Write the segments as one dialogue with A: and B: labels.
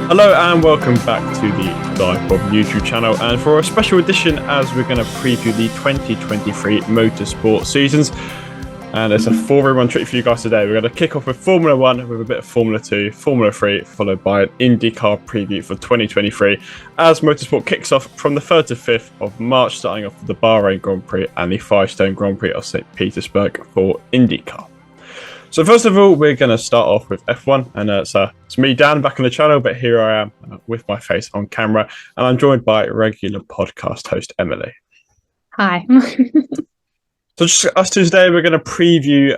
A: Hello and welcome back to the DIVEBOMB YouTube channel, and for a special edition as we're going to preview the 2023 Motorsport seasons. And it's a 4-in-1 treat for you guys today. We're going to kick off with Formula 1 with a bit of Formula 2, Formula 3, followed by an IndyCar preview for 2023 as Motorsport kicks off from the 3rd to 5th of March, starting off with the Bahrain Grand Prix and the Firestone Grand Prix of St. Petersburg for IndyCar. So first of all, we're going to start off with F1, and it's me, Dan, back on the channel, but here I am with my face on camera, and I'm joined by regular podcast host Emily.
B: Hi.
A: So just us two today, we're going to preview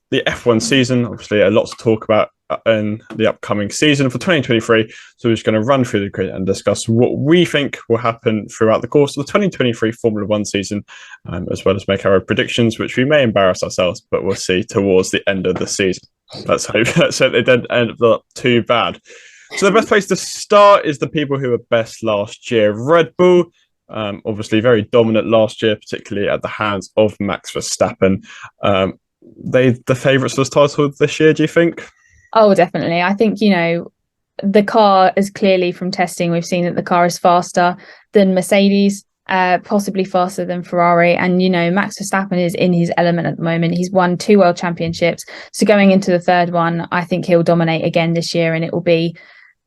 A: the F1 season. Obviously, a lot to talk about in the upcoming season for 2023. So we're just going to run through the grid and discuss what we think will happen throughout the course of the 2023 Formula 1 season, as well as make our predictions, which we may embarrass ourselves, but we'll see towards the end of the season. Let's hope they don't end up too bad. So the best place to start is the people who were best last year. Red Bull, obviously very dominant last year, particularly at the hands of Max Verstappen. They the favourites for this title this year, do you think?
B: Oh, definitely. I think, the car is clearly, from testing, we've seen that the car is faster than Mercedes, possibly faster than Ferrari. And, Max Verstappen is in his element at the moment. He's won 2 world championships. So going into the 3rd one, I think he'll dominate again this year, and it will be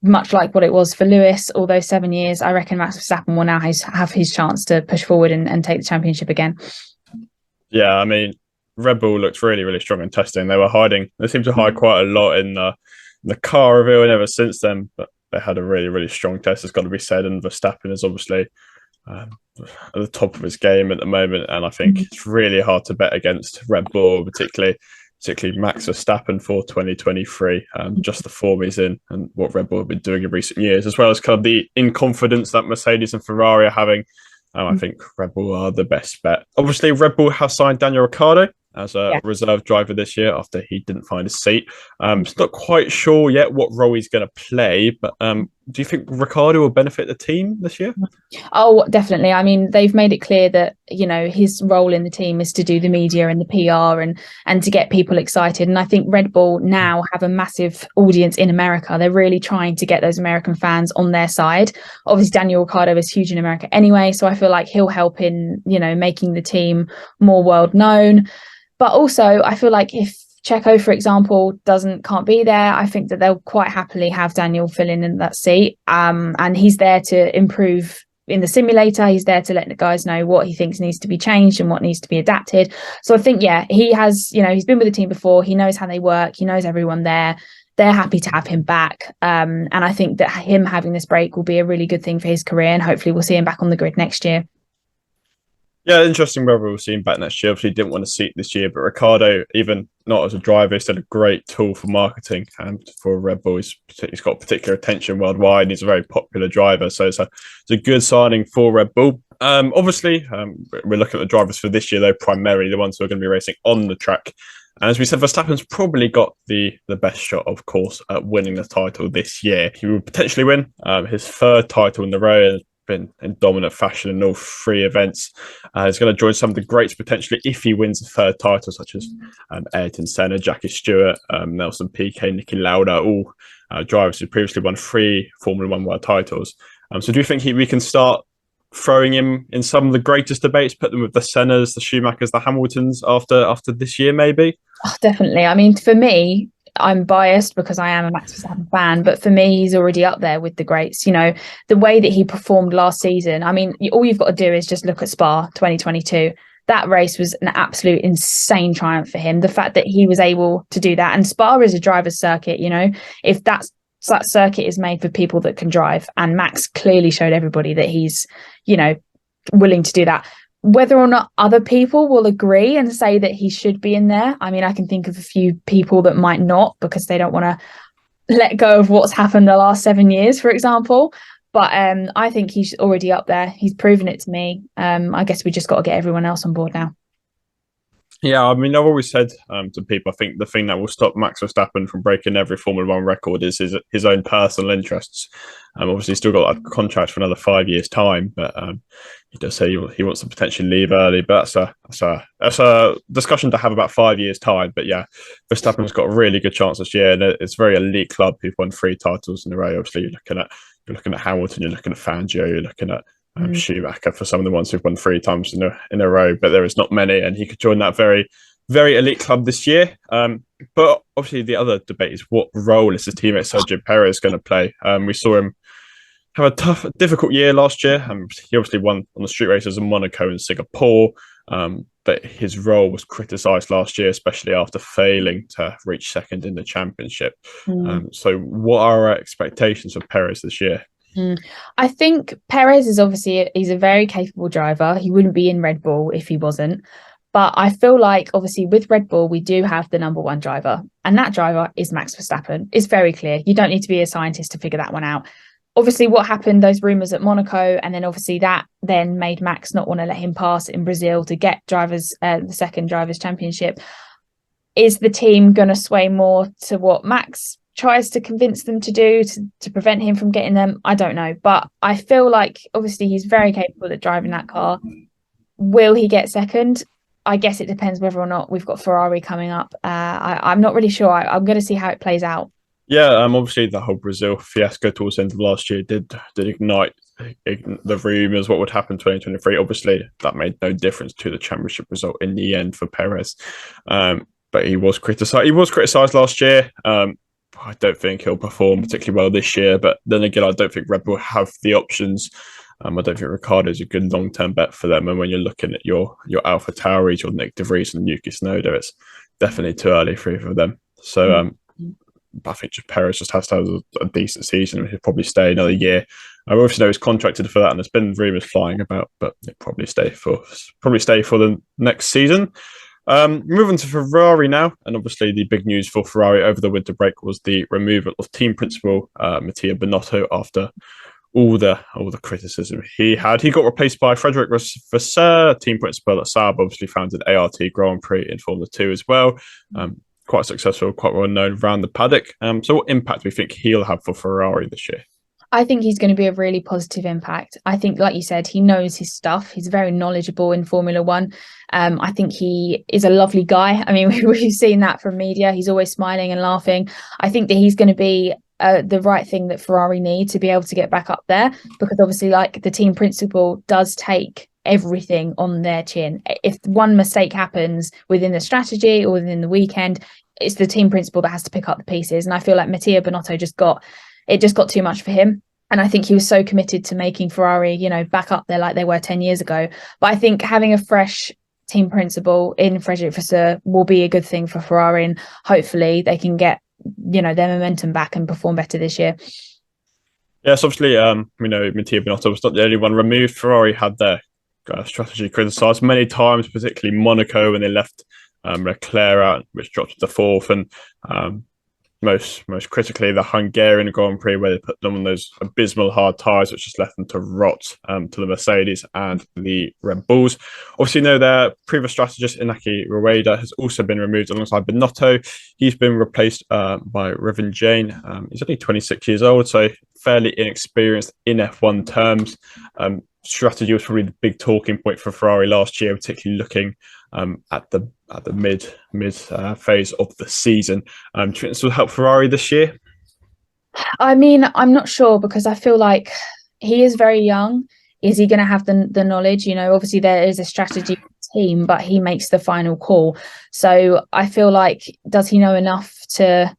B: much like what it was for Lewis all those 7 years. I reckon Max Verstappen will now have his chance to push forward and take the championship again.
A: Yeah, I mean, Red Bull looked really, really strong in testing. They seemed to hide quite a lot in the car reveal and ever since then, but they had a really, really strong test, it's got to be said. And Verstappen is obviously at the top of his game at the moment. And I think it's really hard to bet against Red Bull, particularly Max Verstappen for 2023. Just the form he's in and what Red Bull have been doing in recent years, as well as kind of the inconfidence that Mercedes and Ferrari are having. I think Red Bull are the best bet. Obviously, Red Bull have signed Daniel Ricciardo as a reserve driver this year after he didn't find his seat. It's not quite sure yet what role he's going to play, but do you think Ricciardo will benefit the team this year?
B: Oh, definitely. I mean, they've made it clear that, his role in the team is to do the media and the PR and to get people excited. And I think Red Bull now have a massive audience in America. They're really trying to get those American fans on their side. Obviously, Daniel Ricciardo is huge in America anyway, so I feel like he'll help in, making the team more world known. But also, I feel like if Checo, for example, can't be there, I think that they'll quite happily have Daniel fill in that seat. And he's there to improve in the simulator. He's there to let the guys know what he thinks needs to be changed and what needs to be adapted. So I think, he has, he's been with the team before. He knows how they work. He knows everyone there. They're happy to have him back. And I think that him having this break will be a really good thing for his career. And hopefully we'll see him back on the grid next year.
A: Yeah, interesting whether we'll see him back next year. Obviously, he didn't want to see it this year, but Ricciardo, even not as a driver, he's still a great tool for marketing and for Red Bull. He's got particular attention worldwide, and he's a very popular driver. So it's a good signing for Red Bull. Obviously, we're looking at the drivers for this year, though, primarily the ones who are going to be racing on the track. And as we said, Verstappen's probably got the best shot, of course, at winning the title this year. He will potentially win his 3rd title in a row, been in dominant fashion in all 3 events. He's going to join some of the greats potentially if he wins a 3rd title, such as Ayrton Senna, Jackie Stewart, Nelson Piquet, Niki Lauda, all drivers who previously won 3 Formula 1 world titles. So do you think we can start throwing him in some of the greatest debates, put them with the Sennas, the Schumachers, the Hamiltons after this year, maybe?
B: Oh, definitely. I mean, for me, I'm biased because I am a Max Verstappen fan, but for me, he's already up there with the greats. The way that he performed last season, I mean, all you've got to do is just look at Spa 2022. That race was an absolute insane triumph for him. The fact that he was able to do that, and Spa is a driver's circuit, if that circuit is made for people that can drive, and Max clearly showed everybody that he's, willing to do that. Whether or not other people will agree and say that he should be in there, I mean, I can think of a few people that might not because they don't want to let go of what's happened the last 7 years, for example. But I think he's already up there. He's proven it to me. I guess we just got to get everyone else on board now.
A: Yeah, I mean, I've always said to people, I think the thing that will stop Max Verstappen from breaking every Formula One record is his own personal interests. Obviously, he's still got a contract for another 5 years' time, but he does say he wants to potentially leave early. But that's a discussion to have about 5 years' time. But yeah, Verstappen's got a really good chance this year, and it's a very elite club who've won 3 titles in a row. Obviously, you're looking at Hamilton, you're looking at Fangio, you're looking at Schumacher for some of the ones who've won 3 times in a row, but there is not many, and he could join that very, very elite club this year. But obviously, the other debate is what role is his teammate Sergio Perez going to play? We saw him have a difficult year last year. He obviously won on the street races in Monaco and Singapore, but his role was criticised last year, especially after failing to reach second in the championship. So, what are our expectations for Perez this year?
B: I think Perez is obviously he's a very capable driver. He wouldn't be in Red Bull if he wasn't. But I feel like obviously with Red Bull, we do have the number one driver, and that driver is Max Verstappen. It's very clear. You don't need to be a scientist to figure that one out. Obviously, what happened, those rumours at Monaco, and then obviously that then made Max not want to let him pass in Brazil to get the second drivers' championship. Is the team going to sway more to what Max tries to convince them to do to prevent him from getting them? I don't know, but I feel like obviously he's very capable at driving that car. Will he get second? I guess it depends whether or not we've got Ferrari coming up. I'm not really sure. I'm going to see how it plays out.
A: Yeah, obviously the whole Brazil fiasco towards the end of last year did ignite the rumours what would happen in 2023. Obviously, that made no difference to the championship result in the end for Perez. But he was criticised. He was criticised last year. I don't think he'll perform particularly well this year. But then again, I don't think Red Bull have the options. I don't think Ricciardo is a good long-term bet for them. And when you're looking at your Alpha Tauris, your Nick De Vries and Yuki Tsunoda, it's definitely too early for either of them. So I think Perez just has to have a decent season. He'll probably stay another year. I obviously know he's contracted for that, and there's been rumours flying about, but he'll probably stay for the next season. Moving to Ferrari now, and obviously the big news for Ferrari over the winter break was the removal of team principal Mattia Binotto after all the criticism he had. He got replaced by Frederic Vasseur, team principal at Saab, obviously founded ART Grand Prix in Formula 2 as well. Quite successful, quite well known around the paddock. So what impact do we think he'll have for Ferrari this year?
B: I think he's going to be a really positive impact. I think, like you said, he knows his stuff. He's very knowledgeable in Formula One. I think he is a lovely guy. I mean, we've seen that from media. He's always smiling and laughing. I think that he's going to be the right thing that Ferrari need to be able to get back up there, because obviously, like, the team principal does take everything on their chin. If one mistake happens within the strategy or within the weekend, it's the team principal that has to pick up the pieces. And I feel like Mattia Binotto just got too much for him. And I think he was so committed to making Ferrari, back up there like they were 10 years ago. But I think having a fresh team principal in Frederic Vasseur will be a good thing for Ferrari, and hopefully they can get, their momentum back and perform better this year.
A: Yes, obviously, Mattia Binotto was not the only one removed. Ferrari had their strategy criticised many times, particularly Monaco when they left Leclerc out, which dropped to fourth, and most critically the Hungarian Grand Prix, where they put them on those abysmal hard tyres, which just left them to rot to the Mercedes and the Red Bulls. Obviously, their previous strategist Inaki Rueda has also been removed alongside Binotto. He's been replaced by Revan Jain. He's only 26 years old, so fairly inexperienced in F1 terms. Strategy was probably the big talking point for Ferrari last year, particularly looking at the mid phase of the season. Do you think this will help Ferrari this year?
B: I mean, I'm not sure, because I feel like he is very young. Is he going to have the knowledge? Obviously there is a strategy team, but he makes the final call. So I feel like, does he know enough to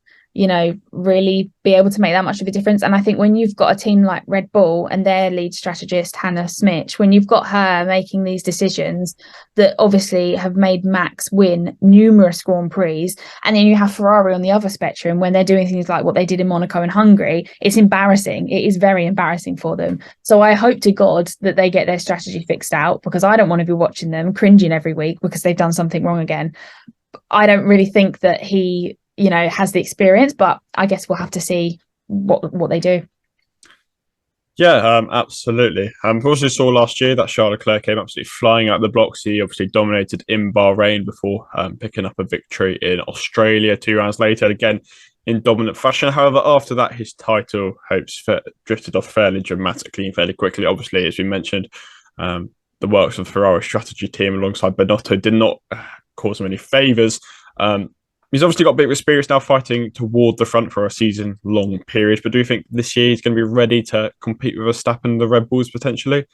B: really be able to make that much of a difference? And I think when you've got a team like Red Bull and their lead strategist Hannah Smith, when you've got her making these decisions that obviously have made Max win numerous Grand Prix, and then you have Ferrari on the other spectrum when they're doing things like what they did in Monaco and Hungary, it's embarrassing. It is very embarrassing for them. So I hope to God that they get their strategy fixed out, because I don't want to be watching them cringing every week because they've done something wrong again. I don't really think that he has the experience, but I guess we'll have to see what they do.
A: Yeah, absolutely. We also saw last year that Charles Leclerc came absolutely flying out the blocks. He obviously dominated in Bahrain before picking up a victory in Australia 2 rounds later, again in dominant fashion. However, after that, his title hopes drifted off fairly dramatically and fairly quickly. Obviously, as we mentioned, um, the works of the Ferrari strategy team alongside Benotto did not cause him any favours. He's obviously got a bit of experience now fighting toward the front for a season-long period. But do you think this year he's going to be ready to compete with Verstappen and the Red Bulls potentially?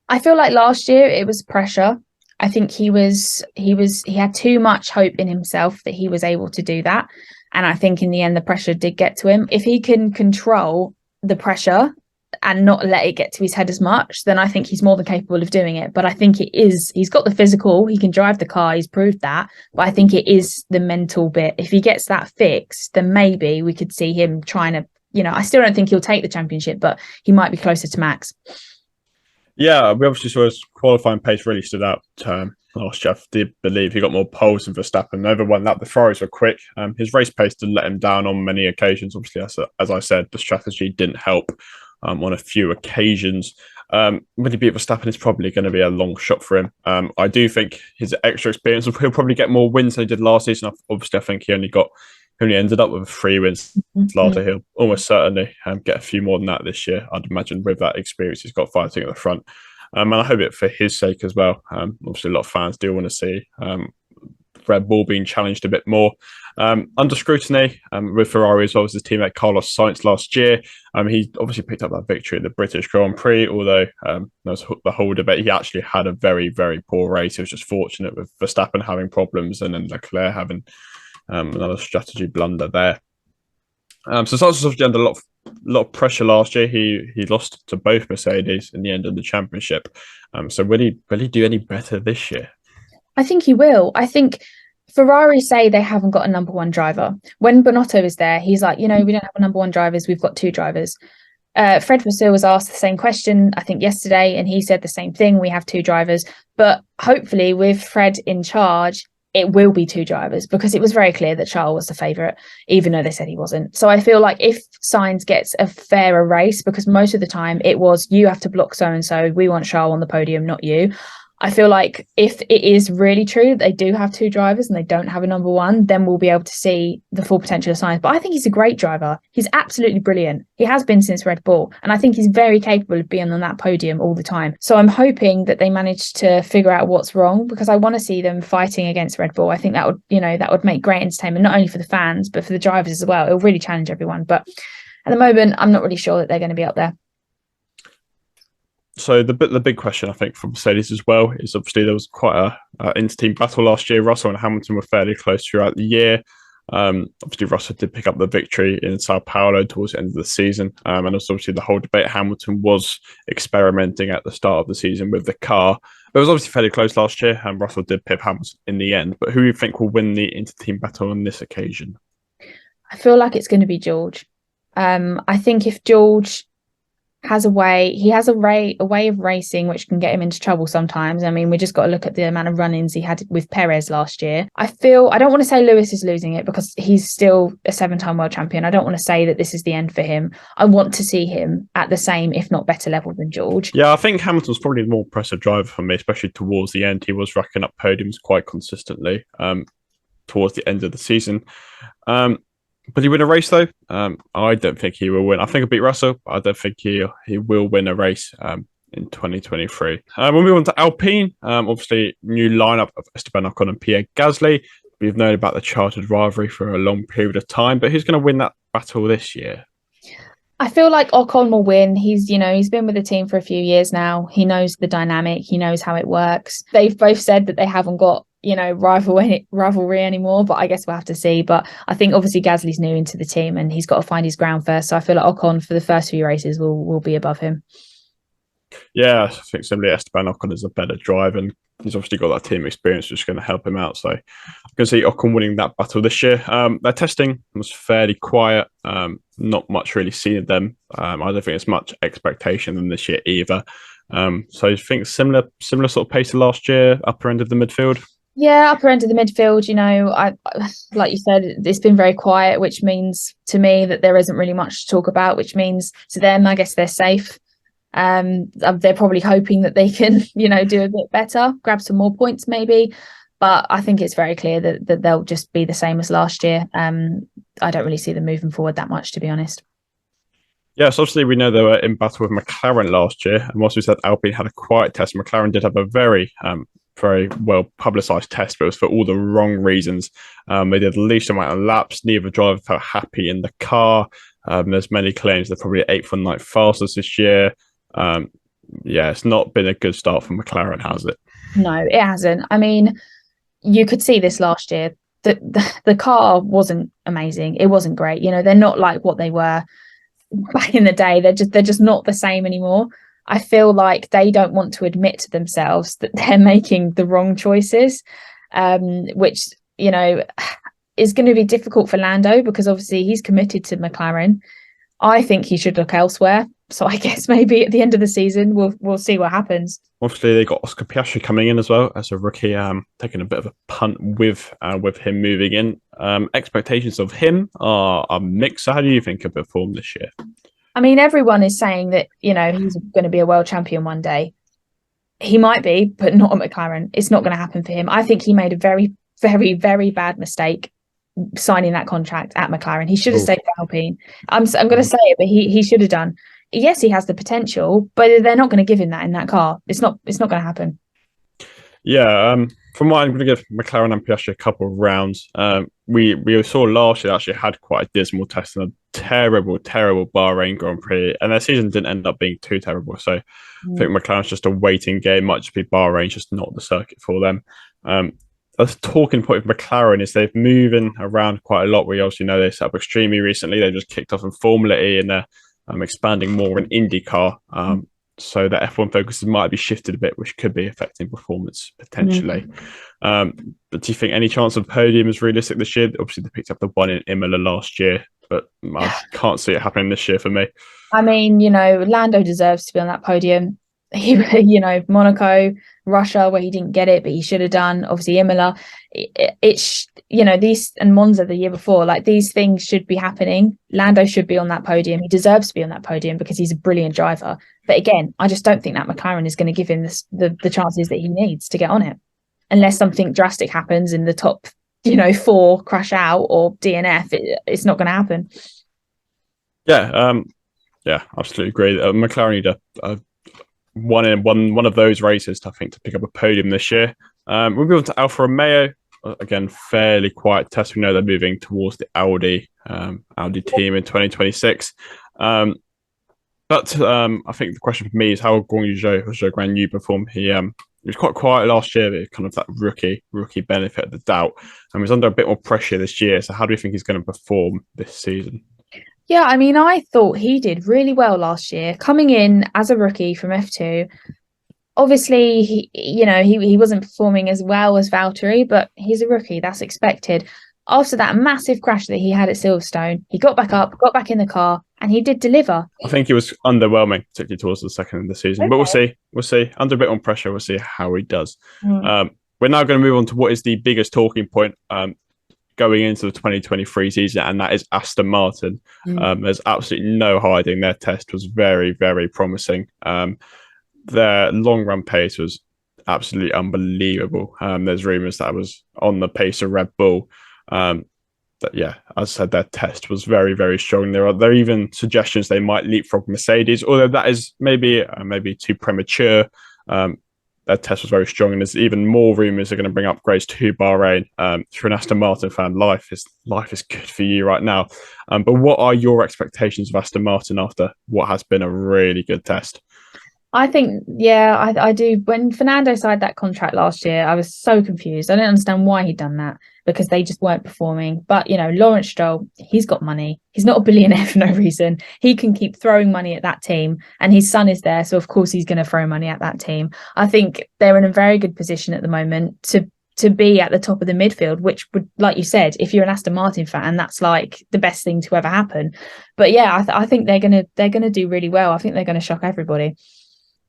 B: I feel like last year it was pressure. I think he had too much hope in himself that he was able to do that. And I think in the end the pressure did get to him. If he can control the pressure and not let it get to his head as much, then I think he's more than capable of doing it. But I think he's got the physical, he can drive the car, he's proved that. But I think it is the mental bit. If he gets that fixed, then maybe we could see him trying to, I still don't think he'll take the championship, but he might be closer to Max.
A: Yeah, we obviously saw his qualifying pace really stood out last year. I did believe he got more poles than Verstappen. Over one lap, the Ferraris were quick. His race pace didn't let him down on many occasions. Obviously, as I said, the strategy didn't help on a few occasions. When he beat Verstappen, it's probably going to be a long shot for him. I do think his extra experience, he'll probably get more wins than he did last season. Obviously, I think he only ended up with 3 wins last year. He'll almost certainly get a few more than that this year, I'd imagine, with that experience he's got fighting at the front. And I hope it for his sake as well. Obviously, a lot of fans do want to see Red Bull being challenged a bit more. Under scrutiny with Ferrari as well as his teammate Carlos Sainz last year. He obviously picked up that victory at the British Grand Prix, although there was the whole debate. He actually had a very, very poor race. He was just fortunate with Verstappen having problems and then Leclerc having another strategy blunder there. So Sainz was under a lot of pressure last year. He lost to both Mercedes in the end of the championship. So will he do any better this year?
B: I think he will. I think Ferrari say they haven't got a number one driver. When Bonotto is there, he's like, we don't have a number one drivers. We've got 2 drivers. Fred Vasseur was asked the same question, I think, yesterday, and he said the same thing. We have 2 drivers. But hopefully with Fred in charge, it will be 2 drivers, because it was very clear that Charles was the favourite, even though they said he wasn't. So I feel like if Sainz gets a fairer race, because most of the time it was, you have to block so-and-so, we want Charles on the podium, not you. I feel like if it is really true that they do have 2 drivers and they don't have a number one, then we'll be able to see the full potential of Sainz. But I think he's a great driver. He's absolutely brilliant. He has been since Red Bull. And I think he's very capable of being on that podium all the time. So I'm hoping that they manage to figure out what's wrong, because I want to see them fighting against Red Bull. I think that would make great entertainment, not only for the fans, but for the drivers as well. It'll really challenge everyone. But at the moment, I'm not really sure that they're going to be up there.
A: So the big question, I think, for Mercedes as well is obviously there was quite a inter-team battle last year. Russell and Hamilton were fairly close throughout the year. Obviously, Russell did pick up the victory in Sao Paulo towards the end of the season. And also, obviously, the whole debate, Hamilton was experimenting at the start of the season with the car. But it was obviously fairly close last year, and Russell did pip Hamilton in the end. But who do you think will win the inter-team battle on this occasion?
B: I feel like it's going to be George. I think if George has a way of racing which can get him into trouble sometimes. I mean, we just got to look at the amount of run-ins he had with Perez last year. I don't want to say Lewis is losing it, because he's still a 7-time world champion. I don't want to say that this is the end for him. I want to see him at the same, if not better level than George.
A: Yeah, I think Hamilton's probably the more impressive driver for me, especially towards the end. He was racking up podiums quite consistently towards the end of the season. Will he win a race though? I don't think he will win. I think he'll beat Russell, but I don't think he will win a race in 2023. We'll move on to Alpine. Obviously, new lineup of Esteban Ocon and Pierre Gasly. We've known about the chartered rivalry for a long period of time, but who's going to win that battle this year?
B: I feel like Ocon will win. He's been with the team for a few years now. He knows the dynamic. He knows how it works. They've both said that they haven't got rivalry anymore, but I guess we'll have to see. But I think obviously Gasly's new into the team and he's got to find his ground first. So I feel like Ocon for the first few races will be above him.
A: Yeah, I think similarly Esteban Ocon is a better driver and he's obviously got that team experience which is going to help him out. So I'm going to see Ocon winning that battle this year. Their testing was fairly quiet. Not much really seen of them. I don't think it's much expectation than this year either. So I think similar sort of pace to last year, upper end of the midfield.
B: Yeah, upper end of the midfield, I like you said, it's been very quiet, which means to me that there isn't really much to talk about, which means to them, I guess they're safe. They're probably hoping that they can, do a bit better, grab some more points maybe. But I think it's very clear that they'll just be the same as last year. I don't really see them moving forward that much, to be honest.
A: Yes, obviously we know they were in battle with McLaren last year, and whilst we said Alpine had a quiet test, McLaren did have a very well publicised test, but it was for all the wrong reasons. They did the least amount of laps. Neither driver felt happy in the car. There's many claims they're probably eighth or ninth fastest this year. Yeah, it's not been a good start for McLaren, has it?
B: No, it hasn't. I mean, you could see this last year. The car wasn't amazing. It wasn't great. They're not like what they were back in the day. They're just not the same anymore. I feel like they don't want to admit to themselves that they're making the wrong choices, which is going to be difficult for Lando because obviously he's committed to McLaren. I think he should look elsewhere. So I guess maybe at the end of the season we'll see what happens.
A: Obviously, they got Oscar Piastri coming in as well as a rookie, taking a bit of a punt with him moving in. Expectations of him are mixed. So how do you think he'll perform this year?
B: I mean, everyone is saying that, he's going to be a world champion one day. He might be, but not at McLaren. It's not going to happen for him. I think he made a very, very, very bad mistake signing that contract at McLaren. He should have stayed for Alpine. I'm going to say it, but he should have done. Yes, he has the potential, but they're not going to give him that in that car. It's not going to happen.
A: Yeah, from what I'm going to give McLaren and Piastri a couple of rounds. We saw last year they actually had quite a dismal test and a terrible Bahrain Grand Prix, and their season didn't end up being too terrible. So I think McLaren's just a waiting game. Might just be Bahrain's just not the circuit for them. A talking point with McLaren is they've moving around quite a lot. We obviously know they set up extremely recently. They just kicked off in Formula E and they're expanding more in IndyCar. So the F1 focus might be shifted a bit, which could be affecting performance potentially. But do you think any chance of podium is realistic this year? Obviously, they picked up the one in Imola last year, but I can't see it happening this year for me.
B: I mean, Lando deserves to be on that podium. Monaco, Russia, where he didn't get it, but he should have done. Obviously, Imola. It's these and Monza the year before. Like these things should be happening. Lando should be on that podium. He deserves to be on that podium because he's a brilliant driver. But again, I just don't think that McLaren is going to give him the chances that he needs to get on it, unless something drastic happens in the top, 4 crash out or DNF. It's not going to happen.
A: Yeah, absolutely agree. McLaren need a one of those races to pick up a podium this year. We'll move on to Alfa Romeo. Again, fairly quiet test. We know they're moving towards the Audi team in 2026. But I think the question for me is how Guanyu Zhou performed. He was quite quiet last year, but kind of that rookie benefit of the doubt, and was under a bit more pressure this year. So how do you think he's going to perform this season?
B: Yeah, I mean, I thought he did really well last year, coming in as a rookie from F2. Obviously, he wasn't performing as well as Valtteri, but he's a rookie. That's expected. After that massive crash that he had at Silverstone, he got back up, got back in the car, and he did deliver.
A: I think he was underwhelming, particularly towards the second of the season. Okay. But we'll see. Under a bit on pressure, we'll see how he does. We're now going to move on to what is the biggest talking point going into the 2023 season, and that is Aston Martin. There's absolutely no hiding. Their test was very, very promising. Their long run pace was absolutely unbelievable. There's rumours that was on the pace of Red Bull. But yeah, as I said, their test was very, very strong. There are even suggestions they might leapfrog Mercedes, although that is maybe too premature. Their test was very strong, and there's even more rumours they're going to bring upgrades to Bahrain. If you're an Aston Martin fan, life is good for you right now. But what are your expectations of Aston Martin after what has been a really good test?
B: I think, I do. When Fernando signed that contract last year, I was so confused. I don't understand why he'd done that, because they just weren't performing. But, Lawrence Stroll, he's got money. He's not a billionaire for no reason. He can keep throwing money at that team, and his son is there. So, of course, he's going to throw money at that team. I think they're in a very good position at the moment to be at the top of the midfield, which would, like you said, if you're an Aston Martin fan, that's like the best thing to ever happen. But yeah, I think they're gonna do really well. I think they're going to shock everybody.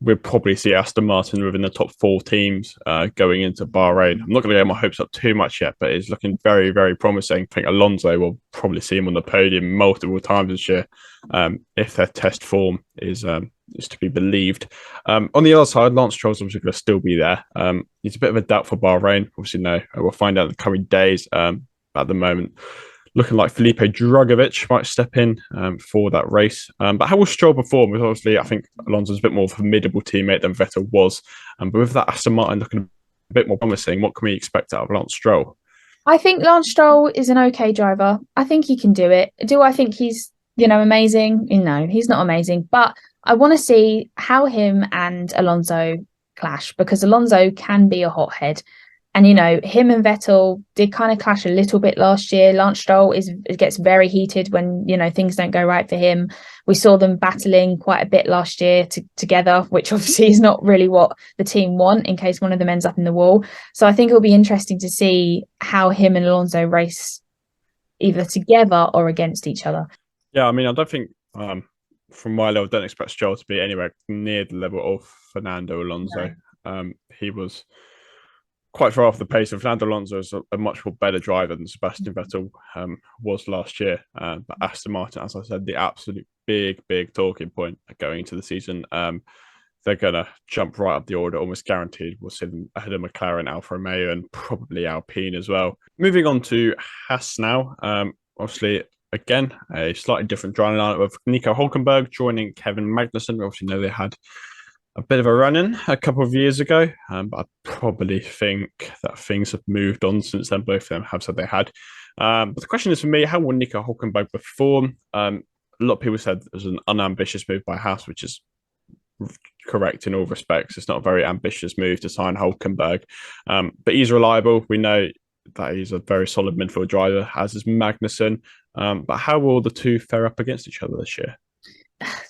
A: we'll probably see Aston Martin within the top 4 teams going into Bahrain. I'm not going to get my hopes up too much yet, but it's looking very, very promising. I think Alonso will probably see him on the podium multiple times this year, if their test form is to be believed. On the other side, Lance Stroll's obviously going to still be there. He's a bit of a doubt for Bahrain. Obviously, no, we'll find out in the coming days. At the moment, looking like Felipe Drugovich might step in for that race. But how will Stroll perform? Because obviously, I think Alonso's a bit more of a formidable teammate than Vettel was. But with that Aston Martin looking a bit more promising, what can we expect out of Lance Stroll?
B: I think Lance Stroll is an okay driver. I think he can do it. Do I think he's, amazing? No, he's not amazing. But I want to see how him and Alonso clash, because Alonso can be a hothead. And, him and Vettel did kind of clash a little bit last year. Lance Stroll gets very heated when, things don't go right for him. We saw them battling quite a bit last year together, which obviously is not really what the team want in case one of them ends up in the wall. So I think it'll be interesting to see how him and Alonso race either together or against each other.
A: Yeah, I mean, I don't think, from my level, I don't expect Stroll to be anywhere near the level of Fernando Alonso. No. He was quite far off the pace, and Fernando Alonso is a much more better driver than Sebastian Vettel was last year. But Aston Martin, as I said, the absolute big talking point going into the season. They're going to jump right up the order, almost guaranteed. We'll see them ahead of McLaren, Alfa Romeo, and probably Alpine as well. Moving on to Haas now. Obviously, again, a slightly different driving lineup with Nico Hulkenberg joining Kevin Magnussen. We obviously know they had a bit of a run-in a couple of years ago, but I probably think that things have moved on since then. Both of them have said they had. But the question is for me, how will Nico Hulkenberg perform? A lot of people said it was an unambitious move by Haas, which is correct in all respects. It's not a very ambitious move to sign Hulkenberg, but he's reliable. We know that he's a very solid midfield driver, as is Magnussen. But how will the two fare up against each other this year?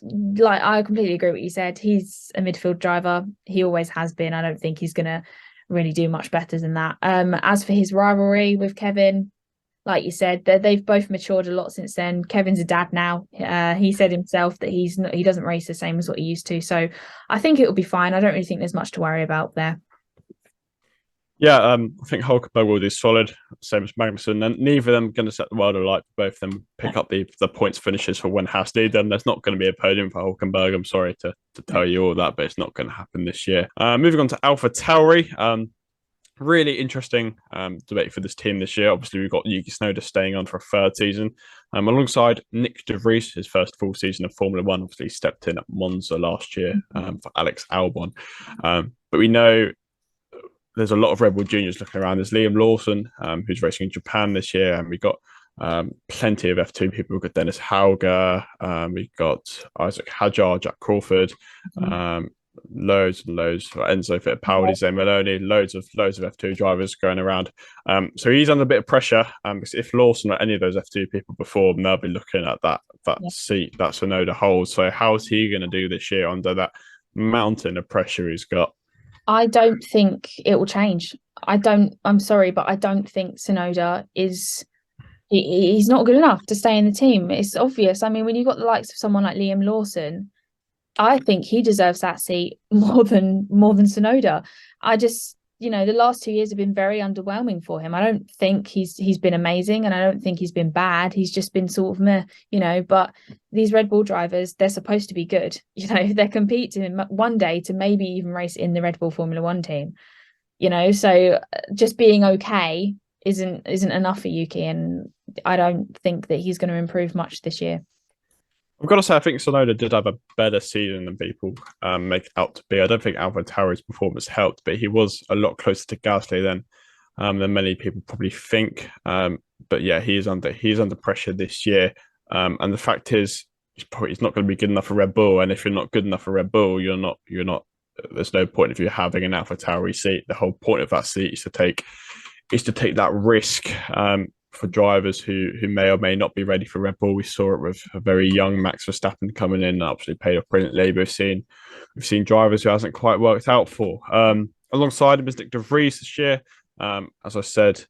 B: Like, I completely agree with what you said. He's a midfield driver. He always has been. I don't think he's going to really do much better than that. As for his rivalry with Kevin, like you said, they've both matured a lot since then. Kevin's a dad now. He said himself that he doesn't race the same as what he used to. So I think it will be fine. I don't really think there's much to worry about there.
A: Yeah, I think Hulkenberg will do solid, same as Magnussen, and neither of them going to set the world alight. Both of them pick up the points finishes for when Haas need them. There's not going to be a podium for Hulkenberg. I'm sorry to tell you all that, but it's not going to happen this year. Moving on to AlphaTauri. Really interesting debate for this team this year. Obviously, we've got Yuki Tsunoda staying on for a third season, alongside Nick De Vries, his first full season of Formula One. Obviously, stepped in at Monza last year for Alex Albon. But we know there's a lot of Red Bull juniors looking around. There's Liam Lawson, who's racing in Japan this year, and we got plenty of F2 people. We've got Dennis Hauger, we've got Isaac Hadjar, Jack Crawford, loads and loads. Enzo Fittipaldi, Zane Maloney, loads of F2 drivers going around. So he's under a bit of pressure. Because if Lawson or any of those F2 people perform, they'll be looking at that seat that Tsunoda holds. So how's he going to do this year under that mountain of pressure he's got?
B: I don't think it will change. I'm sorry, but I don't think Tsunoda he's not good enough to stay in the team. It's obvious. I mean, when you've got the likes of someone like Liam Lawson, I think he deserves that seat more than Tsunoda. I just, the last 2 years have been very underwhelming for him. I don't think he's been amazing, and I don't think he's been bad. He's just been sort of meh, but these Red Bull drivers, they're supposed to be good. They're competing one day to maybe even race in the Red Bull Formula One team. So just being okay isn't enough for Yuki, and I don't think that he's going to improve much this year.
A: I've got to say, I think Tsunoda did have a better season than people make it out to be. I don't think AlphaTauri's performance helped, but he was a lot closer to Gasly than many people probably think. But yeah, he's under pressure this year, and the fact is, he's not going to be good enough for Red Bull. And if you're not good enough for Red Bull, you're not. There's no point if you're having an AlphaTauri seat. The whole point of that seat is to take that risk. For drivers who may or may not be ready for Red Bull. We saw it with a very young Max Verstappen coming in and absolutely paid off brilliantly. We've seen drivers who hasn't quite worked out for. Alongside him is Nick De Vries this year. As I said,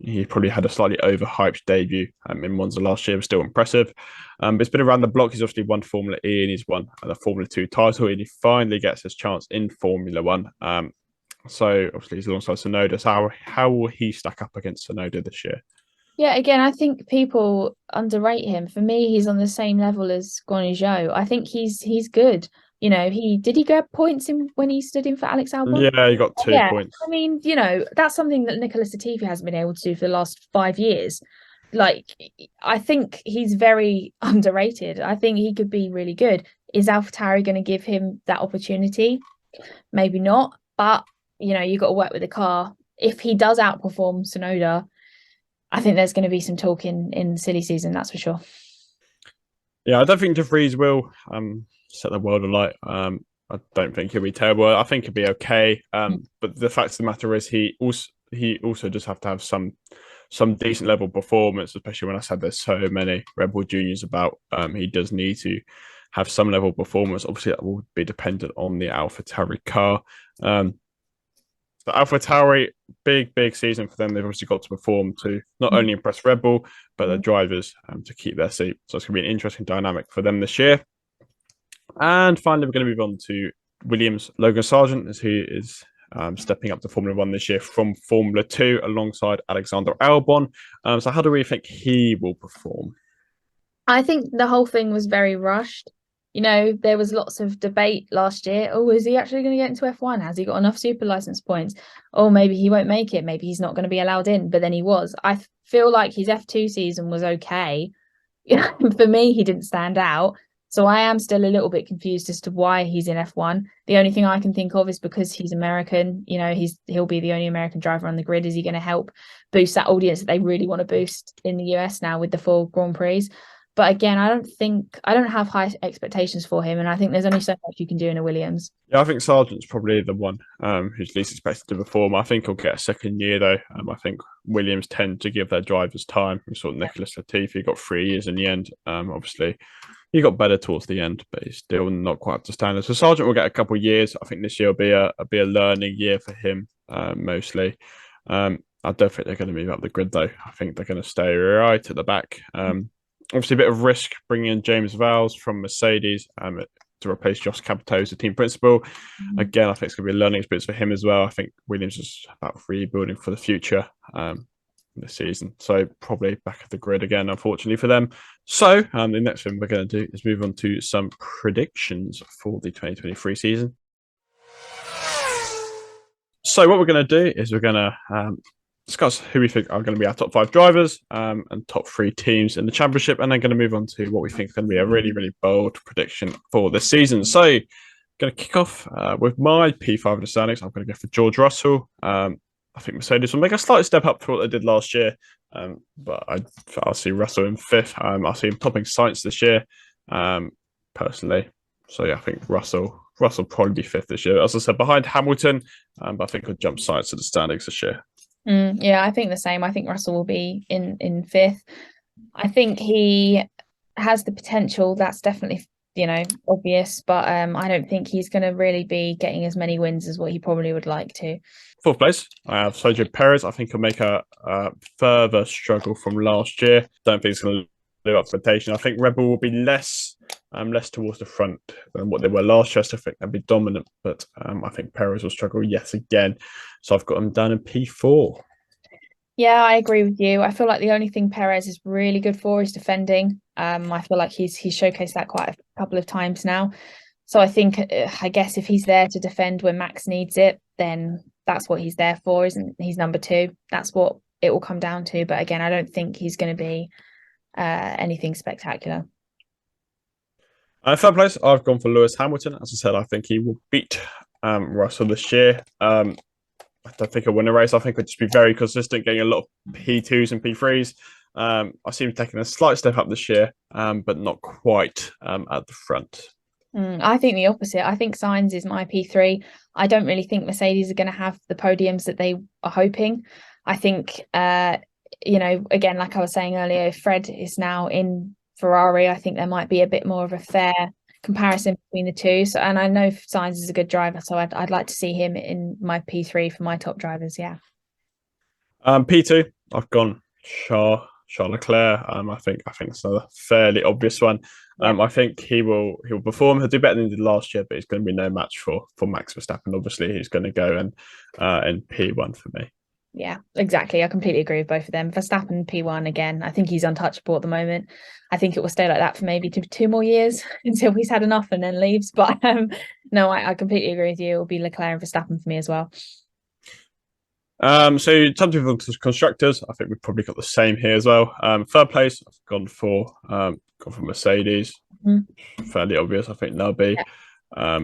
A: he probably had a slightly overhyped debut in Monza last year, was still impressive. But it's been around the block. He's obviously won Formula E and he's won the Formula 2 title, and he finally gets his chance in Formula 1. So obviously he's alongside Tsunoda. So how will he stack up against Tsunoda this year?
B: Yeah, again, I think people underrate him. For me, he's on the same level as Guanyu Zhou. I think he's good. He grab points in when he stood in for Alex Albon?
A: Yeah, he got 2 points.
B: I mean, that's something that Nicholas Latifi hasn't been able to do for the last 5 years. Like, I think he's very underrated. I think he could be really good. Is AlphaTauri going to give him that opportunity? Maybe not. But, you got to work with the car. If he does outperform Tsunoda, I think there's going to be some talk in the silly season, that's for sure.
A: Yeah, I don't think De Vries will set the world alight. I don't think he'll be terrible. I think he'll be okay. But the fact of the matter is, he also just have to have some decent level performance, especially when I said there's so many Red Bull juniors about. He does need to have some level of performance. Obviously, that will be dependent on the AlphaTauri car. The AlphaTauri, big season for them. They've obviously got to perform to not only impress Red Bull, but their drivers to keep their seat. So it's going to be an interesting dynamic for them this year. And finally, we're going to move on to Williams. Logan Sargent, who is stepping up to Formula 1 this year from Formula 2 alongside Alexander Albon. So how do we think he will perform?
B: I think the whole thing was very rushed. There was lots of debate last year. Oh, is he actually going to get into F1? Has he got enough super license points? Oh, maybe he won't make it. Maybe he's not going to be allowed in. But then he was. I feel like his F2 season was okay. For me, he didn't stand out. So I am still a little bit confused as to why he's in F1. The only thing I can think of is because he's American. He'll be the only American driver on the grid. Is he going to help boost that audience that they really want to boost in the US now with the 4 Grand Prix? But again, I don't have high expectations for him, and I think there's only so much you can do in a Williams.
A: Yeah, I think Sargent's probably the one who's least expected to perform. I think he'll get a second year though. I think Williams tend to give their drivers time. We saw Nicholas Latifi got 3 years in the end. Obviously, he got better towards the end, but he's still not quite up to standard. So Sargent will get a couple of years. I think this year will be a learning year for him mostly. I don't think they're going to move up the grid though. I think they're going to stay right at the back. Obviously, a bit of risk bringing in James Vowles from Mercedes to replace Josh Capito as the team principal. Again, I think it's going to be a learning experience for him as well. I think Williams is about rebuilding for the future this season. So probably back at the grid again, unfortunately for them. So the next thing we're going to do is move on to some predictions for the 2023 season. So what we're going to do is we're going to discuss who we think are going to be our top 5 drivers and top 3 teams in the championship, and then going to move on to what we think is going to be a really, really bold prediction for this season. So, going to kick off with my P5 in the standings. I'm going to go for George Russell. I think Mercedes will make a slight step up for what they did last year, but I'll see Russell in 5th. I'll see him topping Sainz this year, personally. So yeah, I think Russell probably be 5th this year. As I said, behind Hamilton, but I think he'll jump Sainz to the standings this year.
B: Yeah, I think the same. I think Russell will be in 5th. I think he has the potential. That's definitely, obvious. But I don't think he's going to really be getting as many wins as what he probably would like to.
A: 4th place, I have Sergio Perez. I think he'll make a further struggle from last year. Don't think he's going to live up to expectation. I think Red Bull will be less towards the front than what they were last year. I think they'll be dominant, but I think Perez will struggle yet again. So I've got him down in P4.
B: Yeah, I agree with you. I feel like the only thing Perez is really good for is defending. I feel like he's showcased that quite a couple of times now. So I guess if he's there to defend when Max needs it, then that's what he's there for, isn't he's number 2. That's what it will come down to. But again, I don't think he's going to be anything spectacular.
A: 3rd place, I've gone for Lewis Hamilton. As I said, I think he will beat Russell this year. I don't think he'll win a race. I think he'll just be very consistent, getting a lot of P2s and P3s. I see him taking a slight step up this year, but not quite at the front.
B: I think the opposite. I think Sainz is my P3. I don't really think Mercedes are going to have the podiums that they are hoping. I think, again, like I was saying earlier, if Fred is now in Ferrari, I think there might be a bit more of a fair comparison between the two. So, and I know Sainz is a good driver, so I'd like to see him in my P3 for my top drivers. Yeah.
A: P2, I've gone Charles Leclerc. I think it's a fairly obvious one.
B: Yeah.
A: I think he will perform. He'll do better than he did last year, but it's going to be no match for Max Verstappen. Obviously, he's going to go in P1 for me.
B: Yeah, exactly. I completely agree with both of them. Verstappen P1 again. I think he's untouchable at the moment. I think it will stay like that for maybe two more years until he's had enough and then leaves. But no, I completely agree with you. It will be Leclerc and Verstappen for me as well.
A: So in terms of constructors, I think we've probably got the same here as well. Third place, I've gone for Mercedes. Fairly obvious. I think they'll be.
B: Yeah.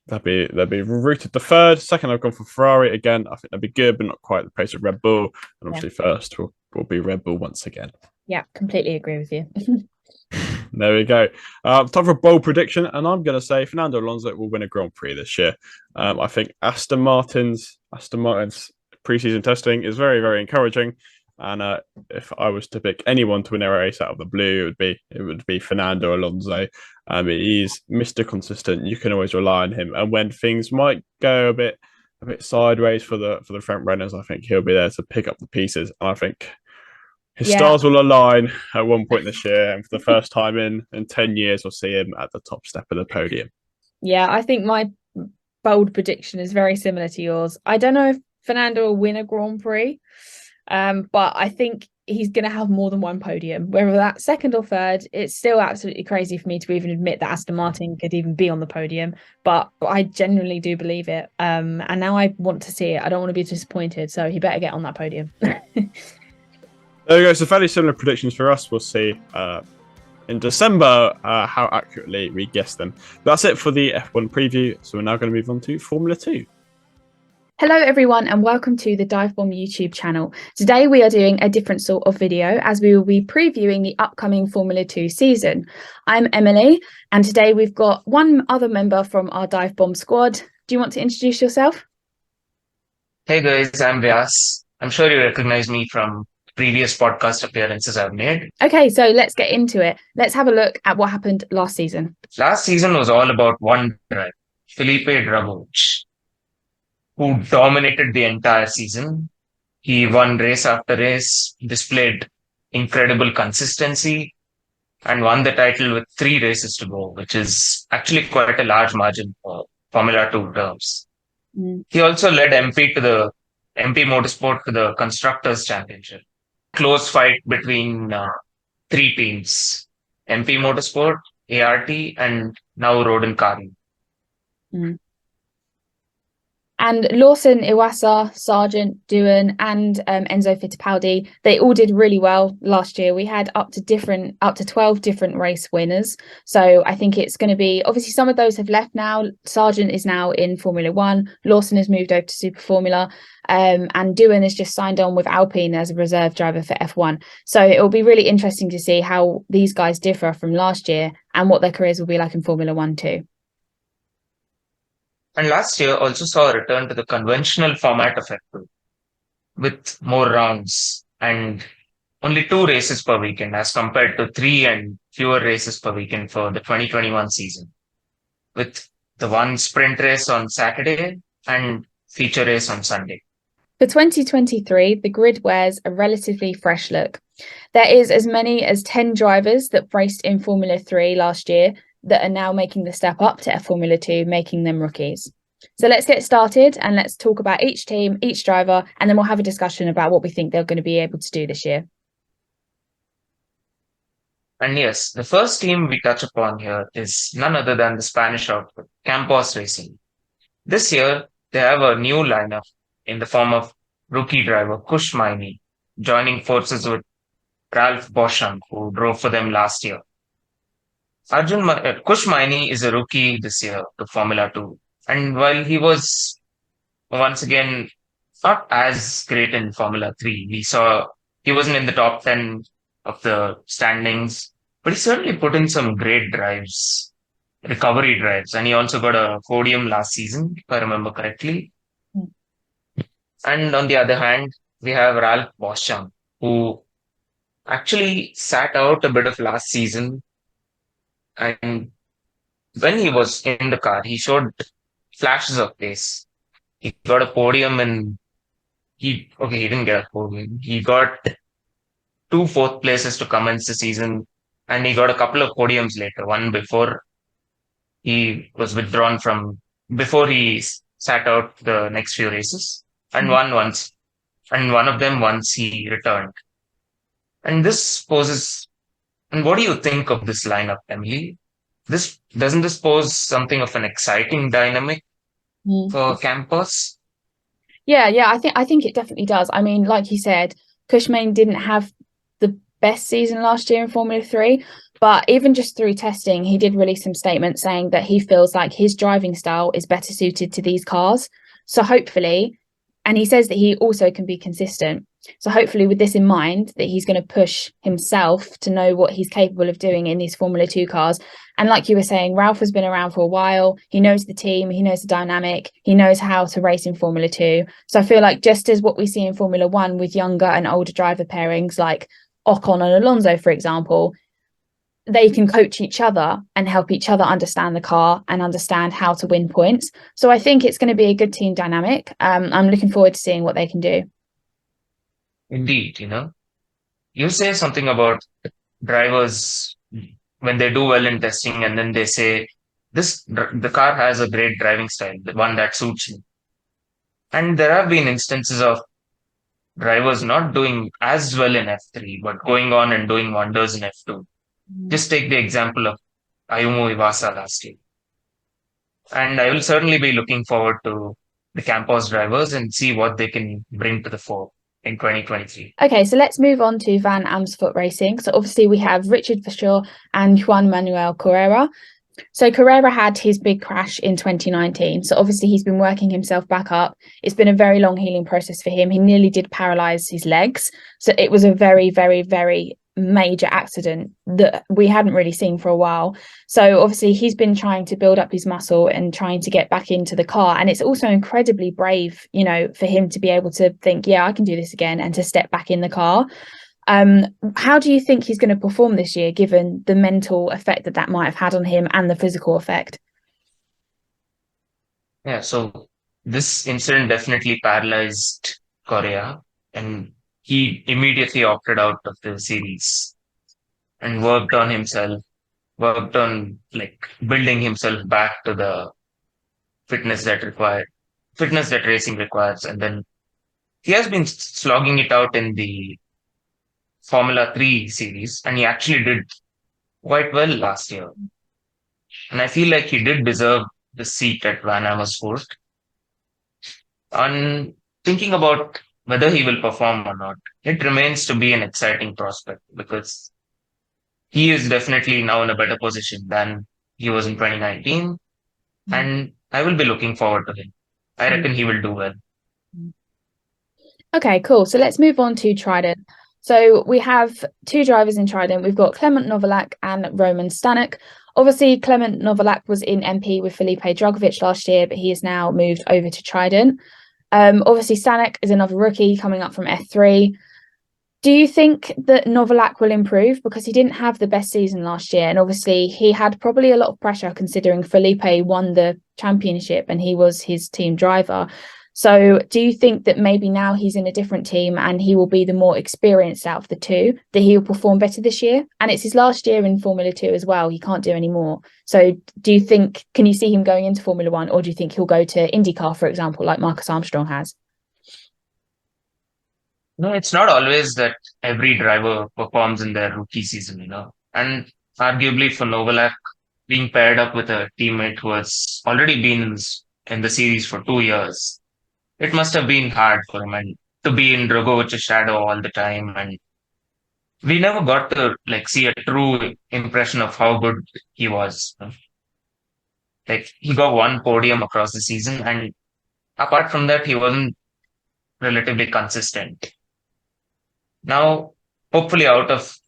A: They'll be rooted to third. Second, I've gone for Ferrari again. I think they'll be good, but not quite the pace of Red Bull. And obviously, first will be Red Bull once again.
B: Yeah, completely agree with you.
A: There we go. Time for a bold prediction, and I'm going to say Fernando Alonso will win a Grand Prix this year. I think Aston Martin's preseason testing is very, very encouraging. And if I was to pick anyone to win a race out of the blue, it would be Fernando Alonso. He's Mr. Consistent. You can always rely on him. And when things might go a bit sideways for the front runners, I think he'll be there to pick up the pieces. And I think his stars will align at one point this year, and for the first time in 10 years, we'll see him at the top step of the podium.
B: Yeah, I think my bold prediction is very similar to yours. I don't know if Fernando will win a Grand Prix, but I think he's going to have more than one podium. Whether that's second or third, it's still absolutely crazy for me to even admit that Aston Martin could even be on the podium, but I genuinely do believe it. And now I want to see it. I don't want to be disappointed, so he better get on that podium.
A: There we go. So fairly similar predictions for us. We'll see in December how accurately we guess them. That's it for the F1 preview. So we're now going to move on to Formula 2.
B: Hello everyone and welcome to the DIVEBOMB YouTube channel. Today we are doing a different sort of video as we will be previewing the upcoming Formula 2 season. I'm Emily and today we've got one other member from our DIVEBOMB squad. Do you want to introduce yourself?
C: Hey guys, I'm Vyas. I'm sure you recognize me from previous podcast appearances I've made.
B: Okay, so let's get into it. Let's have a look at what happened last season.
C: Last season was all about one driver, Felipe Drugovich, who dominated the entire season. He won race after race, displayed incredible consistency, and won the title with 3 races to go, which is actually quite a large margin for Formula 2 terms. He also led MP Motorsport to the Constructors' Championship. Close fight between 3 teams: MP Motorsport, ART, and now Roden Carlin.
B: And Lawson, Iwasa, Sargent, Doohan, and Enzo Fittipaldi, they all did really well last year. We had up to 12 different race winners. So I think it's going to be, obviously some of those have left now. Sargent is now in Formula 1. Lawson has moved over to Super Formula. And Doohan has just signed on with Alpine as a reserve driver for F1. So it will be really interesting to see how these guys differ from last year and what their careers will be like in Formula 1 too.
C: And last year also saw a return to the conventional format of F2 with more rounds and only 2 races per weekend as compared to 3 and fewer races per weekend for the 2021 season, with the one sprint race on Saturday and feature race on Sunday.
B: For 2023, the grid wears a relatively fresh look. There is as many as 10 drivers that raced in Formula 3 last year that are now making the step up to Formula 2, making them rookies. So let's get started and let's talk about each team, each driver, and then we'll have a discussion about what we think they're going to be able to do this year.
C: And yes, the first team we touch upon here is none other than the Spanish outfit, Campos Racing. This year, they have a new lineup in the form of rookie driver Kush Maini, joining forces with Ralph Boschung, who drove for them last year. Kush Maini is a rookie this year to Formula 2. And while he was once again not as great in Formula 3, we saw he wasn't in the top 10 of the standings, but he certainly put in some great drives, recovery drives. And he also got a podium last season, if I remember correctly. And on the other hand, we have Ralph Boschung, who actually sat out a bit of last season. And when he was in the car, he showed flashes of pace. He got a podium in he didn't get a podium. He got two fourth places to commence the season, and he got a couple of podiums later. One before he was withdrawn from, before he sat out the next few races, and one of them once he returned. And this poses, and what do you think of this lineup, Emily? Doesn't this pose something of an exciting dynamic for campers?
B: Yeah, I think it definitely does. I mean, like you said, Cushman didn't have the best season last year in Formula 3, but even just through testing, he did release some statements saying that he feels like his driving style is better suited to these cars. So hopefully, and he says that he also can be consistent. So hopefully, with this in mind, that he's going to push himself to know what he's capable of doing in these Formula 2 cars. And like you were saying, Ralph has been around for a while. He knows the team, he knows the dynamic, he knows how to race in Formula 2. So I feel like just as what we see in Formula 1 with younger and older driver pairings like Ocon and Alonso, for example, they can coach each other and help each other understand the car and understand how to win points. So I think it's going to be a good team dynamic. I'm looking forward to seeing what they can do.
C: Indeed, you say something about drivers when they do well in testing, and then they say the car has a great driving style, the one that suits me. And there have been instances of drivers not doing as well in F3, but going on and doing wonders in F2. Just take the example of Ayumu Iwasa last year. And I will certainly be looking forward to the Campos drivers and see what they can bring to the fore in 2023.
B: Okay, so let's move on to Van Amersfoort Racing. So obviously we have Richard Verschoor and Juan Manuel Carrera. So Carrera had his big crash in 2019. So obviously he's been working himself back up. It's been a very long healing process for him. He nearly did paralyze his legs. So it was a very, very, very major accident that we hadn't really seen for a while. So obviously he's been trying to build up his muscle and trying to get back into the car. And it's also incredibly brave, for him to be able to think, yeah, I can do this again, and to step back in the car. How do you think he's going to perform this year, given the mental effect that might have had on him and the physical effect?
C: Yeah, so this incident definitely paralyzed Korea, and he immediately opted out of the series and worked on like building himself back to the fitness that racing requires. And then he has been slogging it out in the Formula 3 series, and he actually did quite well last year. And I feel like he did deserve the seat at Van Amersfoort. On thinking about whether he will perform or not, it remains to be an exciting prospect, because he is definitely now in a better position than he was in 2019. And I will be looking forward to him. I reckon he will do well.
B: Okay, cool. So let's move on to Trident. So we have two drivers in Trident. We've got Clement Novalak and Roman Stanek. Obviously, Clement Novalak was in MP with Felipe Drugovich last year, but he has now moved over to Trident. Obviously, Stanek is another rookie coming up from F3. Do you think that Novalak will improve? Because he didn't have the best season last year. And obviously, he had probably a lot of pressure considering Felipe won the championship and he was his team driver. So do you think that maybe now he's in a different team and he will be the more experienced out of the two, that he'll perform better this year? And it's his last year in Formula 2 as well. He can't do any more. So do you think, can you see him going into Formula 1, or do you think he'll go to IndyCar, for example, like Marcus Armstrong has?
C: No, it's not always that every driver performs in their rookie season. And arguably for Novalak, being paired up with a teammate who has already been in the series for 2 years, it must have been hard for him, and to be in Drogovic's shadow all the time. And we never got to see a true impression of how good he was. Like, he got one podium across the season, and apart from that, he wasn't relatively consistent. Now, hopefully out of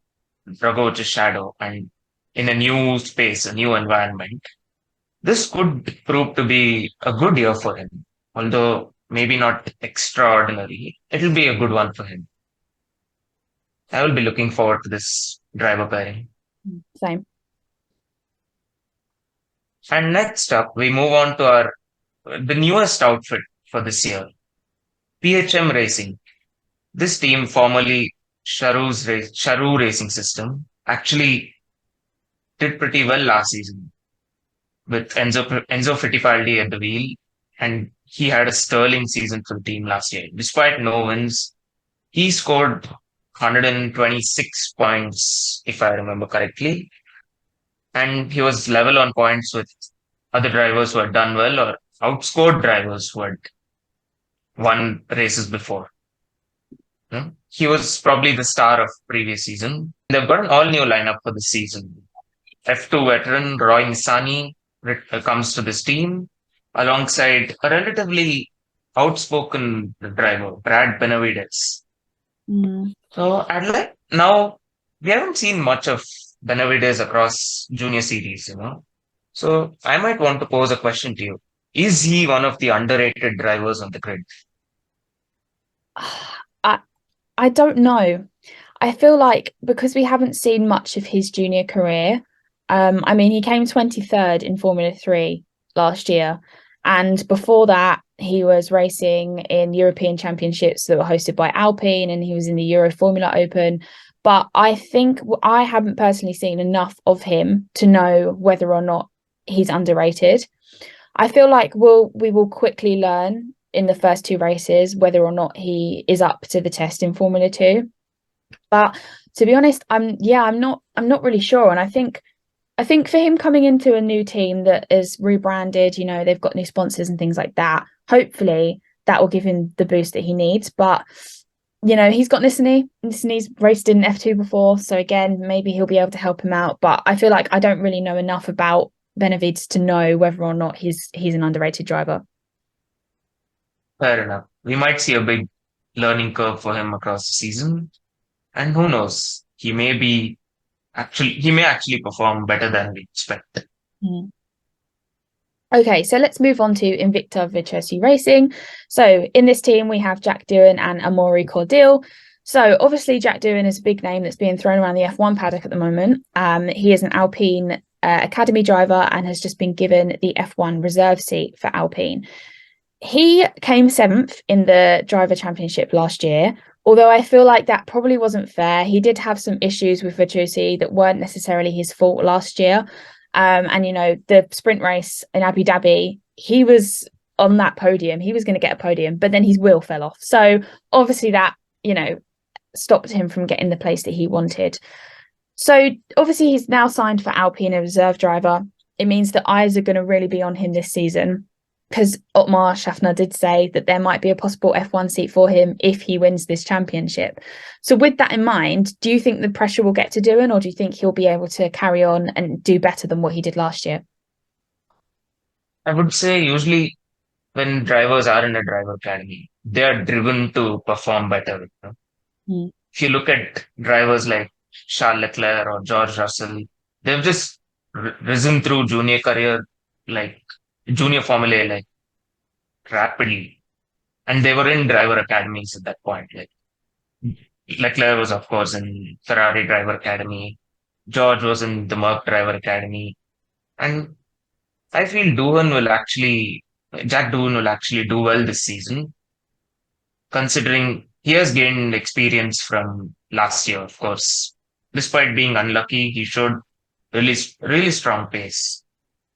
C: Drogovic's shadow and in a new space, a new environment, this could prove to be a good year for him. Although maybe not extraordinary, it'll be a good one for him. I will be looking forward to this driver pairing.
B: Same.
C: And next up, we move on to the newest outfit for this year. PHM Racing. This team, formerly Charu Racing System, actually did pretty well last season with Enzo Fittipaldi at the wheel, and he had a sterling season for the team last year. Despite no wins, he scored 126 points, if I remember correctly, and he was level on points with other drivers who had done well or outscored drivers who had won races before. He was probably the star of previous season. They've got an all-new lineup for this season. F2 veteran Roy Nisani comes to this team alongside a relatively outspoken driver, Brad Benavides. So I'd like now we haven't seen much of Benavides across junior series, So I might want to pose a question to you. Is he one of the underrated drivers on the grid?
B: I don't know. I feel like because we haven't seen much of his junior career, I mean, he came 23rd in Formula 3 last year. And before that, he was racing in European championships that were hosted by Alpine, and he was in the Euro Formula Open. But I think I haven't personally seen enough of him to know whether or not he's underrated. I feel like we will quickly learn in the first two races whether or not he is up to the test in Formula 2. But to be honest, I'm not really sure. And I think for him coming into a new team that is rebranded, they've got new sponsors and things like that, hopefully that will give him the boost that he needs. But he's got Nissany's raced in F2 before, so again, maybe he'll be able to help him out. But I feel like I don't really know enough about Benavides to know whether or not he's an underrated driver.
C: Fair enough. We might see a big learning curve for him across the season. And who knows? He may actually perform better than we expected.
B: Okay, so let's move on to Invicta Virtuosi Racing. So in this team, we have Jack Doohan and Amaury Cordeel. So obviously, Jack Doohan is a big name that's being thrown around the F1 paddock at the moment. He is an Alpine Academy driver and has just been given the F1 reserve seat for Alpine. He came 7th in the driver championship last year, although I feel like that probably wasn't fair. He did have some issues with Virtuosi that weren't necessarily his fault last year. And the sprint race in Abu Dhabi, he was on that podium. He was going to get a podium, but then his wheel fell off. So obviously that, stopped him from getting the place that he wanted. So obviously he's now signed for Alpine, a reserve driver. It means that eyes are going to really be on him this season, because Otmar Schaffner did say that there might be a possible F1 seat for him if he wins this championship. So with that in mind, do you think the pressure will get to Doohan, or do you think he'll be able to carry on and do better than what he did last year?
C: I would say usually when drivers are in a driver academy, they are driven to perform better. If you look at drivers like Charles Leclerc or George Russell, they've just risen through junior career, like junior Formula A, like rapidly. And they were in driver academies at that point. Like Leclerc was, of course, in Ferrari driver academy. George was in the Merc driver academy. And I feel Jack Doohan will actually do well this season, considering he has gained experience from last year, of course. Despite being unlucky, he showed really strong pace.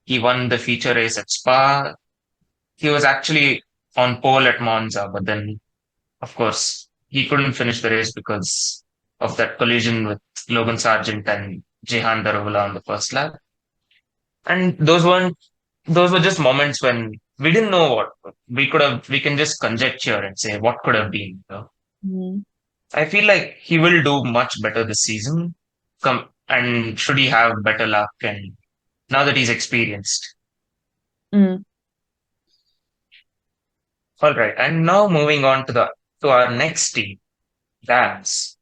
C: He won the feature race at Spa. He was actually on pole at Monza, but then, of course, he couldn't finish the race because of that collision with Logan Sargent and Jehan Daruvala on the first lap. And those were just moments when we didn't know what we can just conjecture and say what could have been. I feel like he will do much better this season. And should he have better luck, and now that he's experienced. All right, and now moving on to our next team, Rams.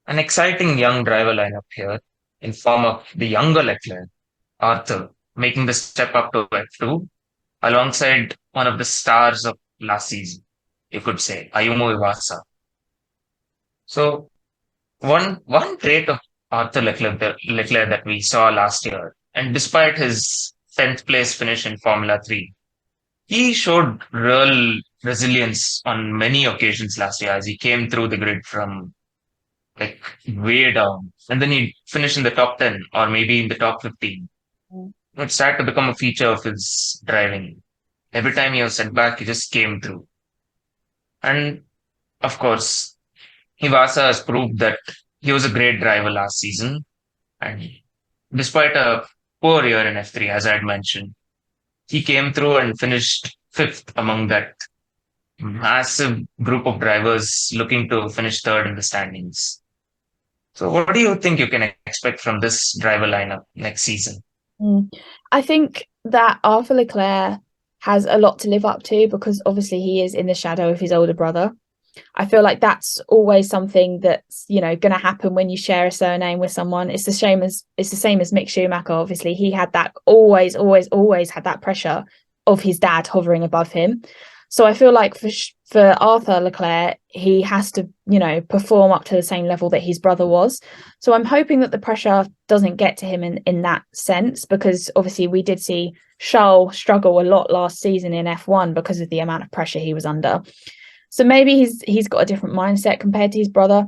C: An exciting young driver lineup here in form of the younger Leclerc, Arthur, making the step up to F2 alongside one of the stars of last season, you could say, Ayumu Iwasa. So one trait of Arthur Leclerc that we saw last year, and despite his 10th place finish in Formula 3, he showed real resilience on many occasions last year as he came through the grid from like way down. And then he finished in the top 10 or maybe in the top 15.
B: Mm.
C: It started to become a feature of his driving. Every time he was set back, he just came through. And of course, Hivasa has proved that he was a great driver last season. And despite a poor year in F3, as I had mentioned, he came through and finished fifth among that massive group of drivers looking to finish third in the standings. So, what do you think you can expect from this driver lineup next season?
B: I think that Arthur Leclerc has a lot to live up to because obviously he is in the shadow of his older brother. I feel like that's always something that's, going to happen when you share a surname with someone. It's the same as Mick Schumacher. Obviously, he had that always had that pressure of his dad hovering above him. So I feel like for Arthur Leclerc, he has to, perform up to the same level that his brother was. So I'm hoping that the pressure doesn't get to him in that sense, because obviously we did see Charles struggle a lot last season in F1 because of the amount of pressure he was under. So maybe he's got a different mindset compared to his brother.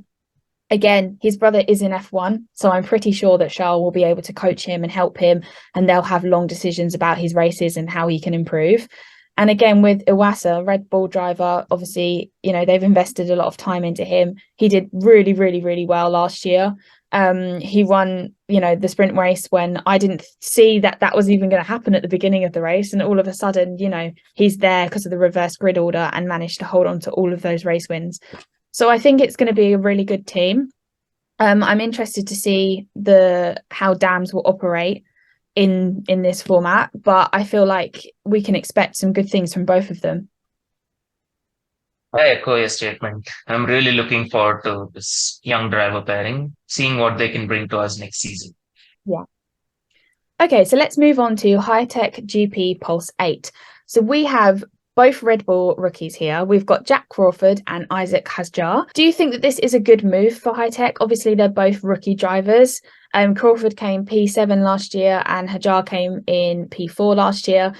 B: Again, his brother is in F1, so I'm pretty sure that Charles will be able to coach him and help him, and they'll have long decisions about his races and how he can improve. And again, with Iwasa, Red Bull driver, obviously, they've invested a lot of time into him. He did really, really, really well last year. He won, the sprint race when I didn't see that was even going to happen at the beginning of the race. And all of a sudden, he's there because of the reverse grid order and managed to hold on to all of those race wins. So I think it's going to be a really good team. I'm interested to see how dams will operate in this format, but I feel like we can expect some good things from both of them.
C: I echo your statement. I'm really looking forward to this young driver pairing, seeing what they can bring to us next season.
B: Yeah. Okay, so let's move on to High-Tech GP Pulse 8. So we have both Red Bull rookies here. We've got Jack Crawford and Isaac Hasjar. Do you think that this is a good move for High-Tech? Obviously, they're both rookie drivers. Crawford came P7 last year and Hajar came in P4 last year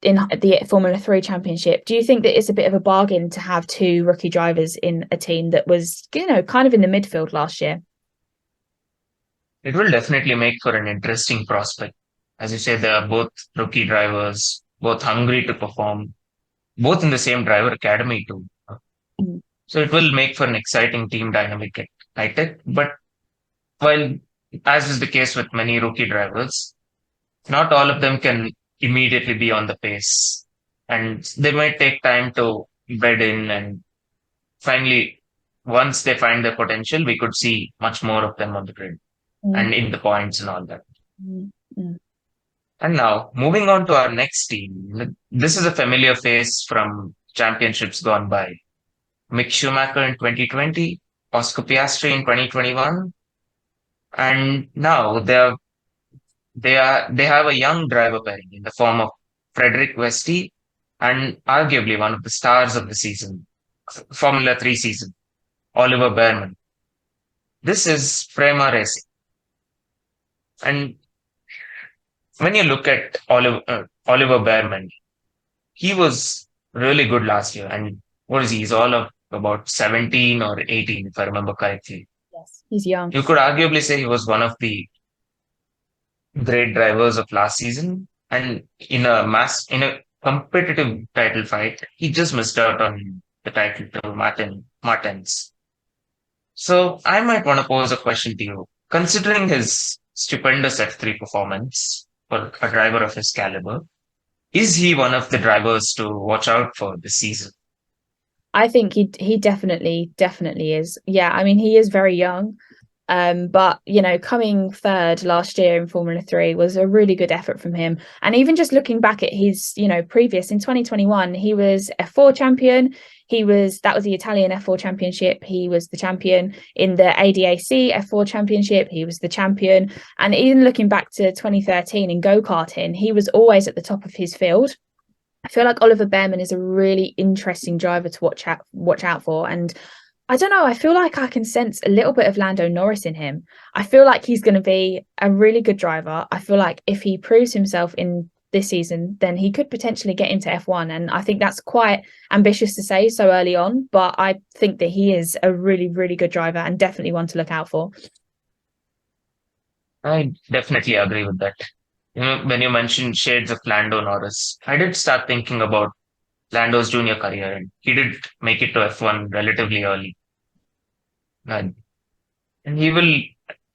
B: in the Formula 3 Championship. Do you think that it's a bit of a bargain to have two rookie drivers in a team that was, kind of in the midfield last year?
C: It will definitely make for an interesting prospect. As you say, they are both rookie drivers, both hungry to perform, both in the same driver academy too.
B: Mm.
C: So it will make for an exciting team dynamic at High-Tech. But while, as is the case with many rookie drivers, not all of them can immediately be on the pace. And they might take time to bed in, and finally, once they find their potential, we could see much more of them on the grid and in the points and all that. And now, moving on to our next team. This is a familiar face from championships gone by. Mick Schumacher in 2020, Oscar Piastri in 2021, and now they have a young driver pairing in the form of Frederick Westy and arguably one of the stars of the season, Formula 3 season, Oliver Behrman. This is Prema Racing. And when you look at Oliver Behrman, he was really good last year. And what is he? He's all of about 17 or 18, if I remember correctly.
B: Yes, he's young.
C: You could arguably say he was one of the great drivers of last season. And in a competitive title fight, he just missed out on the title to Martins. So I might want to pose a question to you. Considering his stupendous F3 performance for a driver of his caliber, is he one of the drivers to watch out for this season?
B: I think he definitely is. Yeah, I mean, he is very young. But coming third last year in Formula 3 was a really good effort from him. And even just looking back at his, previous in 2021, he was F4 champion. That was the Italian F4 championship. He was the champion in the ADAC F4 championship. He was the champion. And even looking back to 2013 in go-karting, he was always at the top of his field. I feel like Oliver Behrman is a really interesting driver to watch out for. And I don't know, I feel like I can sense a little bit of Lando Norris in him. I feel like he's going to be a really good driver. I feel like if he proves himself in this season, then he could potentially get into F1. And I think that's quite ambitious to say so early on, but I think that he is a really, really good driver and definitely one to look out for.
C: I definitely agree with that. When you mentioned shades of Lando Norris, I did start thinking about Lando's junior career, and he did make it to F1 relatively early. And and he will,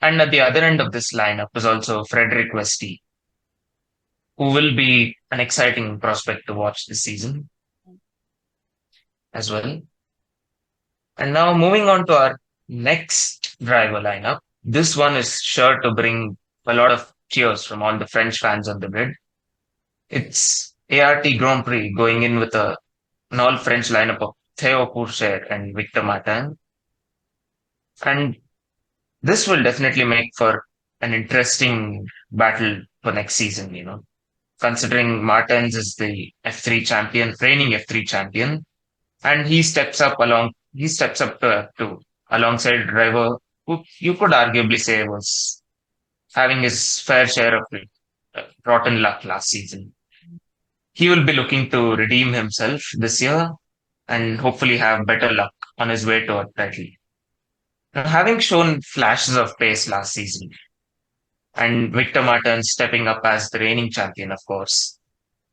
C: and at the other end of this lineup is also Frederick Westy, who will be an exciting prospect to watch this season as well. And now moving on to our next driver lineup. This one is sure to bring a lot of cheers from all the French fans on the grid. It's ART Grand Prix going in with an all French lineup of Theo Pourchaire and Victor Martin. And this will definitely make for an interesting battle for next season, considering Martins is the F3 champion, reigning F3 champion, and he steps up to F2 alongside a driver who you could arguably say was having his fair share of rotten luck last season. He will be looking to redeem himself this year and hopefully have better luck on his way to a title. Now, having shown flashes of pace last season, and Victor Martin stepping up as the reigning champion, of course,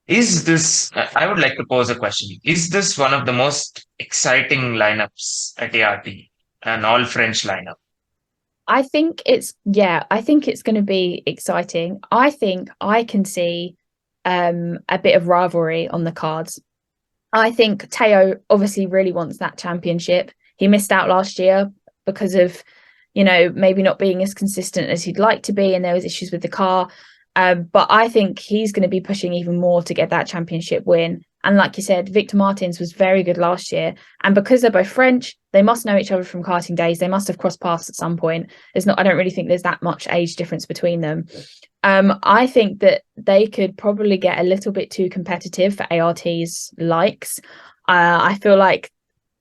C: I would like to pose a question. Is this one of the most exciting lineups at ART, an all French lineup?
B: I think it's going to be exciting. I think I can see a bit of rivalry on the cards. I think Theo obviously really wants that championship. He missed out last year because of, maybe not being as consistent as he'd like to be, and there was issues with the car. But I think he's going to be pushing even more to get that championship win. And like you said, Victor Martins was very good last year. And because they're both French, they must know each other from karting days. They must have crossed paths at some point. I don't really think there's that much age difference between them. I think that they could probably get a little bit too competitive for ART's likes. I feel like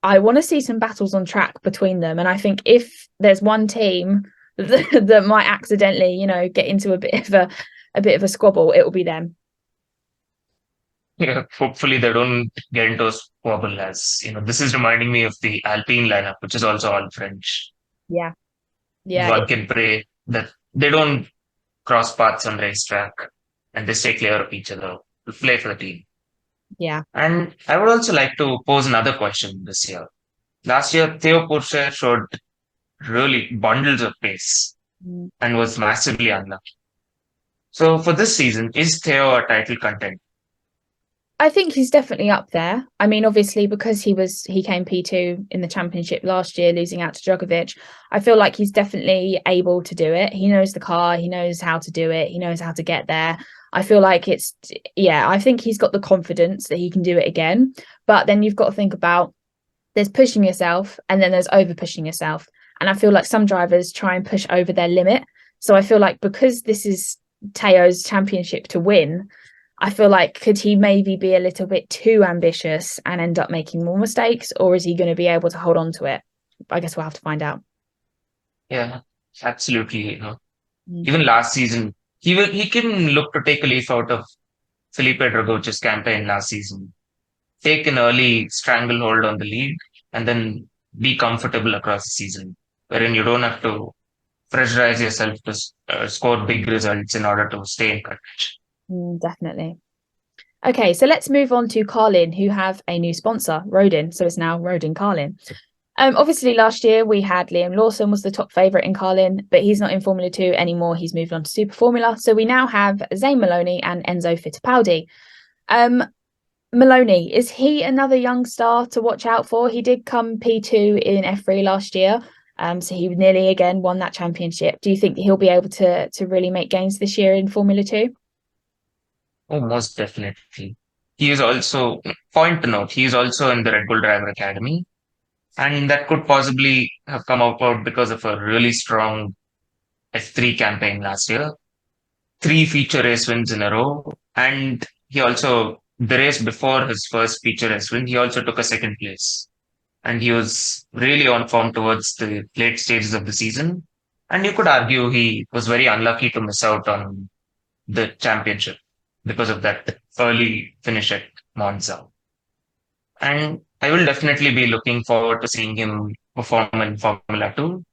B: I want to see some battles on track between them. And I think if there's one team that might accidentally, get into a bit of a squabble, it will be them.
C: Yeah, hopefully they don't get into a squabble, as this is reminding me of the Alpine lineup, which is also all French.
B: Yeah.
C: One can pray that they don't cross paths on racetrack and they stay clear of each other to play for the team.
B: Yeah.
C: And I would also like to pose another question this year. Last year, Theo Pourchaire showed really bundles of pace and was massively unlucky. So for this season, is Theo a title contender?
B: I think he's definitely up there. I mean, obviously, because he came P2 in the championship last year, losing out to Djokovic. I feel like he's definitely able to do it. He knows the car. He knows how to do it. He knows how to get there. I feel like I think he's got the confidence that he can do it again. But then you've got to think about, there's pushing yourself and then there's over pushing yourself. And I feel like some drivers try and push over their limit. So I feel like because this is Theo's championship to win, I feel like, could he maybe be a little bit too ambitious and end up making more mistakes, or is he going to be able to hold on to it? I guess we'll have to find out.
C: Yeah, absolutely. Even last season, he can look to take a leaf out of Felipe Dragoc's campaign last season. Take an early stranglehold on the lead and then be comfortable across the season, wherein you don't have to pressurize yourself to score big results in order to stay in contention.
B: Definitely. Okay, so let's move on to Carlin, who have a new sponsor, Rodin. So it's now Rodin Carlin. Obviously, last year we had Liam Lawson was the top favourite in Carlin, but he's not in Formula 2 anymore. He's moved on to Super Formula. So we now have Zane Maloney and Enzo Fittipaldi. Maloney, is he another young star to watch out for? He did come P2 in F3 last year. So he nearly again won that championship. Do you think he'll be able to really make gains this year in Formula 2?
C: Oh, most definitely. He is also, point to note, he is also in the Red Bull Driver Academy. And that could possibly have come about because of a really strong F3 campaign last year. 3 feature race wins in a row. And the race before his first feature race win, he also took a second place. And he was really on form towards the late stages of the season. And you could argue he was very unlucky to miss out on the championship. because of that early finish at Monza. And I will definitely be looking forward to seeing him perform in Formula 2.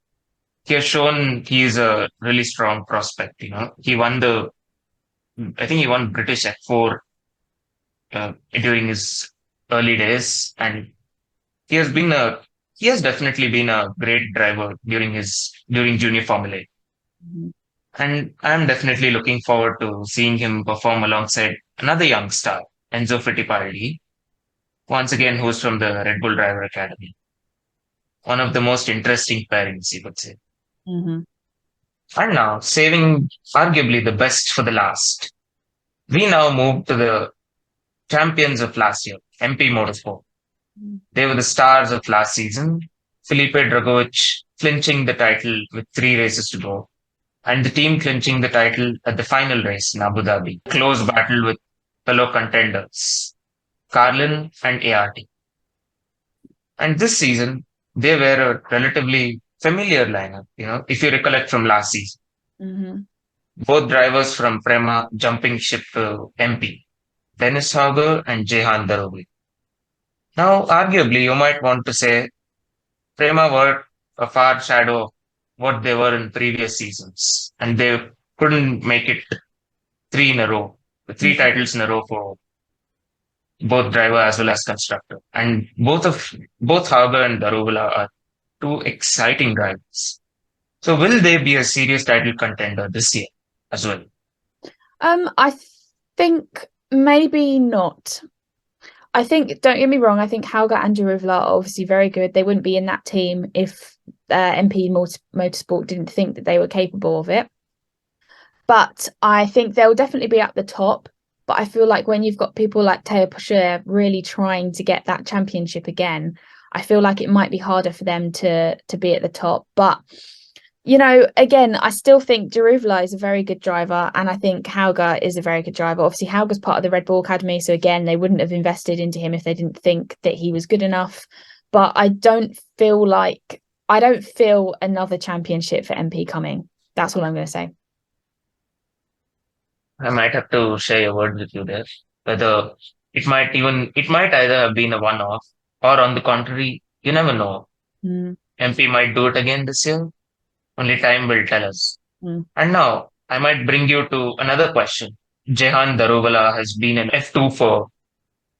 C: He has shown he is a really strong prospect. I think he won British F4 during his early days, and he has been a he has definitely been a great driver during junior Formula 8.
B: Mhm.
C: And I'm definitely looking forward to seeing him perform alongside another young star, Enzo Fittipaldi, once again who's from the Red Bull Driver Academy. One of the most interesting pairings, you could say.
B: Mhm.
C: And now, saving arguably the best for the last, we now move to the champions of last year, MP Motorsport. They were the stars of last season. Felipe Dragovic clinching the title with 3 races to go, and the team clinching the title at the final race in Abu Dhabi. Close battle with fellow contenders, Carlin and ART. And this season, they were a relatively familiar lineup, if you recollect from last season.
B: Mhm.
C: Both drivers from Prema jumping ship to MP, Dennis Hauger and Jehan Darobi. Now, arguably, you might want to say Prema were a far shadow of what they were in previous seasons, and they couldn't make it three in a row, three
B: Mhm.
C: titles in a row for both driver as well as constructor. And both Hauger and Daruvula are two exciting drivers. So will they be a serious title contender this year as well?
B: I think maybe not. I think, don't get me wrong, I think Hauger and Daruvla are obviously very good. They wouldn't be in that team if MP Motorsport didn't think that they were capable of it. But I think they'll definitely be at the top. But I feel like when you've got people like Teo Pocher really trying to get that championship again, I feel like it might be harder for them to be at the top. But again, I still think Daruvla is a very good driver, and I think Hauger is a very good driver. Obviously, Hauger's part of the Red Bull Academy, so again, they wouldn't have invested into him if they didn't think that he was good enough. But I don't feel another championship for MP coming. That's all I'm going to say.
C: I might have to share a word with you there. Whether it might either have been a one-off, or on the contrary, you never know.
B: Mm.
C: MP might do it again this year. Only time will tell us.
B: Mm.
C: And now I might bring you to another question. Jehan Daruvala has been in F2 for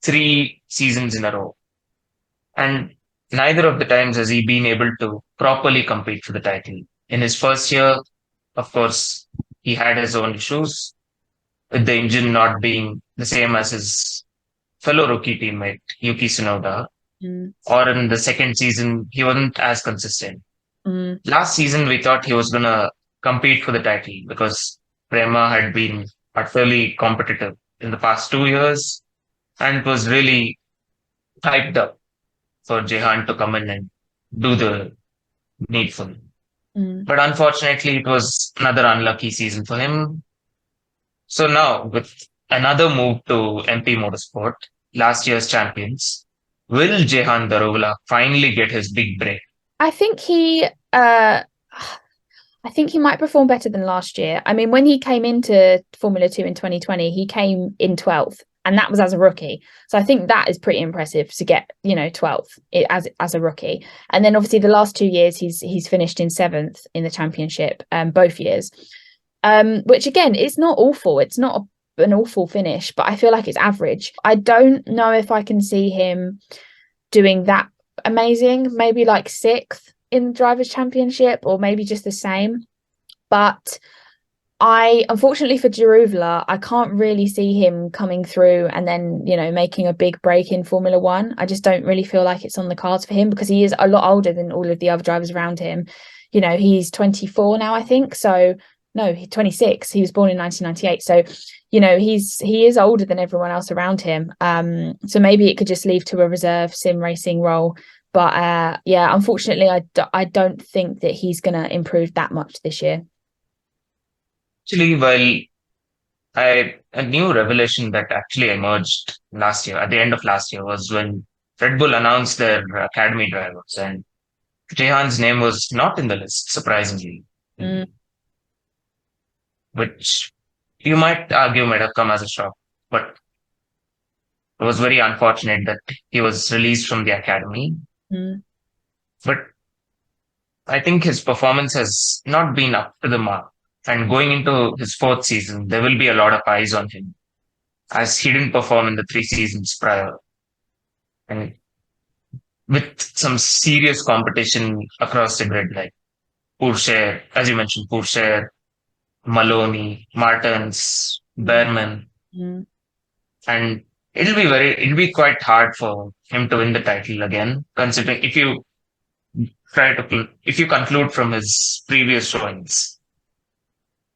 C: 3 seasons in a row. And neither of the times has he been able to properly compete for the title. In his first year, of course, he had his own issues with the engine not being the same as his fellow rookie teammate, Yuki Tsunoda.
B: Mm.
C: Or in the second season, he wasn't as consistent.
B: Mm.
C: Last season, we thought he was going to compete for the title because Prema had been utterly competitive in the past 2 years, and it was really hyped up for Jehan to come in and do the needful.
B: Mm.
C: But unfortunately, it was another unlucky season for him. So now, with another move to MP Motorsport, last year's champions, will Jehan Darovala finally get his big break?
B: I think he might perform better than last year. I mean, when he came into Formula 2 in 2020, he came in 12th, and that was as a rookie. So I think that is pretty impressive to get, 12th as a rookie. And then obviously the last 2 years he's finished in 7th in the championship, both years. Which again, it's not awful. It's not an awful finish, but I feel like it's average. I don't know if I can see him doing that amazing, maybe like 6th in the Drivers' Championship, or maybe just the same. But unfortunately for Daruvla, I can't really see him coming through and then, making a big break in Formula One. I just don't really feel like it's on the cards for him because he is a lot older than all of the other drivers around him. He's 24 now, I think. So no, he's 26. He was born in 1998. So, he is older than everyone else around him. So maybe it could just leave to a reserve sim racing role. But unfortunately, I don't think that he's going to improve that much this year.
C: Actually, well, a new revelation that actually emerged last year, at the end of last year, was when Red Bull announced their academy drivers, and Jehan's name was not in the list, surprisingly.
B: Mm.
C: Which you might argue might have come as a shock, but it was very unfortunate that he was released from the academy.
B: Mm.
C: But I think his performance has not been up to the mark. And going into his fourth season, there will be a lot of eyes on him as he didn't perform in the 3 seasons prior. And with some serious competition across the grid, like Pourchaire, as you mentioned, Pourchaire, Maloney, Martins, Behrman,
B: Mm.
C: and it'll be quite hard for him to win the title again, considering if you conclude from his previous showings,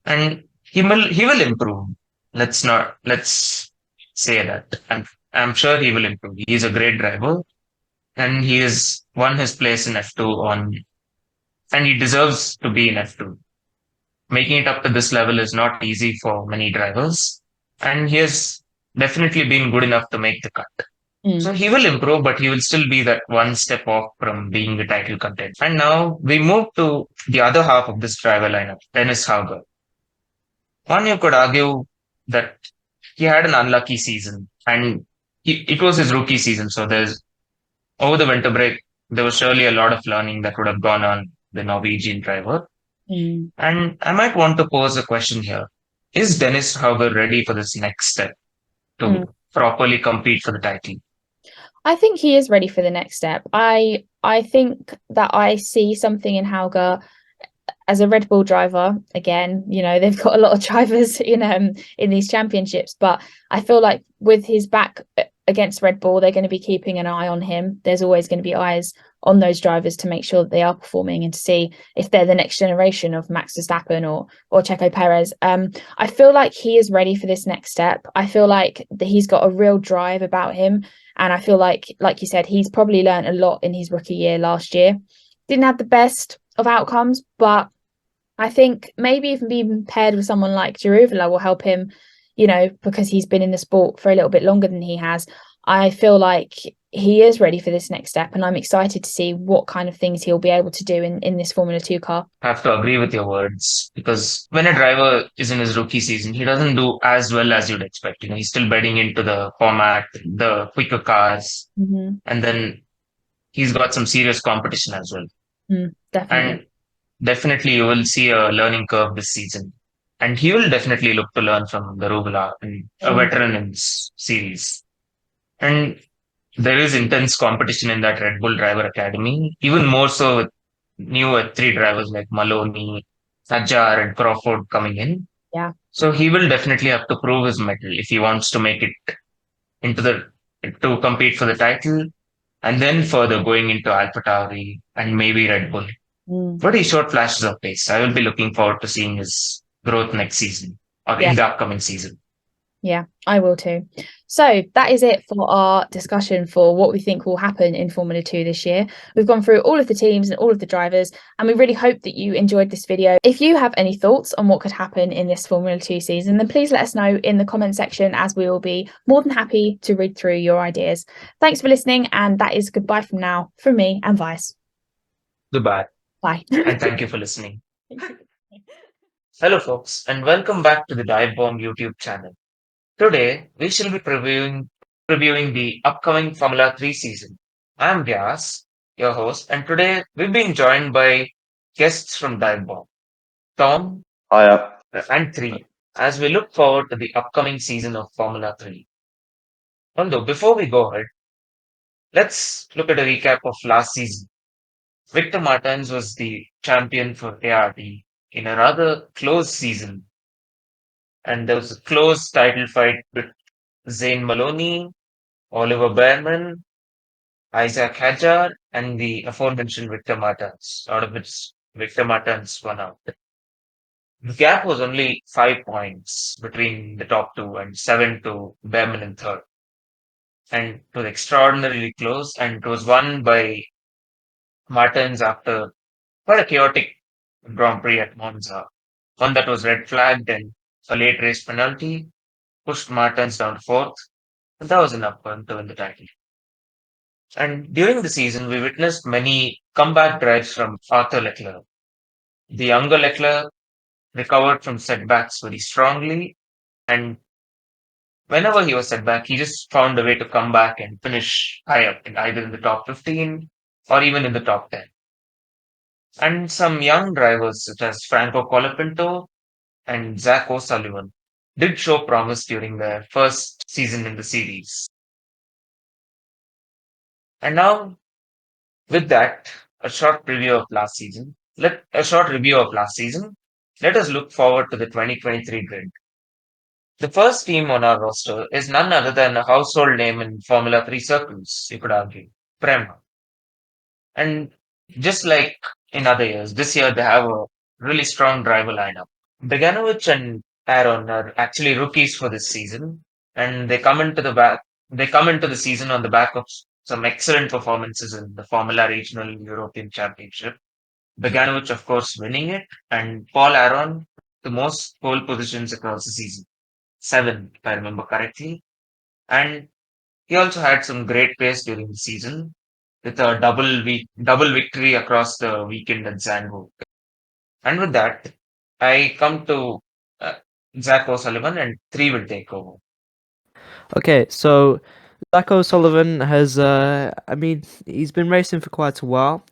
C: and he will improve. Let's say that. I'm sure he will improve. He's a great driver, and he has won his place in F2 and he deserves to be in F2. Making it up to this level is not easy for many drivers, and he has definitely been good enough to make the cut. So he will improve, but he will still be that one step off from being the title contender. And now we move to the other half of this driver lineup, Dennis Hauger. One, you could argue that he had an unlucky season, and it was his rookie season. So over the winter break, there was surely a lot of learning that would have gone on the Norwegian driver. And I might want to pose a question here. Is Dennis Hauger ready for this next step to properly compete for the title?
B: I think he is ready for the next step. I think that I see something in Hauger as a Red Bull driver. Again, they've got a lot of drivers in these championships, but I feel like with his back against Red Bull, they're going to be keeping an eye on him. There's always going to be eyes on those drivers to make sure that they are performing and to see if they're the next generation of Max Verstappen or Checo Perez. I feel like he is ready for this next step. I feel like he's got a real drive about him. And I feel like you said, he's probably learned a lot in his rookie year last year. Didn't have the best of outcomes, but I think maybe even being paired with someone like Jaruvula will help him, because he's been in the sport for a little bit longer than he has. I feel like he is ready for this next step, and I'm excited to see what kind of things he'll be able to do in this Formula 2 car.
C: I have to agree with your words, because when a driver is in his rookie season, he doesn't do as well as you'd expect. He's still bedding into the format, the quicker cars, and then he's got some serious competition as well.
B: Definitely.
C: And definitely you will see a learning curve this season. And he will definitely look to learn from the Rubula, a veteran in this series. And there is intense competition in that Red Bull Driver Academy, even more so with new F3 drivers like Maloney, Sajjar, and Crawford coming in.
B: Yeah.
C: So he will definitely have to prove his mettle if he wants to make it to compete for the title, and then further going into AlphaTauri and maybe Red Bull. But he showed flashes of pace. I will be looking forward to seeing his growth next season or in the upcoming season.
B: Yeah, I will too. So that is it for our discussion for what we think will happen in Formula 2 this year. We've gone through all of the teams and all of the drivers, and we really hope that you enjoyed this video. If you have any thoughts on what could happen in this Formula 2 season, then please let us know in the comment section, as we will be more than happy to read through your ideas. Thanks for listening, and that is goodbye from now from me and Vice.
C: Goodbye.
B: Bye.
C: And thank you for listening. Hello folks, and welcome back to the DIVEBOMB YouTube channel. Today, we shall be previewing the upcoming Formula 3 season. I am Vyas, your host, and today we've been joined by guests from DIVEBOMB, Tom,
D: Hiya.
C: and Three, as we look forward to the upcoming season of Formula 3. Although, before we go ahead, let's look at a recap of last season. Victor Martins was the champion for ART in a rather close season, and there was a close title fight with Zane Maloney, Oliver Behrman, Isaac Hadjar, and the aforementioned Victor Martins, out of which Victor Martins won out. The gap was only 5 points between the top two and 7 to Behrman in third. And it was extraordinarily close, and it was won by Martins after quite a chaotic Grand Prix at Monza. One that was red flagged, and a late race penalty pushed Martins down to fourth, and that was enough for him to win the title. And during the season, we witnessed many comeback drives from Arthur Leclerc. The younger Leclerc recovered from setbacks very strongly And whenever he was set back, he just found a way to come back and finish high up, either in the top 15 or even in the top 10. And some young drivers such as Franco Colapinto and Zach O'Sullivan did show promise during their first season in the series. And now, with that, a short review of last season. Let us look forward to the 2023 grid. The first team on our roster is none other than a household name in Formula 3 circles, you could argue, Prema. And just like in other years, this year they have a really strong driver lineup. Beganovic and Aaron are actually rookies for this season, and They come into the season on the back of some excellent performances in the Formula Regional European Championship. Beganovic, of course, winning it, and Paul Aaron the most pole positions across the season, 7, if I remember correctly. And he also had some great pace during the season with a double victory across the weekend at Zandvoort. And with that, I come to uh, Zach O'Sullivan, and 3 will take over.
D: Okay, so Zach O'Sullivan has, he's been racing for quite a while.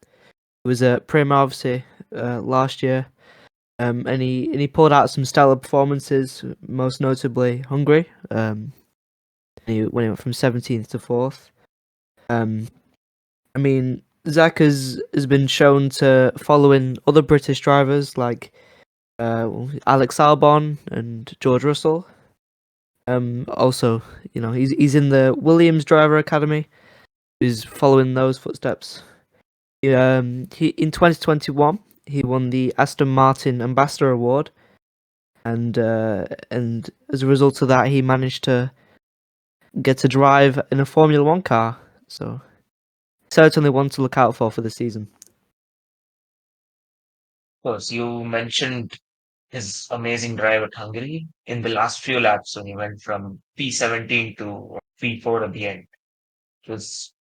D: He was at Prima obviously last year, and he pulled out some stellar performances, most notably Hungary. When he went from 17th to 4th. Zach has been shown to follow in other British drivers like Alex Albon and George Russell. Also, he's in the Williams Driver Academy. He's following those footsteps. He in 2021 he won the Aston Martin Ambassador Award, and as a result of that, he managed to get to drive in a Formula One car. So certainly one to look out for the season.
C: Of course, you mentioned his amazing drive at Hungary in the last few laps when he went from P17 to P4 at the end. It was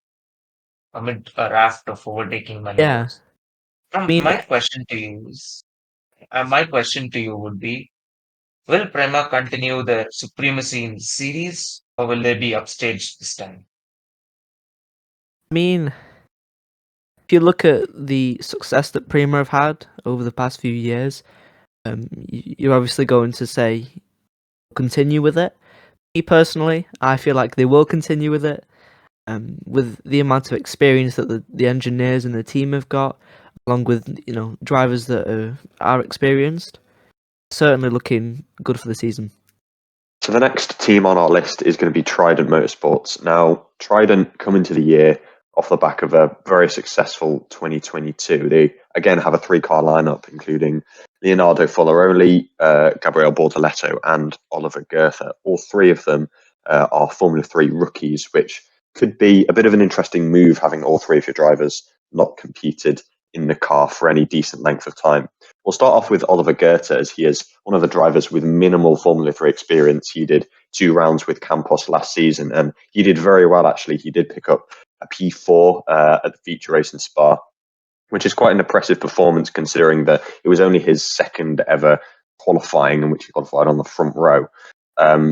C: amid a raft of overtaking maneuvers. My question to you would be: will Prema continue their supremacy in the series, or will they be upstaged this time?
D: If you look at the success that Prima have had over the past few years, you're obviously going to say continue with it. Me personally, I feel like they will continue with it. With the amount of experience that the engineers and the team have got, along with drivers that are experienced, certainly looking good for the season.
E: So the next team on our list is going to be Trident Motorsports. Now, Trident come into the year off the back of a very successful 2022. They again have a 3-car lineup, including Leonardo Foloroli, Gabriele Bortoletto, and Oliver Goethe. All 3 of them are Formula 3 rookies, which could be a bit of an interesting move, having all 3 of your drivers not competed in the car for any decent length of time. We'll start off with Oliver Goethe, as he is one of the drivers with minimal Formula 3 experience. He did 2 rounds with Campos last season, and he did very well, actually. He did pick up a P4 at the feature race in Spa, which is quite an impressive performance considering that it was only his second ever qualifying in which he qualified on the front row.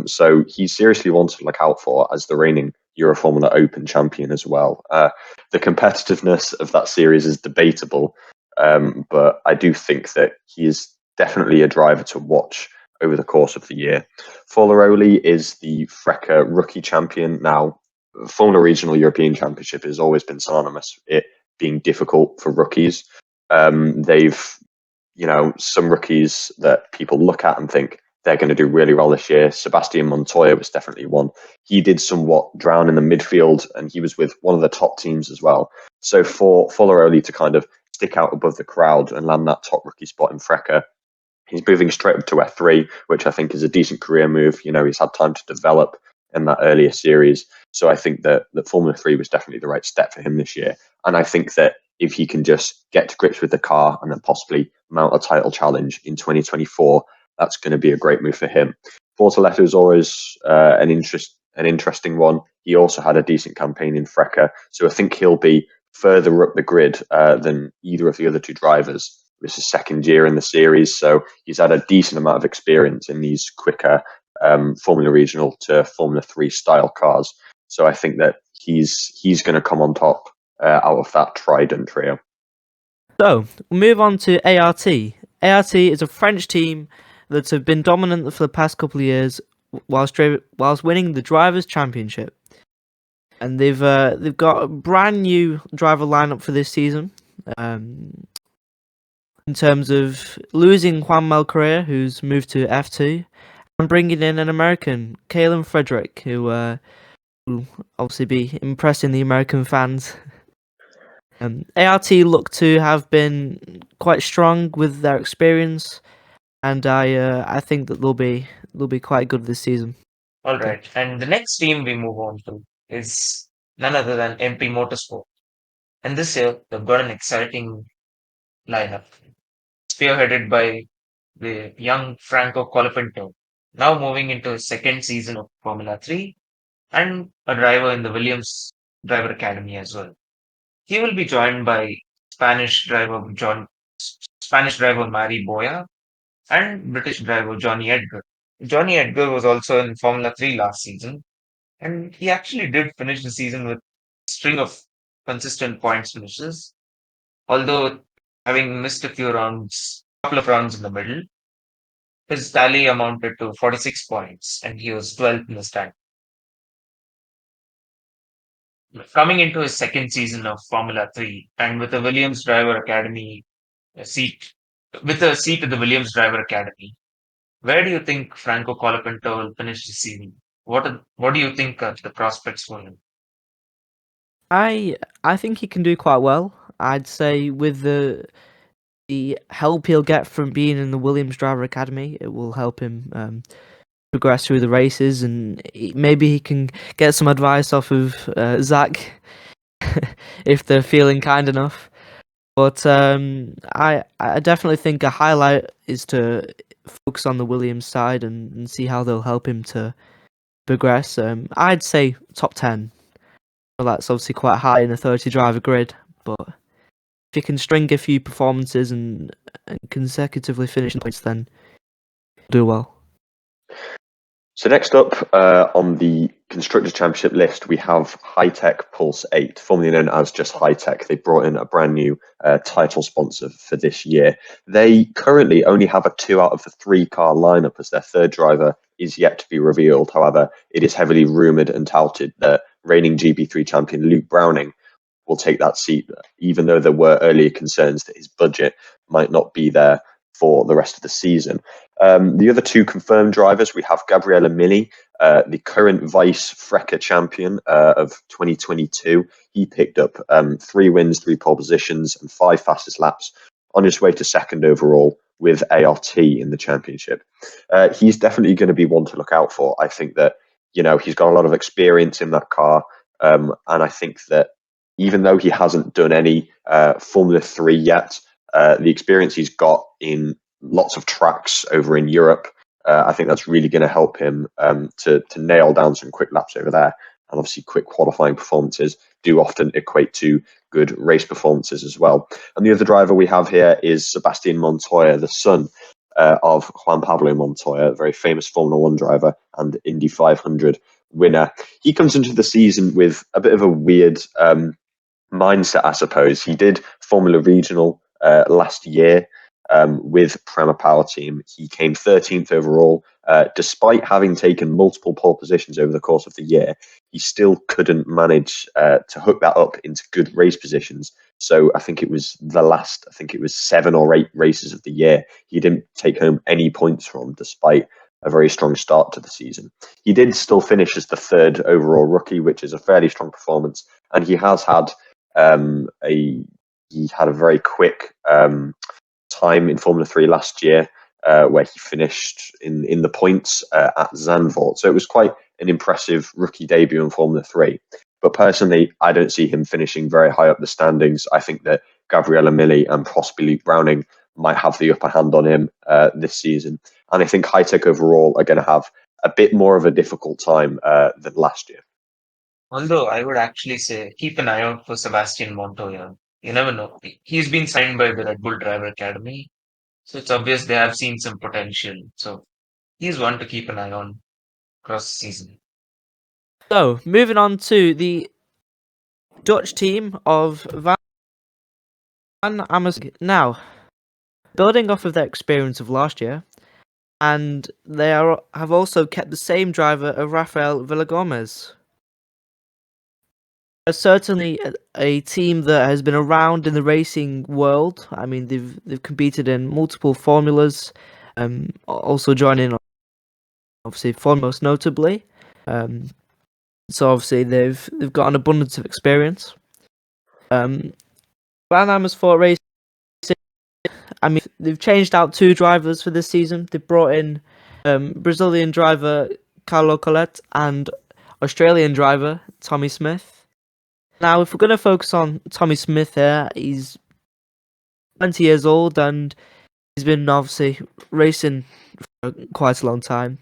E: So he's seriously one to look out for as the reigning Euroformula Open champion as well. The competitiveness of that series is debatable, but I do think that he is definitely a driver to watch over the course of the year. Foloroli is the FRECA rookie champion. Now, Formula Regional European Championship has always been synonymous with it being difficult for rookies. They've, some rookies that people look at and think they're going to do really well this year. Sebastian Montoya was definitely one. He did somewhat drown in the midfield, and he was with one of the top teams as well. So for Foloroli to kind of stick out above the crowd and land that top rookie spot in FRECA, he's moving straight up to F3, which I think is a decent career move. He's had time to develop in that earlier series. So I think that Formula 3 was definitely the right step for him this year. And I think that if he can just get to grips with the car and then possibly mount a title challenge in 2024, that's going to be a great move for him. Bortoletto is always an interesting one. He also had a decent campaign in FRECA, so I think he'll be further up the grid than either of the other 2 drivers. It was his second year in the series, so he's had a decent amount of experience in these quicker Formula Regional to Formula 3 style cars. So I think that he's going to come on top out of that Trident trio.
D: So we'll move on to ART. ART is a French team that have been dominant for the past couple of years whilst winning the Drivers' Championship. And they've got a brand new driver lineup for this season. In terms of losing Juan Mel Correa, who's moved to F2, and bringing in an American, Kalen Frederick, who will obviously be impressing the American fans. ART look to have been quite strong with their experience, and I think that they'll be quite good this season.
C: All right. And the next team we move on to is none other than MP Motorsport. And this year, they've got an exciting lineup, spearheaded by the young Franco Colapinto, now moving into his second season of Formula 3, and a driver in the Williams Driver Academy as well. He will be joined by Spanish driver Mari Boya, and British driver Johnny Edgar. Johnny Edgar was also in Formula 3 last season, and he actually did finish the season with a string of consistent points finishes, although having missed a couple of rounds in the middle. His tally amounted to 46 points, and he was 12th in the stand. Coming into his second season of Formula 3, and with a Williams Driver Academy seat, with a seat at the Williams Driver Academy, where do you think Franco Colapinto will finish the season? What do you think are the prospects for him?
D: I think he can do quite well. I'd say with the help he'll get from being in the Williams Driver Academy, it will help him progress through the races, and maybe he can get some advice off of Zach if they're feeling kind enough. But I definitely think a highlight is to focus on the Williams side and see how they'll help him to progress. I'd say top 10. Well, that's obviously quite high in a 30 driver grid, but if you can string a few performances and consecutively finish in points, then do well.
E: So next up on the Constructors' Championship list, we have Hi-Tech Pulse 8, formerly known as just Hi-Tech. They brought in a brand new title sponsor for this year. They currently only have a 2 out of the 3 car lineup, as their third driver is yet to be revealed. However, it is heavily rumoured and touted that reigning GB3 champion Luke Browning will take that seat, even though there were earlier concerns that his budget might not be there for the rest of the season. The other 2 confirmed drivers, we have Gabriele Mini, the current vice FRECA champion of 2022. He picked up 3 wins, 3 pole positions, and 5 fastest laps on his way to second overall with ART in the championship. He's definitely going to be one to look out for. I think that, he's got a lot of experience in that car, and I think that even though he hasn't done any Formula 3 yet, the experience he's got in lots of tracks over in Europe, I think that's really going to help him to nail down some quick laps over there. And obviously quick qualifying performances do often equate to good race performances as well. And the other driver we have here is Sebastian Montoya, the son of Juan Pablo Montoya, a very famous Formula 1 driver and Indy 500 winner. He comes into the season with a bit of a weird mindset, I suppose. He did Formula Regional last year with Prema Power Team. He came 13th overall. Despite having taken multiple pole positions over the course of the year, he still couldn't manage to hook that up into good race positions. So I think it was 7 or 8 races of the year he didn't take home any points from, despite a very strong start to the season. He did still finish as the 3rd overall rookie, which is a fairly strong performance, and he has had a very quick time in Formula 3 last year, where he finished in the points at Zandvoort. So it was quite an impressive rookie debut in Formula 3. But personally, I don't see him finishing very high up the standings. I think that Gabriele Mini and possibly Luke Browning might have the upper hand on him this season. And I think Hi-Tech overall are going to have a bit more of a difficult time than last year.
C: Although I would actually say keep an eye out for Sebastian Montoya. You never know. He's been signed by the Red Bull Driver Academy, so it's obvious they have seen some potential. So he's one to keep an eye on. across the season.
D: So, moving on to the Dutch team of Van Amersfoort. Now, building off of their experience of last year, and they have also kept the same driver of Rafael Villagomez. Certainly a team that has been around in the racing world. I mean, they've competed in multiple formulas, also joining obviously foremost notably. So obviously they've got an abundance of experience. Van Amersfoort Racing, I mean, they've changed out 2 drivers for this season. They brought in Brazilian driver Carlo Colette and Australian driver Tommy Smith. Now, if we're going to focus on Tommy Smith here, he's 20 years old and he's been obviously racing for quite a long time.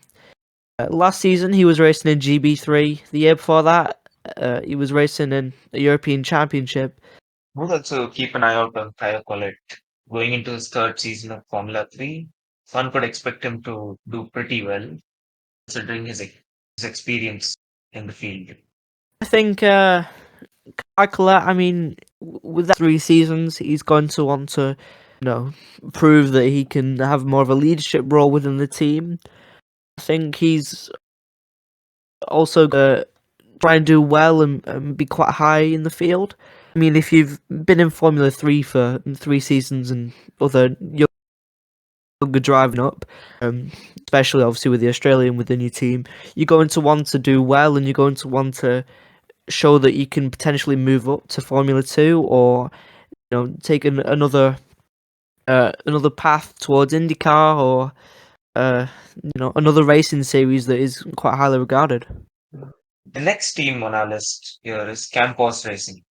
D: Last season, he was racing in GB3. The year before that, he was racing in a European Championship.
C: We'll also keep an eye out on Kyle Collett. Going into his 3rd season of Formula 3, one could expect him to do pretty well, considering his experience in the field.
D: I think I mean, with that 3 seasons, he's going to want to, prove that he can have more of a leadership role within the team. I think he's also going to try and do well and be quite high in the field. I mean, if you've been in Formula 3 for 3 seasons and other younger driving up, especially obviously with the Australian within your team, you're going to want to do well and you're going to want to show that you can potentially move up to Formula 2 or take another path towards IndyCar or another racing series that is quite highly regarded.
C: The next team on our list here is Campos Racing.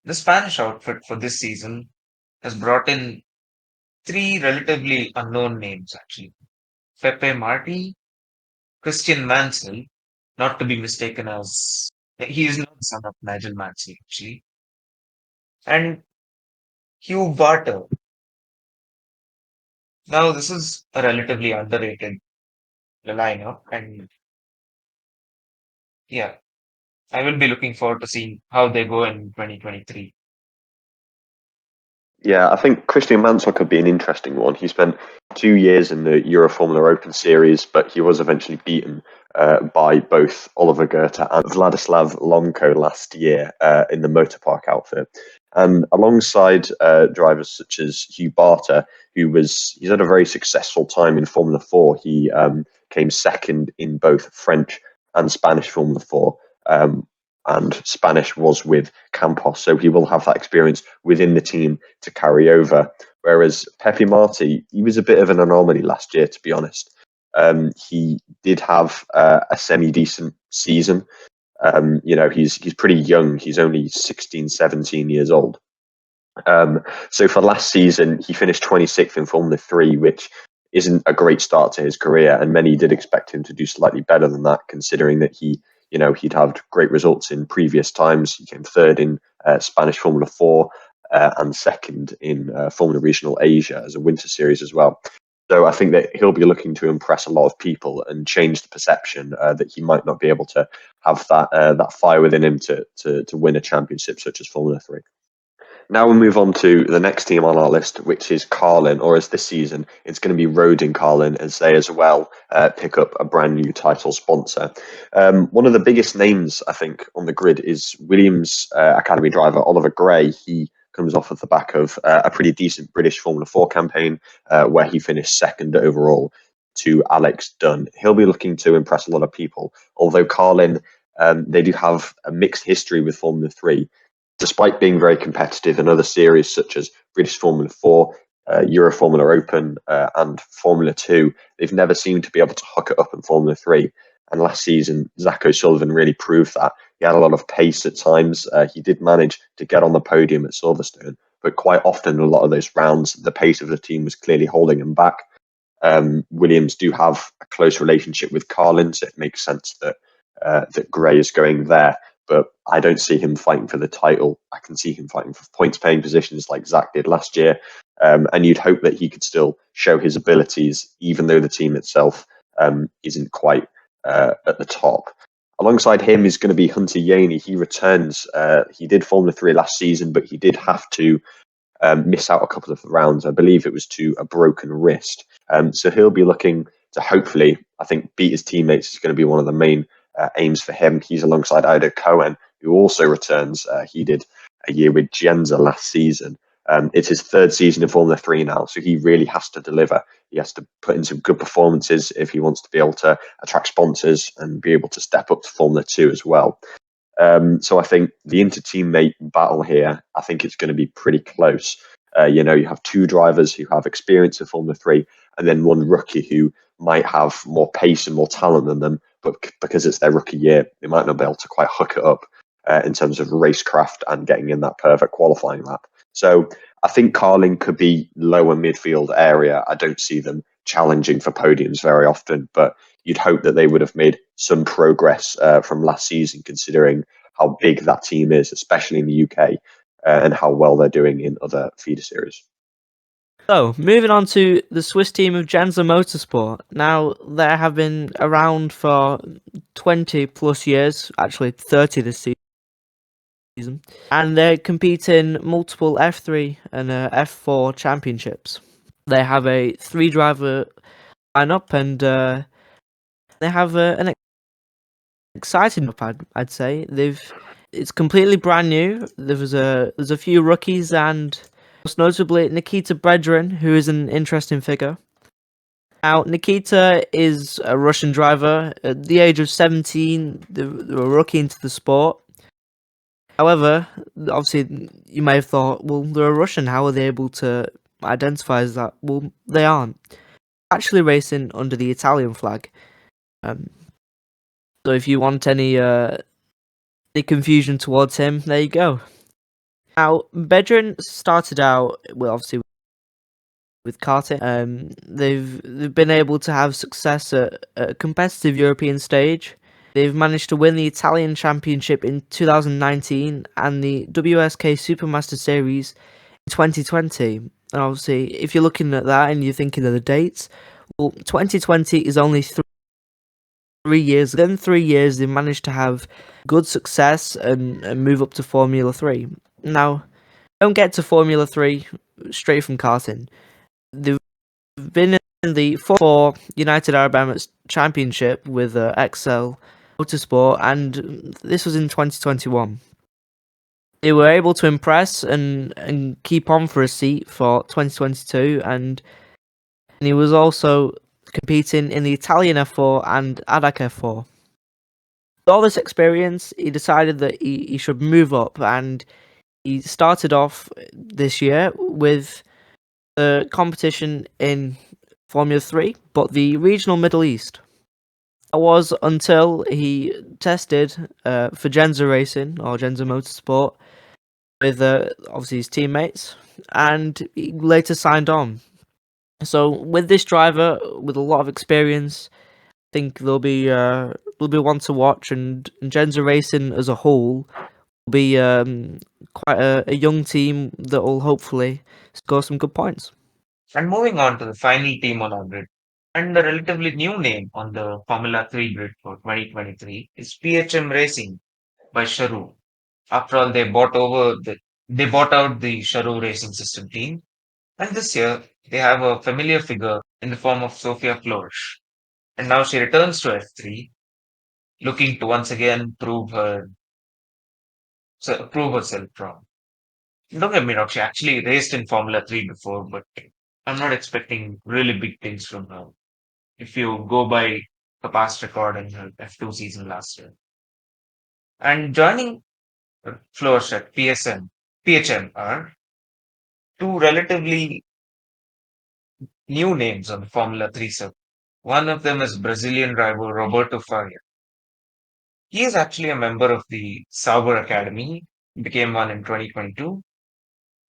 C: The Spanish outfit for this season has brought in 3 relatively unknown names, actually. Pepe Marti, Christian Mansell, not to be mistaken as... He is not the son of Nigel Mansell, actually. And Hugh Barter. Now, this is a relatively underrated lineup, and yeah, I will be looking forward to seeing how they go in 2023.
E: Yeah, I think Christian Mansell could be an interesting one. He spent 2 years in the Euroformula Open Series, but he was eventually beaten by both Oliver Goethe and Vladislav Lomko last year in the Motorpark outfit. And alongside drivers such as Hugh Barter, he's had a very successful time in Formula 4. He came second in both French and Spanish Formula 4. And Spanish was with Campos, so he will have that experience within the team to carry over. Whereas Pepe Marti, he was a bit of an anomaly last year, to be honest. He did have a semi-decent season. He's pretty young. He's only 16, 17 years old. So for last season, he finished 26th in Formula 3, which isn't a great start to his career, and many did expect him to do slightly better than that, considering that he'd had great results in previous times. He came 3rd in Spanish Formula 4 and 2nd in Formula Regional Asia as a winter series as well. So I think that he'll be looking to impress a lot of people and change the perception that he might not be able to have that fire within him to win a championship such as Formula 3. Now we'll move on to the next team on our list, which is Carlin, or as this season, it's going to be Rodin Carlin, as they as well pick up a brand new title sponsor. One of the biggest names, I think, on the grid is Williams Academy driver Oliver Gray. He comes off of the back of a pretty decent British Formula 4 campaign where he finished 2nd overall to Alex Dunn. He'll be looking to impress a lot of people, although Carlin, they do have a mixed history with Formula 3. Despite being very competitive in other series such as British Formula 4, Euroformula Open and Formula 2, they've never seemed to be able to hook it up in Formula 3. And last season, Zach O'Sullivan really proved that. He had a lot of pace at times. He did manage to get on the podium at Silverstone, but quite often in a lot of those rounds, the pace of the team was clearly holding him back. Williams do have a close relationship with Carlin, so it makes sense that Gray is going there. But I don't see him fighting for the title. I can see him fighting for points-paying positions like Zach did last year. And you'd hope that he could still show his abilities, even though the team itself isn't quite at the top. Alongside him is going to be Hunter Yaney. He returns. He did Formula 3 last season, but he did have to miss out a couple of rounds. I believe it was to a broken wrist. So he'll be looking to hopefully, I think, beat his teammates is going to be one of the main aims for him. He's alongside Ido Cohen, who also returns. He did a year with Genza last season. It's his third season in Formula 3 now, so he really has to deliver. He has to put in some good performances if he wants to be able to attract sponsors and be able to step up to Formula 2 as well. So I think the inter-teammate battle here, I think it's going to be pretty close. You have two drivers who have experience in Formula 3 and then one rookie who might have more pace and more talent than them, but because it's their rookie year, they might not be able to quite hook it up in terms of racecraft and getting in that perfect qualifying lap. So I think Carlin could be lower midfield area. I don't see them challenging for podiums very often, but you'd hope that they would have made some progress from last season, considering how big that team is, especially in the UK, and how well they're doing in other feeder series.
D: So, moving on to the Swiss team of Genza Motorsport. Now, they have been around for 20 plus years, actually 30 this season, and they compete in multiple F3 and F4 championships. They have a 3-driver lineup, and they have an exciting up. I'd say it's completely brand new. There's a few rookies, and most notably Nikita Bredrin, who is an interesting figure. Now, Nikita is a Russian driver. At the age of 17, they were a rookie into the sport. However, obviously, you may have thought, well, they're a Russian. How are they able to identify as that? Well, they aren't. Actually racing under the Italian flag. So if you want any confusion towards him, there you go. Now, Bedrin started out, well, obviously with karting. They've been able to have success at a competitive European stage. They've managed to win the Italian Championship in 2019 and the WSK Supermaster Series in 2020. And obviously, if you're looking at that and you're thinking of the dates, well, 2020 is only 3 years. Within 3 years, they managed to have good success and move up to Formula 3. Now, don't get to Formula 3 straight from karting. They've been in the 4 United Arab Emirates Championship with XL Motorsport, and this was in 2021. They were able to impress and keep on for a seat for 2022, and he was also competing in the Italian F4 and ADAC F4. With all this experience, he decided that he should move up, and he started off this year with the competition in Formula 3, but the regional Middle East. That was until he tested for Genza Racing, or Genza Motorsport, with obviously his teammates, and he later signed on. So with this driver, with a lot of experience, I think there'll be one to watch, and Genza Racing as a whole will be quite a young team that will hopefully score some good points.
C: And moving on to the final team on our grid, and the relatively new name on the Formula 3 grid for 2023 is PHM Racing by Sharu. After all, they bought out the Sharu Racing System team, and this year they have a familiar figure in the form of Sofia Flores. And now she returns to F3, looking to once again prove herself wrong. Don't get me wrong, she actually raced in Formula 3 before, but I'm not expecting really big things from her if you go by the past record in her F2 season last year. And joining Flores at PHM are two relatively new names on the Formula 3 circuit. One of them is Brazilian driver Roberto Faria. He is actually a member of the Sauber Academy, became one in 2022.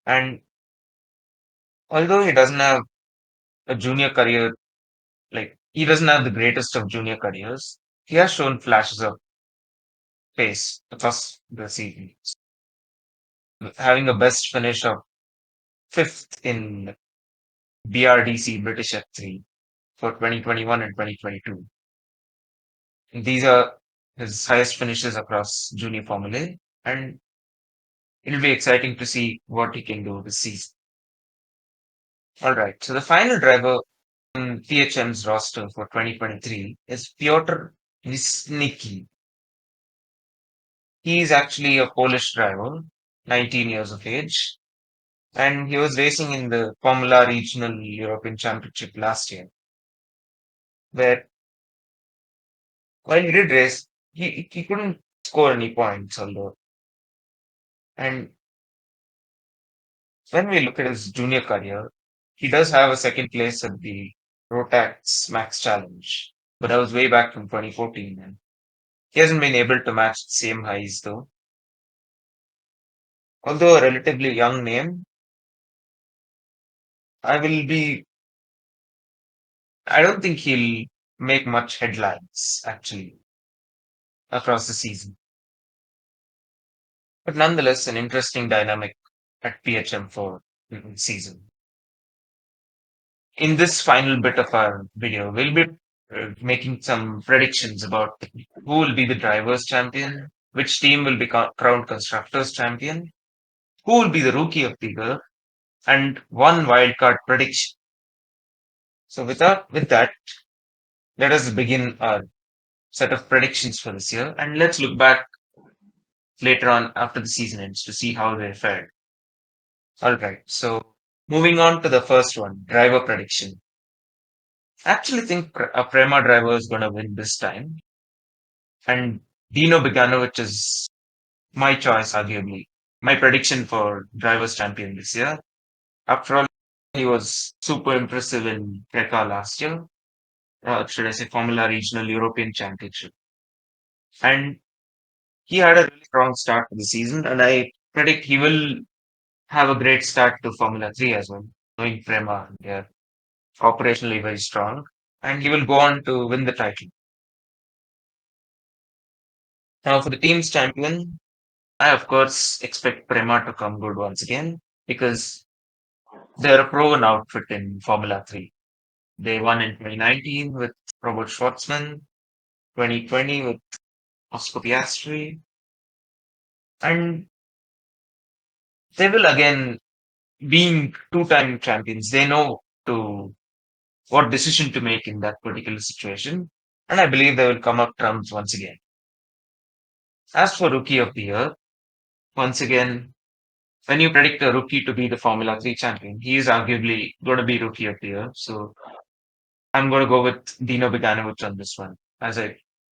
C: And although he doesn't have a junior career, like he doesn't have the greatest of junior careers, he has shown flashes of pace across the season, having a best finish of 5th in BRDC British F3 for 2021 and 2022. These are his highest finishes across junior Formula, and it'll be exciting to see what he can do this season. All right, so the final driver on PHM's roster for 2023 is Piotr Wisnicki. He is actually a Polish driver, 19 years of age, and he was racing in the Formula Regional European Championship last year, where while he did race, he couldn't score any points, although. And when we look at his junior career, he does have a second place at the Rotax Max Challenge, but that was way back from 2014, and he hasn't been able to match the same highs though. Although a relatively young name, I will be. I don't think he'll make much headlines actually across the season, but nonetheless, an interesting dynamic at PHM for the season. In this final bit of our video, we'll be making some predictions about who will be the drivers' champion, which team will be crowned constructors' champion, who will be the rookie of the year, and one wildcard prediction. So, with that, let us begin our set of predictions for this year, and let's look back later on after the season ends to see how they fared. All right, so moving on to the first one, driver prediction. I actually think a Prema driver is going to win this time. And Dino Beganovic is my choice, arguably. My prediction for Drivers' Champion this year. After all, he was super impressive in Preka last year. Should I say Formula Regional European Championship. And he had a really strong start to the season. And I predict he will have a great start to Formula 3 as well. Knowing Prema, they're operationally very strong. And he will go on to win the title. Now, for the team's champion, I, of course, expect Prema to come good once again because they're a proven outfit in Formula 3. They won in 2019 with Robert Schwartzman, 2020 with Oscar Piastri, and they will again, being two-time champions, they know to what decision to make in that particular situation, and I believe they will come up trumps once again. As for Rookie of the Year, once again, when you predict a rookie to be the Formula 3 champion, he is arguably going to be Rookie of the Year. So I'm going to go with Dino Beganovic on this one,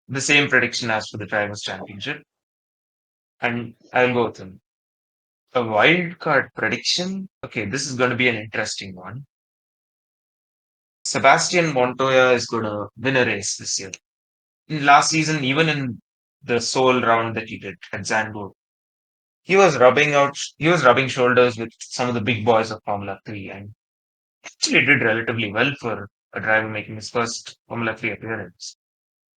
C: the same prediction as for the Drivers' Championship, and I'll go with him. A wild card prediction. Okay, this is going to be an interesting one. Sebastian Montoya is going to win a race this year. In last season, even in the sole round that he did at Zandvoort, he was rubbing shoulders with some of the big boys of Formula 3 and actually did relatively well for a driver making his first Formula 3 appearance.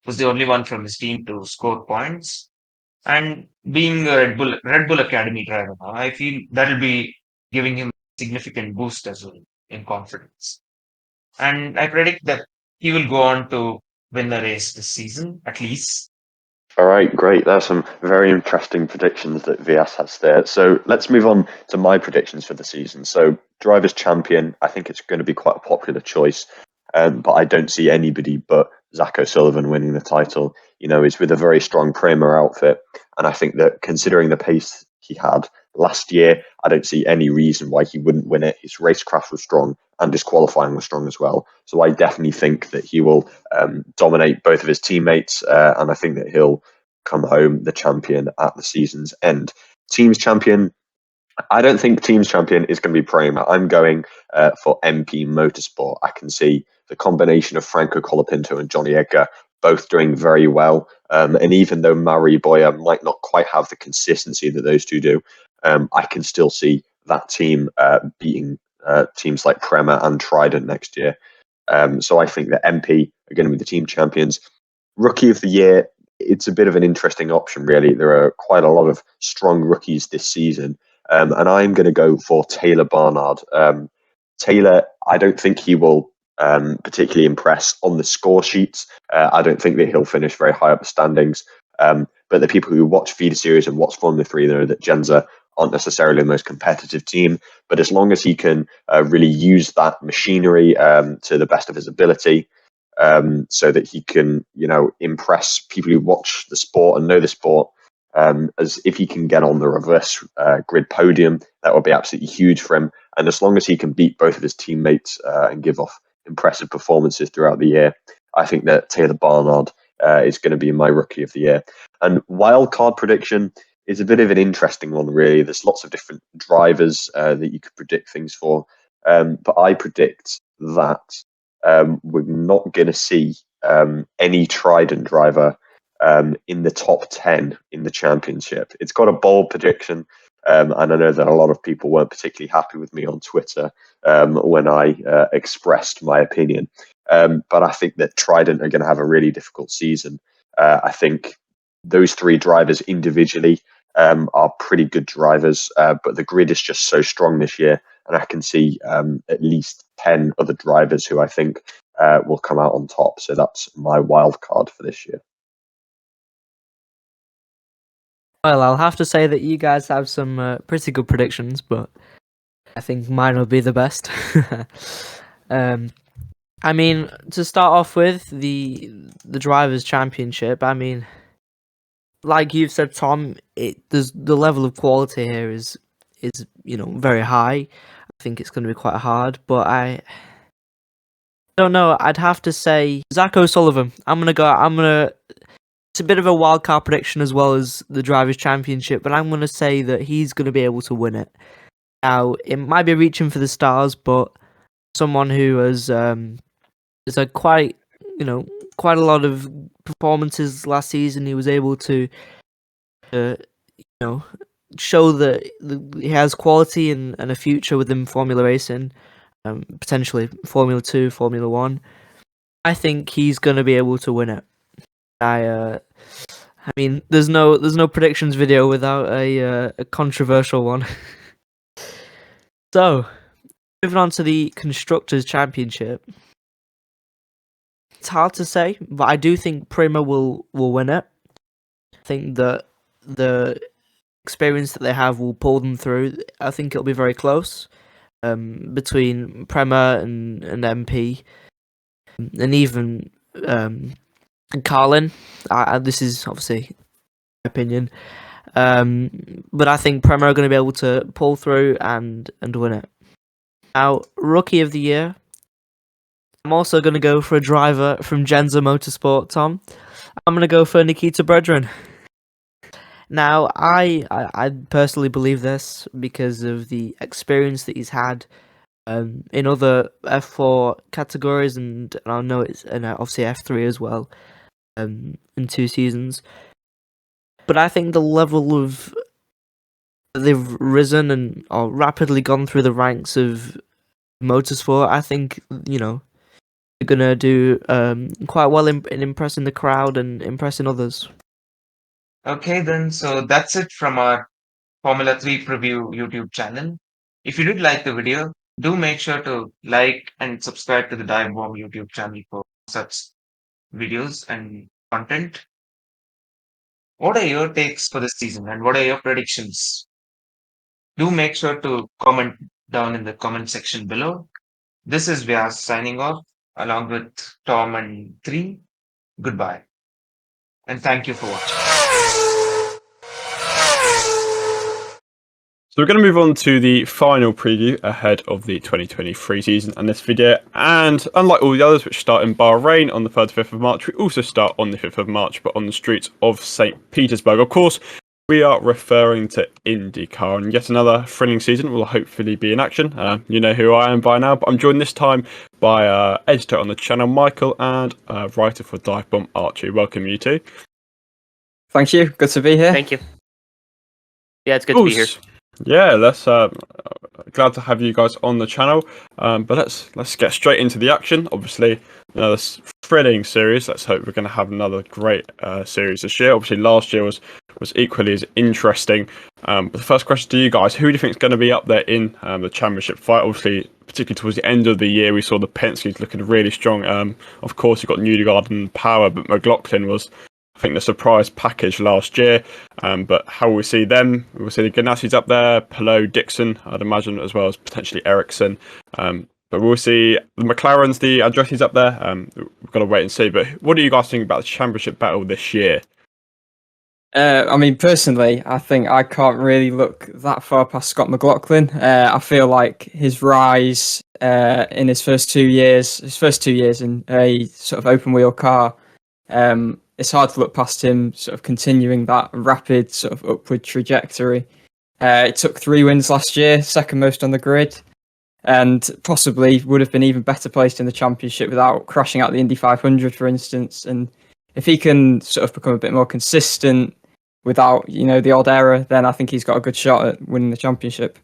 C: Was the only one from his team to score points. And being a Red Bull Academy driver now, I feel that'll be giving him a significant boost as well in confidence. And I predict that he will go on to win the race this season, at least.
E: All right, great. There's some very interesting predictions that VS has there. So let's move on to my predictions for the season. So Drivers' Champion, I think it's going to be quite a popular choice, but I don't see anybody but Zach O'Sullivan winning the title. You know, he's with a very strong Prema outfit, and I think that considering the pace he had last year, I don't see any reason why he wouldn't win it. His racecraft was strong and his qualifying was strong as well. So I definitely think that he will dominate both of his teammates, and I think that he'll come home the champion at the season's end. Team's champion, I don't think team's champion is going to be Prema. I'm going for MP Motorsport. I can see the combination of Franco Colapinto and Johnny Edgar both doing very well. And even though Mauri Boyer might not quite have the consistency that those two do, I can still see that team beating teams like Prema and Trident next year. So I think that MP are going to be the team champions. Rookie of the Year, it's a bit of an interesting option, really. There are quite a lot of strong rookies this season. And I'm going to go for Taylor Barnard. Taylor, I don't think he will particularly impress on the score sheets. I don't think that he'll finish very high up the standings. But the people who watch feeder series and watch Formula 3 know that Genza aren't necessarily the most competitive team. But as long as he can really use that machinery to the best of his ability, so that he can, impress people who watch the sport and know the sport, as if he can get on the reverse grid podium, that would be absolutely huge for him. And as long as he can beat both of his teammates and give off impressive performances throughout the year, I think that Taylor Barnard is going to be my rookie of the year. And wild card prediction is a bit of an interesting one, really. There's lots of different drivers that you could predict things for. But I predict that we're not going to see any Trident driver in the top 10 in the championship. It's got a bold prediction, and I know that a lot of people weren't particularly happy with me on Twitter when I expressed my opinion. But I think that Trident are going to have a really difficult season. I think those three drivers individually are pretty good drivers, but the grid is just so strong this year, and I can see at least 10 other drivers who I think will come out on top. So that's my wild card for this year.
D: Well, I'll have to say that you guys have some pretty good predictions, but I think mine will be the best. I mean, to start off with, the Drivers' Championship, I mean, like you've said, Tom, the level of quality here is very high. I think it's going to be quite hard, but I don't know. I'd have to say Zach O'Sullivan. It's a bit of a wild card prediction as well as the Drivers' Championship, but I'm going to say that he's going to be able to win it. Now, it might be reaching for the stars, but someone who has had quite a lot of performances last season, he was able to show that he has quality and a future within Formula Racing, potentially Formula 2, Formula 1. I think he's going to be able to win it. I mean, there's no predictions video without a controversial one. So, moving on to the Constructors' Championship. It's hard to say, but I do think Prima will win it. I think that the experience that they have will pull them through. I think it'll be very close between Prema and MP, and even Carlin. This is obviously my opinion, but I think Prema are going to be able to pull through and win it. Now, Rookie of the Year, I'm also going to go for a driver from Genza Motorsport, Tom. I'm going to go for Nikita Bredrin. Now, I personally believe this because of the experience that he's had in other F4 categories, and I know it's obviously F3 as well in 2 seasons. But I think the level of they've risen or rapidly gone through the ranks of motorsport, I think they're gonna do quite well in impressing the crowd and impressing others.
C: Okay, then, so that's it from our Formula 3 preview YouTube channel. If you did like the video, do make sure to like and subscribe to the DIVEBOMB YouTube channel for such videos and content. What are your takes for this season and what are your predictions? Do make sure to comment down in the comment section below. This is Vyas signing off along with Tom and 3. Goodbye. And thank you for watching.
A: So we're going to move on to the final preview ahead of the 2023 season and this video. And unlike all the others which start in Bahrain on the 3rd to 5th of March, we also start on the 5th of March, but on the streets of St. Petersburg. Of course, we are referring to IndyCar, and yet another thrilling season will hopefully be in action. You know who I am by now, but I'm joined this time by editor on the channel, Michael, and writer for DIVEBOMB, Archie. Welcome, you two.
F: Thank you. Good to be here.
G: Thank you. Yeah, it's good to be here.
A: Yeah, let's glad to have you guys on the channel. But let's get straight into the action. Obviously, there's thrilling series. Let's hope we're going to have another great series this year. Obviously, last year was equally as interesting. But the first question to you guys: who do you think is going to be up there in the championship fight? Obviously, particularly towards the end of the year, we saw the Penske's looking really strong. Of course, you've got Newgarden and Power, but McLaughlin was, I think, the surprise package last year. But how will we see them? We'll see the Ganassis up there, Palou, Dixon, I'd imagine, as well as potentially Ericsson. But we'll see the McLarens, the Andretti's up there. We've got to wait and see. But what do you guys think about the championship battle this year?
F: I mean, personally, I think I can't really look that far past Scott McLaughlin. I feel like his rise in his first 2 years in a sort of open wheel car, it's hard to look past him sort of continuing that rapid sort of upward trajectory. It took 3 wins last year, second most on the grid, and possibly would have been even better placed in the championship without crashing out the Indy 500, for instance. And if he can sort of become a bit more consistent without, the odd error, then I think he's got a good shot at winning the championship.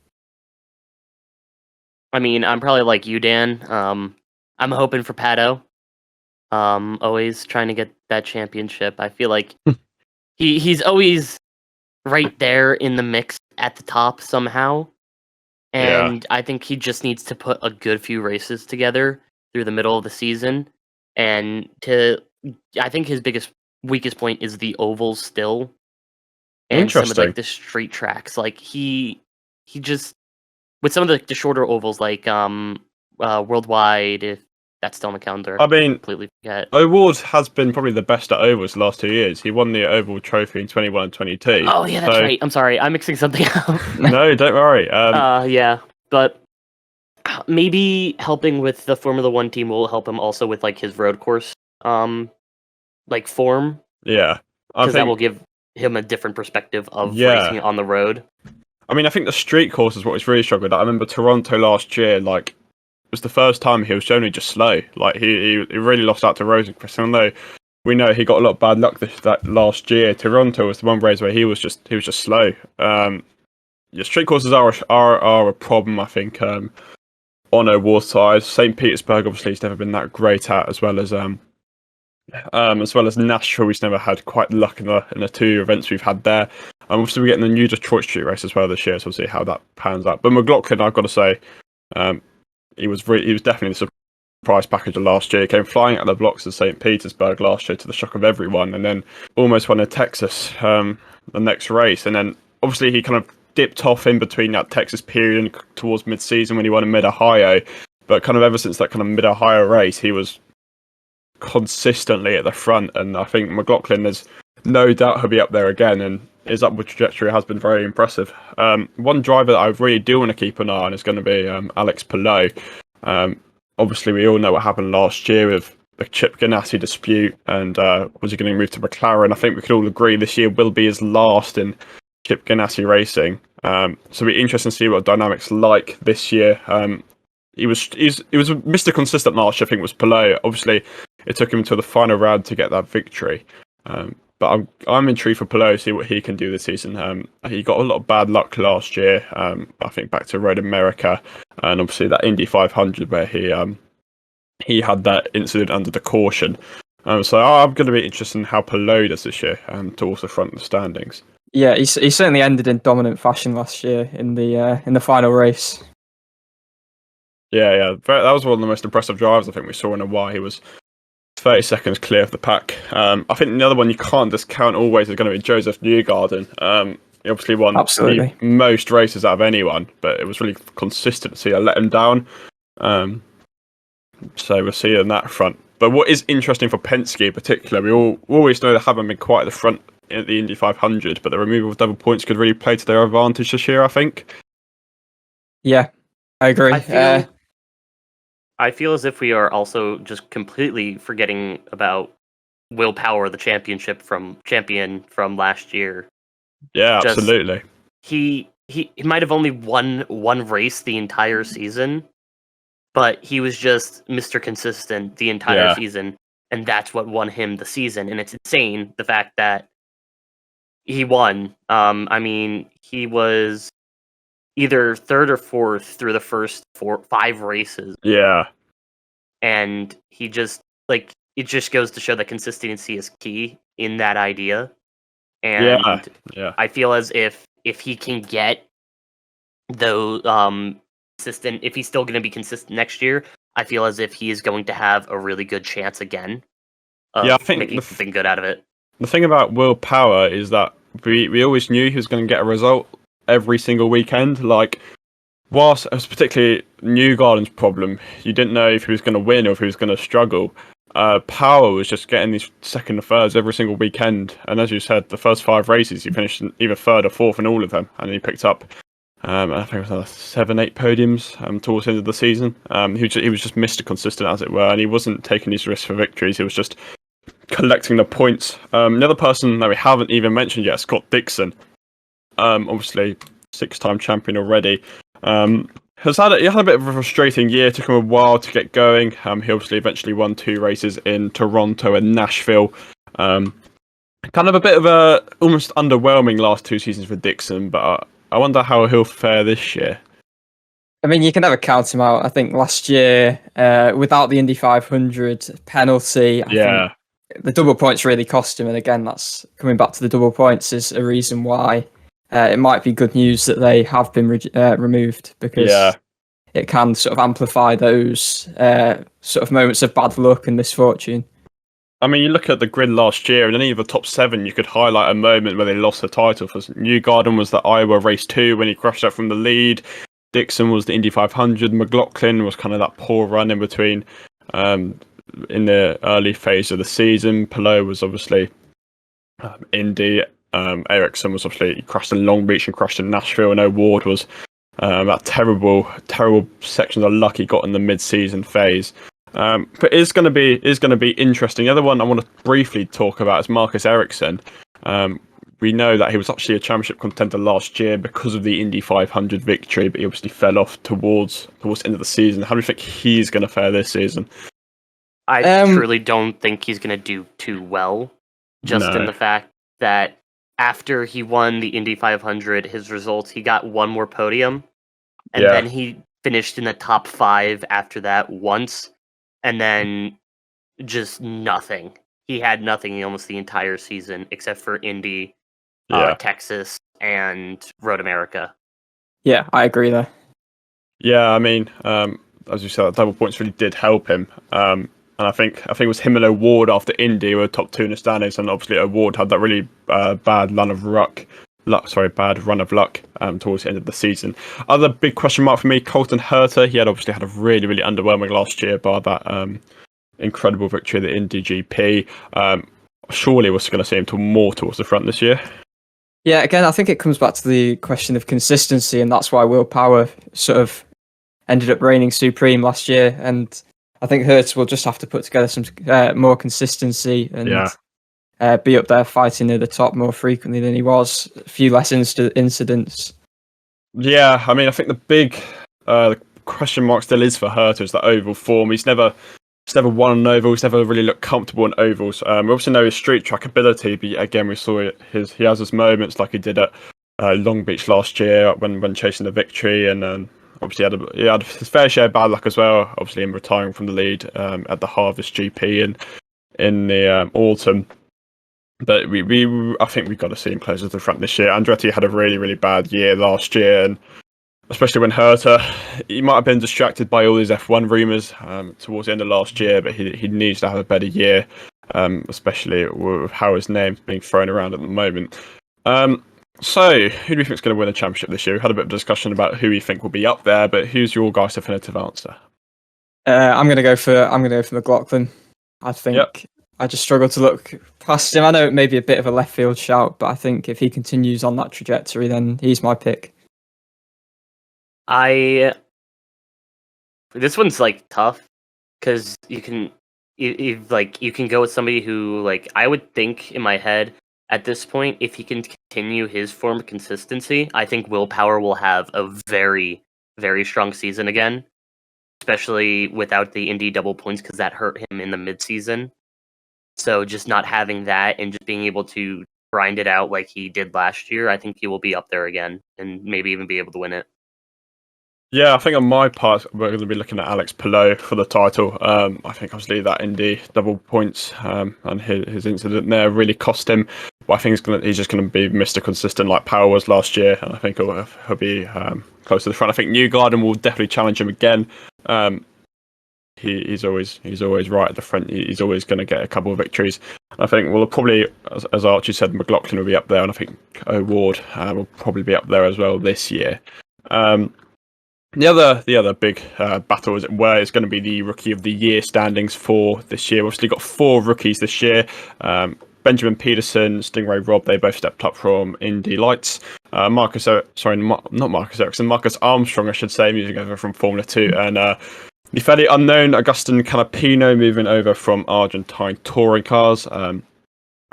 G: I mean, I'm probably like you, Dan. I'm hoping for Pato. Always trying to get that championship. I feel like he's always right there in the mix at the top somehow. And I think he just needs to put a good few races together through the middle of the season. And I think his weakest point is the ovals still. And some of like the straight tracks. Like he just, with some of the shorter ovals, like Worldwide, if that's still on the calendar.
A: I mean,
G: completely forget.
A: O'Ward has been probably the best at ovals the last 2 years. He won the oval trophy in 21 and 22.
G: Oh yeah, that's right. I'm sorry, I'm mixing something up.
A: No, don't worry.
G: Yeah, but maybe helping with the Formula One team will help him also with like his road course, like form.
A: Yeah,
G: because that will give him a different perspective of racing on the road.
A: I mean, I think the street course is what he's really struggled at. I remember Toronto last year, like, it was the first time he was generally just slow. Like, he really lost out to Rosenqvist. And though we know he got a lot of bad luck that last year, Toronto was the one race where he was just slow. Street courses are a problem, I think, on O'War's side. St. Petersburg, obviously, he's never been that great at, as well as Nashville. He's never had quite the luck in the 2 events we've had there. Obviously, we're getting the new Detroit Street race as well this year, so we'll see how that pans out. But McLaughlin, I've got to say, he was definitely the surprise package of last year. He came flying out of the blocks of St. Petersburg last year to the shock of everyone, and then almost won in Texas the next race. And then obviously he kind of dipped off in between that Texas period and towards mid-season when he won in Mid-Ohio. But kind of ever since that kind of Mid-Ohio race, he was consistently at the front, and I think McLaughlin, there's no doubt he'll be up there again, and his upward trajectory has been very impressive. One driver that I really do want to keep an eye on is going to be Alex Palou. Obviously, we all know what happened last year with the Chip Ganassi dispute, and was he going to move to McLaren? I think we could all agree this year will be his last in Chip Ganassi racing. So it'll be interesting to see what dynamics like this year. He was Mr. Consistent last year, I think, was Palou. Obviously, it took him to the final round to get that victory. But I'm intrigued for Palou to see what he can do this season. He got a lot of bad luck last year. I think back to Road America, and obviously that Indy 500 where he had that incident under the caution. So I'm going to be interested in how Palou does this year towards the front of the standings.
F: Yeah, he certainly ended in dominant fashion last year in the final race.
A: Yeah, that was one of the most impressive drivers I think we saw in a while. He was 30 seconds clear of the pack. I think the other one you can't discount always is going to be Joseph Newgarden. He obviously won the most races out of anyone, but it was really consistent to see I let him down. So we'll see on that front. But what is interesting for Penske in particular, we always know they haven't been quite at the front at the Indy 500, but the removal of double points could really play to their advantage this year, I think.
F: Yeah, I agree.
G: I feel as if we are also just completely forgetting about Will Power, the champion from last year.
A: Yeah, absolutely.
G: He might have only won one race the entire season, but he was just Mr. Consistent the entire season, and that's what won him the season. And it's insane, the fact that he won. I mean, he was either third or fourth through the first 5 races.
A: Yeah.
G: And he just, it just goes to show that consistency is key in that idea.
A: Yeah,
G: And
A: yeah.
G: I feel as if he can get those consistent, if he's still going to be consistent next year, I feel as if he is going to have a really good chance again of
A: Yeah, I think
G: making something good out of it.
A: the thing about Will Power is that we always knew he was going to get a result every single weekend. Like, whilst it was particularly Newgarden's problem, you didn't know if he was going to win or if he was going to struggle. Power was just getting these second and thirds every single weekend, and as you said, the first 5 races he finished either third or fourth in all of them, and he picked up I think it was 7-8 podiums towards the end of the season. He was just Mr. Consistent, as it were, and he wasn't taking these risks for victories. He was just collecting the points. The other person that we haven't even mentioned yet, Scott Dixon, obviously 6-time champion already. He had a bit of a frustrating year. It took him a while to get going. He obviously eventually won 2 races in Toronto and Nashville. Kind of a bit of a almost underwhelming last 2 seasons for Dixon, but I wonder how he'll fare this year.
F: I mean, you can never count him out. I think last year, without the Indy 500 penalty, I think the double points really cost him. And again, that's coming back to the double points is a reason why it might be good news that they have been removed, because it can sort of amplify those sort of moments of bad luck and misfortune.
A: I mean, you look at the grid last year, and any of the top 7, you could highlight a moment where they lost the title. For Newgarden was the Iowa race 2 when he crashed out from the lead. Dixon was the Indy 500. McLaughlin was kind of that poor run in between in the early phase of the season. Palou was obviously Indy. Ericsson was obviously, he crashed in Long Beach and crashed in Nashville. And O'Ward was that terrible section of luck he got in the mid-season phase. But it's going to be interesting. The other one I want to briefly talk about is Marcus Ericsson. We know that he was actually a championship contender last year because of the Indy 500 victory, but he obviously fell off towards the end of the season. How do you think he's going to fare this season?
G: I truly don't think he's going to do too well, just in the fact that after he won the Indy 500, his results, he got 1 more podium, and then he finished in the top 5 after that once. And then just nothing. He had nothing almost the entire season except for Indy, Texas, and Road America.
F: Yeah, I agree there.
A: Yeah, I mean, as you said, that double points really did help him. And I think it was him and O'Ward after Indy were top 2 in the standings, and obviously O'Ward had that really bad run of luck towards the end of the season. Other big question mark for me, Colton Herta. He had obviously had a really underwhelming last year, bar that incredible victory at the Indy GP. Surely we're going to see him more towards the front this year.
F: Yeah, again, I think it comes back to the question of consistency, and that's why Will Power sort of ended up reigning supreme last year. And I think Herta will just have to put together some more consistency and be up there fighting near the top more frequently than he was. A few less incidents. Yeah,
A: I mean, I think the big question mark still is for Herta is that oval form. He's never won an oval. He's never really looked comfortable in ovals. We obviously know his street track ability, but again, we saw he has his moments like he did at Long Beach last year when chasing the victory, and obviously he had his fair share of bad luck as well. Obviously, in retiring from the lead at the Harvest GP and in the autumn. But I think we've got to see him closer to the front this year. Andretti had a really bad year last year, and especially when Herta, he might have been distracted by all these F1 rumours towards the end of last year, but he needs to have a better year, especially with how his name's being thrown around at the moment. So, who do you think is going to win the championship this year? We had a bit of discussion about who we think will be up there, but who's your guys' definitive answer?
F: I'm going to go for McLaughlin. I think I just struggle to look past him. I know it may be a bit of a left field shout, but I think if he continues on that trajectory, then he's my pick.
G: This one's like tough because you can go with somebody who I would think in my head at this point, if he can continue his form of consistency, I think Will Power will have a very, very strong season again, especially without the Indy double points because that hurt him in the midseason. So just not having that and just being able to grind it out like he did last year, I think he will be up there again and maybe even be able to win it.
A: Yeah, I think on my part, we're going to be looking at Alex Palou for the title. I think obviously that Indy double points and his incident there really cost him. But I think he's just going to be Mr. Consistent like Power was last year, and I think he'll be close to the front. I think Newgarden will definitely challenge him again. He's always right at the front. He's always going to get a couple of victories. I think we'll probably, as Archie said, McLaughlin will be up there, and I think O'Ward will probably be up there as well this year. The other big battle, as it were, is going to be the Rookie of the Year standings for this year. We've obviously got 4 rookies this year. Benjamin Peterson, Stingray Robb, they both stepped up from Indy Lights. Marcus Armstrong, I should say, moving over from Formula 2. And the fairly unknown Agustin Canapino moving over from Argentine touring cars. I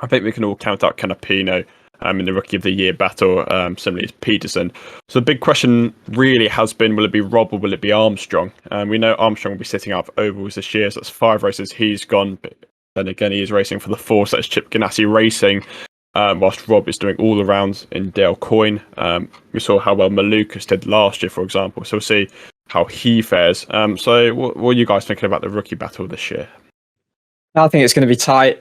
A: think we can all count out Canapino in the Rookie of the Year battle, similarly to Peterson. So the big question really has been, will it be Robb or will it be Armstrong? We know Armstrong will be sitting out of ovals this year, so that's 5 races he's gone. But then again, he is racing for the Force, that's Chip Ganassi Racing, whilst Robb is doing all the rounds in Dale Coyne. We saw how well Malukas did last year, for example, so we'll see how he fares. So what are you guys thinking about the rookie battle this year?
F: I think it's going to be tight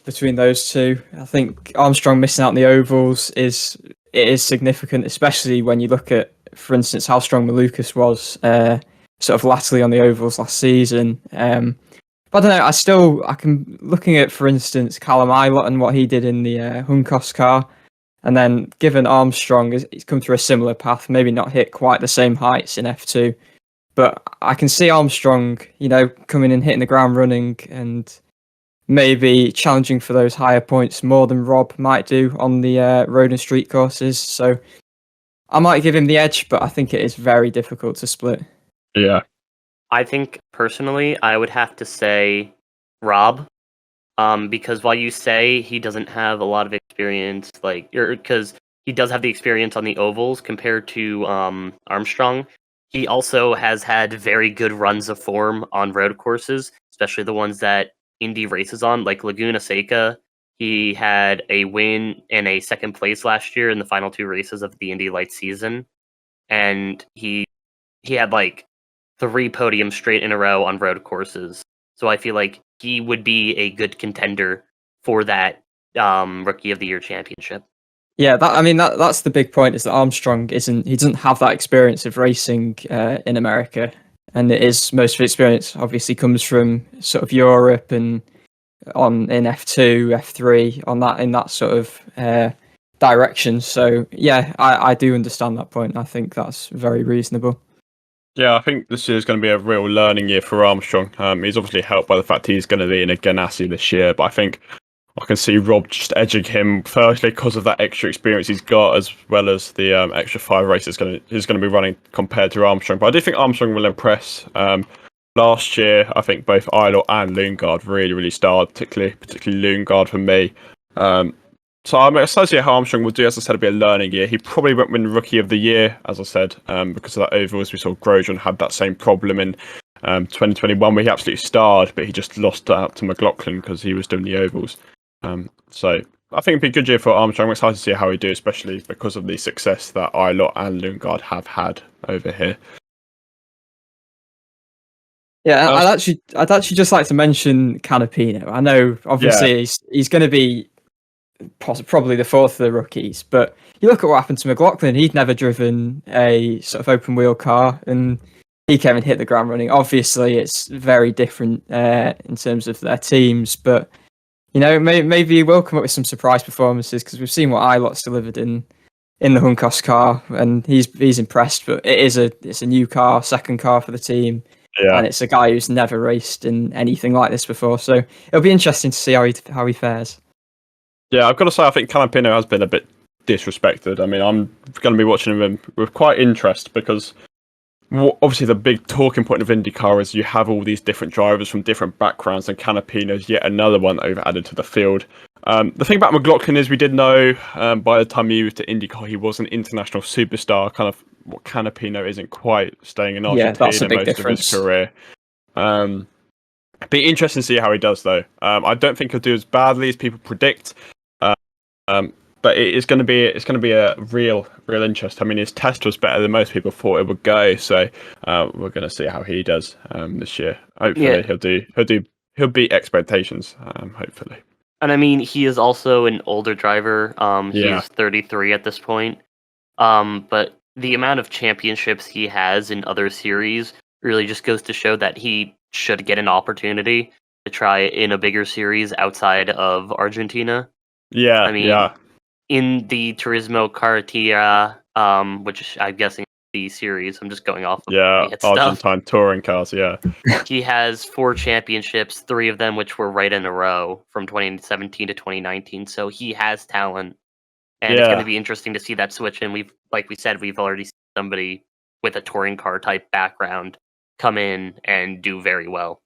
F: between those two. I think Armstrong missing out on the ovals is significant, especially when you look at, for instance, how strong Malukas was sort of latterly on the ovals last season. But I don't know. I can looking at, for instance, Callum Ilott and what he did in the Juncos car, and then given Armstrong, he's come through a similar path, maybe not hit quite the same heights in F2. But I can see Armstrong, coming and hitting the ground running and maybe challenging for those higher points more than Robb might do on the road and street courses. So I might give him the edge, but I think it is very difficult to split.
A: Yeah.
G: I think personally, I would have to say Robb, because while you say he doesn't have a lot of experience, because he does have the experience on the ovals compared to Armstrong, he also has had very good runs of form on road courses, especially the ones that Indy races on, like Laguna Seca. He had a win and a second place last year in the final 2 races of the Indy Lights season, and he had 3 podiums straight in a row on road courses. So I feel like he would be a good contender for that Rookie of the Year championship.
F: Yeah, that's the big point, is that Armstrong doesn't have that experience of racing in America, and most of his experience obviously comes from sort of Europe and in F2, F3 in that sort of direction. So yeah, I do understand that point. I think that's very reasonable.
A: Yeah, I think this year is going to be a real learning year for Armstrong. He's obviously helped by the fact he's going to be in a Ganassi this year, but I think I can see Robb just edging him, firstly because of that extra experience he's got, as well as the extra 5 races he's going to be running compared to Armstrong. But I do think Armstrong will impress. Last year, I think both Ilott and Lundgaard really starred, particularly Lundgaard for me. So I'm excited to see how Armstrong will do. As I said, it'll be a learning year. He probably won't win Rookie of the Year, as I said, because of that ovals. We saw Grosjean had that same problem in 2021 where he absolutely starred, but he just lost out to McLaughlin because he was doing the ovals. So I think it'd be a good year for Armstrong. I'm excited to see how he do, especially because of the success that Ilott and Lundgaard have had over here.
F: Yeah, I'd actually just like to mention Canapino. I know, obviously, he's going to be probably the 4th of the rookies, but you look at what happened to McLaughlin. He'd never driven a sort of open wheel car, and he came and hit the ground running. Obviously, it's very different in terms of their teams, but maybe he will come up with some surprise performances, because we've seen what Ilott's delivered in the Juncos car, and he's impressed. But it's a new car, second car for the team. Yeah. And it's a guy who's never raced in anything like this before, so it'll be interesting to see how he fares.
A: Yeah, I've got to say, I think Canapino has been a bit disrespected. I mean, I'm going to be watching him with quite interest, because obviously the big talking point of IndyCar is you have all these different drivers from different backgrounds, and Canapino's yet another one that they've added to the field. The thing about McLaughlin is we did know by the time he moved to IndyCar, he was an international superstar, kind of what Canapino isn't quite, staying in Argentina most of his career. Be interesting to see how he does, though. I don't think he'll do as badly as people predict. but it's going to be a real interest. I mean, his test was better than most people thought it would go, so we're going to see how he does this year. Hopefully, he'll beat expectations. Hopefully,
G: and I mean, he is also an older driver. He
A: Yeah.
G: is 33 at this point. But the amount of championships he has in other series really just goes to show that he should get an opportunity to try in a bigger series outside of Argentina.
A: Yeah,
G: I mean, in the Turismo Carretera, which I'm guessing is the series, I'm just going off of the stuff.
A: Argentine touring cars. Yeah,
G: He has 4 championships, 3 of them which were right in a row from 2017 to 2019. So he has talent, and it's going to be interesting to see that switch. And we've already seen somebody with a touring car type background come in and do very well.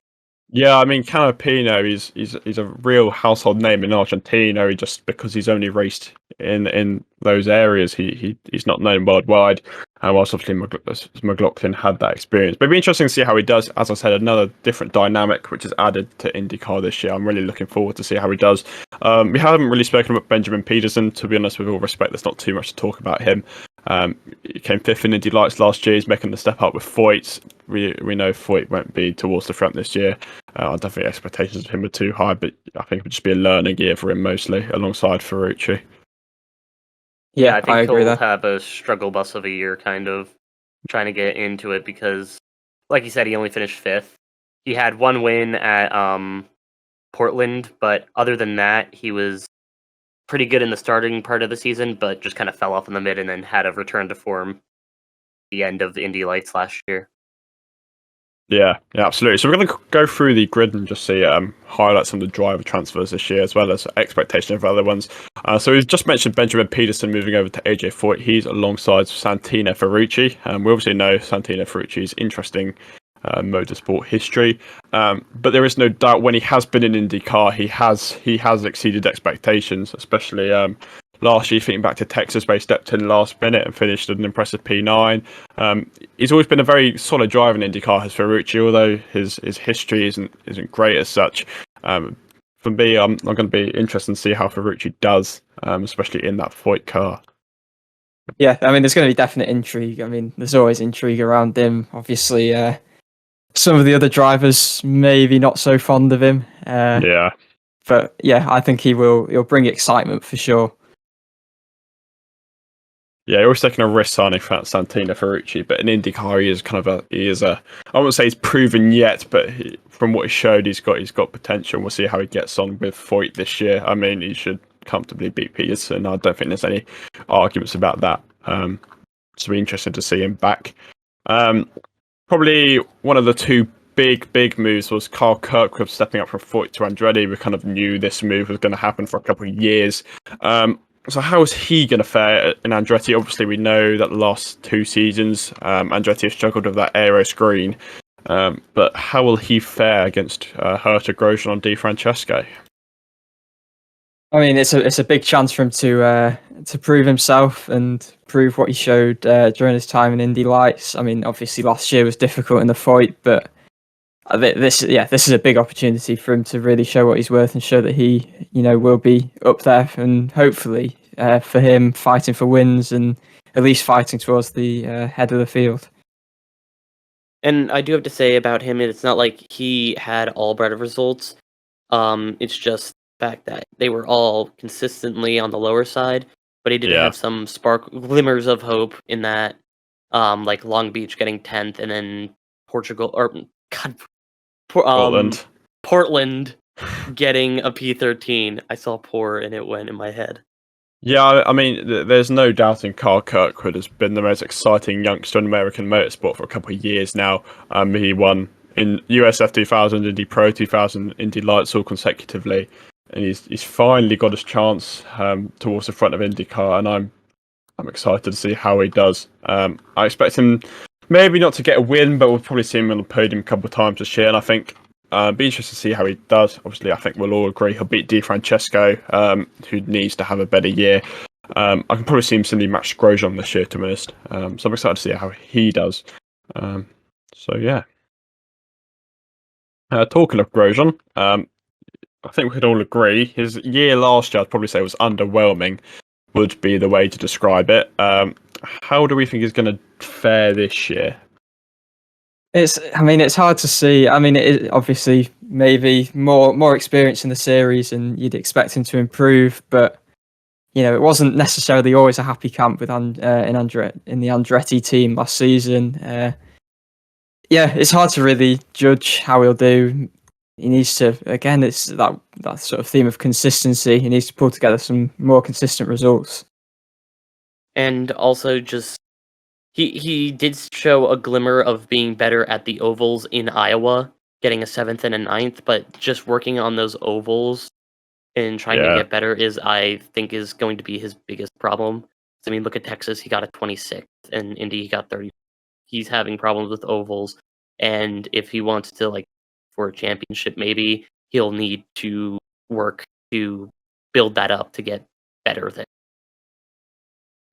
A: Yeah, I mean, Canapino, he's a real household name in Argentina. Just because he's only raced in those areas, he's not known worldwide. Whilst obviously McLaughlin had that experience, but it'd be interesting to see how he does. As I said, another different dynamic which is added to IndyCar this year. I'm really looking forward to see how he does. We haven't really spoken about Benjamin Peterson, to be honest. With all respect, there's not too much to talk about him. He came 5th in Indy Lights last year. He's making the step up with Foyt. We know Foyt won't be towards the front this year. I don't think expectations of him are too high, but I think it would just be a learning year for him mostly, alongside Ferrucci.
G: Yeah, I think
F: agree
G: he'll
F: there.
G: have a struggle bus of a year, kind of trying to get into it because, like you said, he only finished 5th. He had 1 win at Portland, but other than that, he was pretty good in the starting part of the season, but just kind of fell off in the mid and then had a return to form at the end of the Indy Lights last year.
A: Yeah, absolutely. So we're going to go through the grid and just see highlight some of the driver transfers this year, as well as expectation of other ones. So we've just mentioned Benjamin Peterson moving over to AJ Foyt. He's alongside Santino Ferrucci. We obviously know Santino Ferrucci's interesting motorsport history, but there is no doubt when he has been in IndyCar, he has exceeded expectations, especially last year, thinking back to Texas, where he stepped in last minute and finished an impressive P9. He's always been a very solid driver in IndyCar, has Ferrucci, although his history isn't great as such. For me, I'm going to be interested to see how Ferrucci does, especially in that Foyt car.
F: Yeah, I mean, there's going to be definite intrigue. I mean, there's always intrigue around him. Obviously, some of the other drivers maybe not so fond of him. But yeah, I think he'll bring excitement for sure.
A: Yeah, you're always taking a risk signing for Santino Ferrucci, but in IndyCar he is a I wouldn't say he's proven yet, but from what he showed, he's got potential. We'll see how he gets on with Foyt this year. I mean, he should comfortably beat Peterson. I don't think there's any arguments about that. So it'll be interesting to see him back. Probably one of the two big moves was Carl Kirkwood stepping up from Foyt to Andretti. We kind of knew this move was going to happen for a couple of years. So how is he going to fare in Andretti? Obviously, we know that the last 2 seasons, Andretti has struggled with that aero screen. But how will he fare against Herta Grosjean on Di Francesco?
F: I mean, it's a big chance for him to prove himself and prove what he showed during his time in Indy Lights. I mean, obviously last year was difficult in the Foyt, but this is a big opportunity for him to really show what he's worth and show that he, will be up there and hopefully for him fighting for wins and at least fighting towards the head of the field.
G: And I do have to say about him, it's not like he had all bread results. It's just the fact that they were all consistently on the lower side, but he did have some glimmers of hope in that, like Long Beach getting 10th and then Portland getting a P13. I saw poor and it went in my head.
A: Yeah, I mean, there's no doubting Carl Kirkwood has been the most exciting youngster in American motorsport for a couple of years now. He won in USF 2000, Indy Pro 2000, Indy Lights all consecutively, and he's finally got his chance towards the front of IndyCar, and I'm excited to see how he does. I expect him maybe not to get a win, but we'll probably see him on the podium a couple of times this year, and I think be interested to see how he does. Obviously, I think we'll all agree he'll beat Di Francesco, who needs to have a better year. I can probably see him simply match Grosjean this year, to be honest. So I'm excited to see how he does. So yeah. Talking of Grosjean, I think we could all agree his year last year, I'd probably say, was underwhelming. would be the way to describe it. How do we think he's going to fare this year?
F: It's hard to see. I mean, it is obviously maybe more experience in the series, and you'd expect him to improve. But it wasn't necessarily always a happy camp with in the Andretti team last season. It's hard to really judge how he'll do. He needs to, again, it's that sort of theme of consistency. He needs to pull together some more consistent results.
G: And also just he did show a glimmer of being better at the ovals in Iowa, getting a 7th and a 9th, but just working on those ovals and trying to get better I think is going to be his biggest problem. I mean, look at Texas, he got a 26th, and Indy he got 30. He's having problems with ovals, and if he wants to for a championship, maybe he'll need to work to build that up to get better there.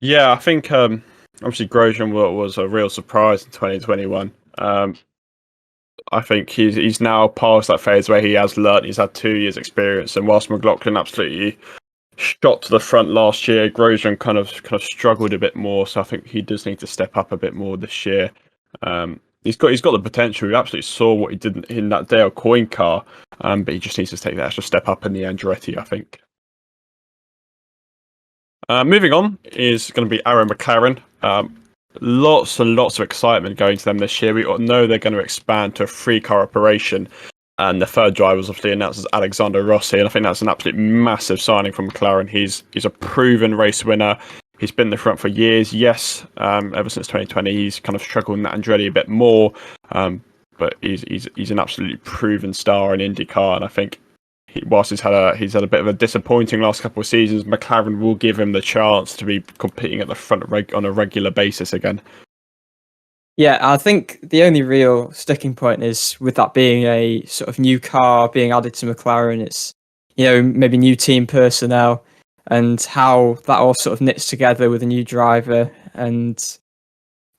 A: Yeah, I think obviously Grosjean was a real surprise in 2021. I think he's now past that phase where he has learnt. He's had 2 years experience, and whilst McLaughlin absolutely shot to the front last year, Grosjean kind of struggled a bit more. So I think he does need to step up a bit more this year. He's got the potential. We absolutely saw what he did in that Dale Coyne car, but he just needs to take that extra step up in the Andretti, I think. Moving on is going to be Arrow McLaren. Lots and lots of excitement going to them this year. We know they're going to expand to a 3-car operation, and the third driver was obviously announced as Alexander Rossi, and I think that's an absolute massive signing from McLaren. He's a proven race winner. He's been in the front for years. Yes, ever since 2020, he's kind of struggled in that Andretti a bit more, but he's an absolutely proven star in IndyCar, and I think whilst he's had a bit of a disappointing last couple of seasons, McLaren will give him the chance to be competing at the front on a regular basis again.
F: Yeah, I think the only real sticking point is with that being a sort of new car being added to McLaren. It's maybe new team personnel and how that all sort of knits together with a new driver. And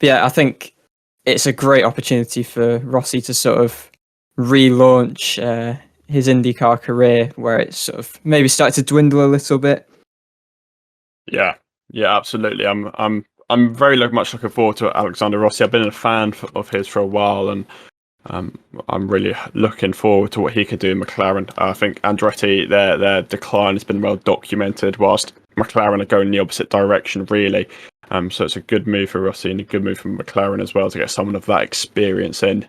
F: I think it's a great opportunity for Rossi to sort of relaunch his IndyCar career, where it's sort of maybe started to dwindle a little bit.
A: Yeah, absolutely. I'm very much looking forward to Alexander Rossi. I've been a fan of his for a while, and I'm really looking forward to what he could do in McLaren. I think Andretti, their decline has been well documented, whilst McLaren are going in the opposite direction, really. So it's a good move for Rossi and a good move from McLaren as well to get someone of that experience in.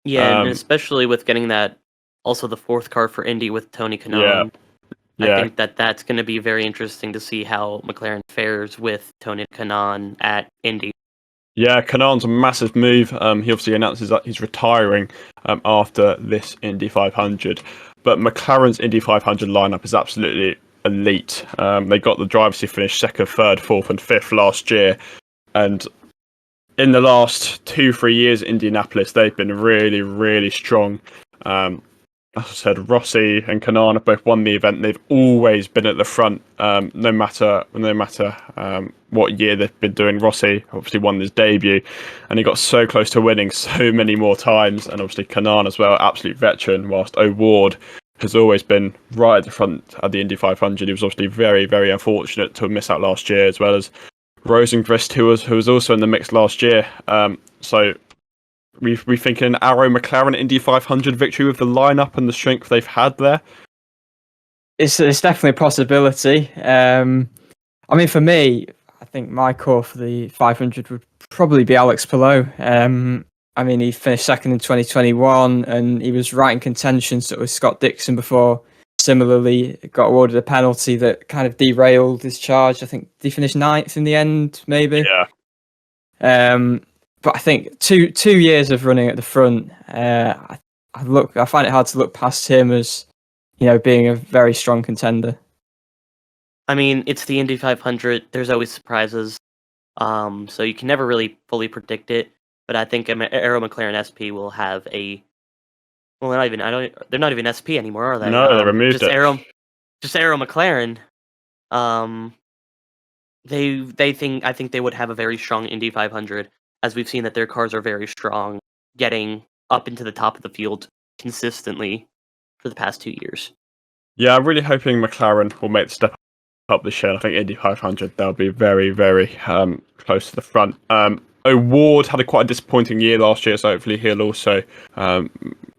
G: Yeah, and especially with getting that, also the 4th car for Indy with Tony Kanaan.
A: Yeah.
G: I think that's going to be very interesting to see how McLaren fares with Tony Kanaan at Indy.
A: Yeah, Kanaan's a massive move. He obviously announces that he's retiring after this Indy 500. But McLaren's Indy 500 lineup is absolutely elite. They got the drivers who finished 2nd, 3rd, 4th and 5th last year. And in the last 2-3 years at Indianapolis, they've been really, really strong. As I said, Rossi and Kanaan have both won the event. They've always been at the front, no matter what year they've been doing. Rossi obviously won his debut, and he got so close to winning so many more times. And obviously Kanaan as well, absolute veteran, whilst O'Ward has always been right at the front at the Indy 500. He was obviously very, very unfortunate to miss out last year, as well as Rosenqvist, who was also in the mix last year. So we think an Arrow McLaren Indy 500 victory with the lineup and the strength they've had there.
F: It's definitely a possibility. I mean, for me, I think my call for the 500 would probably be Alex Palou. I mean, he finished 2nd in 2021, and he was right in contention sort of with Scott Dixon before. Similarly, got awarded a penalty that kind of derailed his charge. I think did he finish 9th in the end, maybe.
A: Yeah.
F: But I think two years of running at the front, I find it hard to look past him as being a very strong contender.
G: I mean, it's the Indy 500. There's always surprises, so you can never really fully predict it. But I think Aero McLaren SP will have a. Well, they're not even SP anymore, are they?
A: No, they removed it.
G: Just Aero McLaren. I think they would have a very strong Indy 500, as we've seen that their cars are very strong, getting up into the top of the field consistently for the past 2 years.
A: Yeah, I'm really hoping McLaren will make the step up this year. I think Indy 500 they'll be very, very close to the front. O'Ward had quite a disappointing year last year, so hopefully he'll also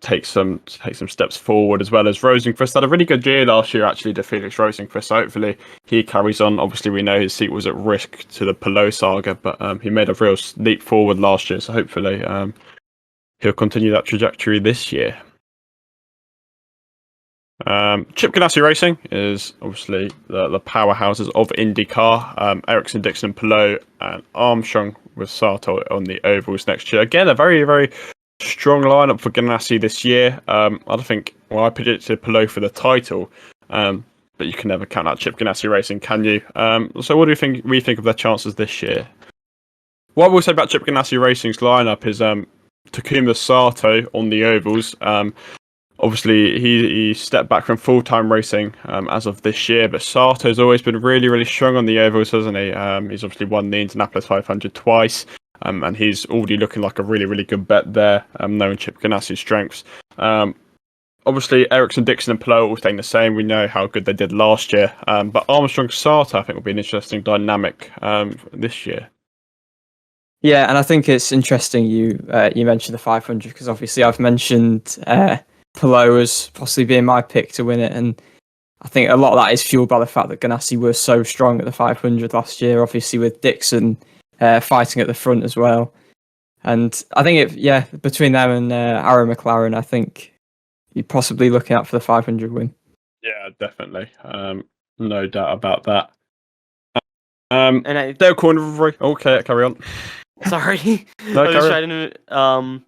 A: take some steps forward, as well as Rosenqvist had a really good year last year, actually, to Felix Rosenqvist. So hopefully he carries on. Obviously, we know his seat was at risk to the Pelot saga, but he made a real leap forward last year. So hopefully he'll continue that trajectory this year. Chip Ganassi Racing is obviously the powerhouses of IndyCar. Ericsson, Dixon, Pelot, and Armstrong with Sato on the ovals next year. Again, a very, very strong lineup for Ganassi this year. I think, I predicted Pelot for the title, but you can never count out Chip Ganassi Racing, can you? So what do we think of their chances this year? What I will say about Chip Ganassi Racing's lineup is Takuma Sato on the ovals. Obviously, he stepped back from full-time racing as of this year, but Sato's always been really, really strong on the ovals, hasn't he? He's obviously won the Indianapolis 500 twice, and he's already looking like a really, really good bet there, knowing Chip Ganassi's strengths. Obviously, Ericsson, Dixon, and Pelot are all staying the same. We know how good they did last year, but Armstrong Sato, I think, will be an interesting dynamic this year.
F: Yeah, and I think it's interesting you mentioned the 500, because obviously I've mentioned Pelot as possibly being my pick to win it, and I think a lot of that is fueled by the fact that Ganassi was so strong at the 500 last year, obviously with Dixon fighting at the front as well. And I think between them and Aaron McLaren, I think you're possibly looking out for the 500 win.
A: Yeah, definitely. No doubt about that.
G: And
A: Dale Corn. Okay, carry on.
G: Sorry.
A: No,
G: I was
A: carry on.
G: trying to,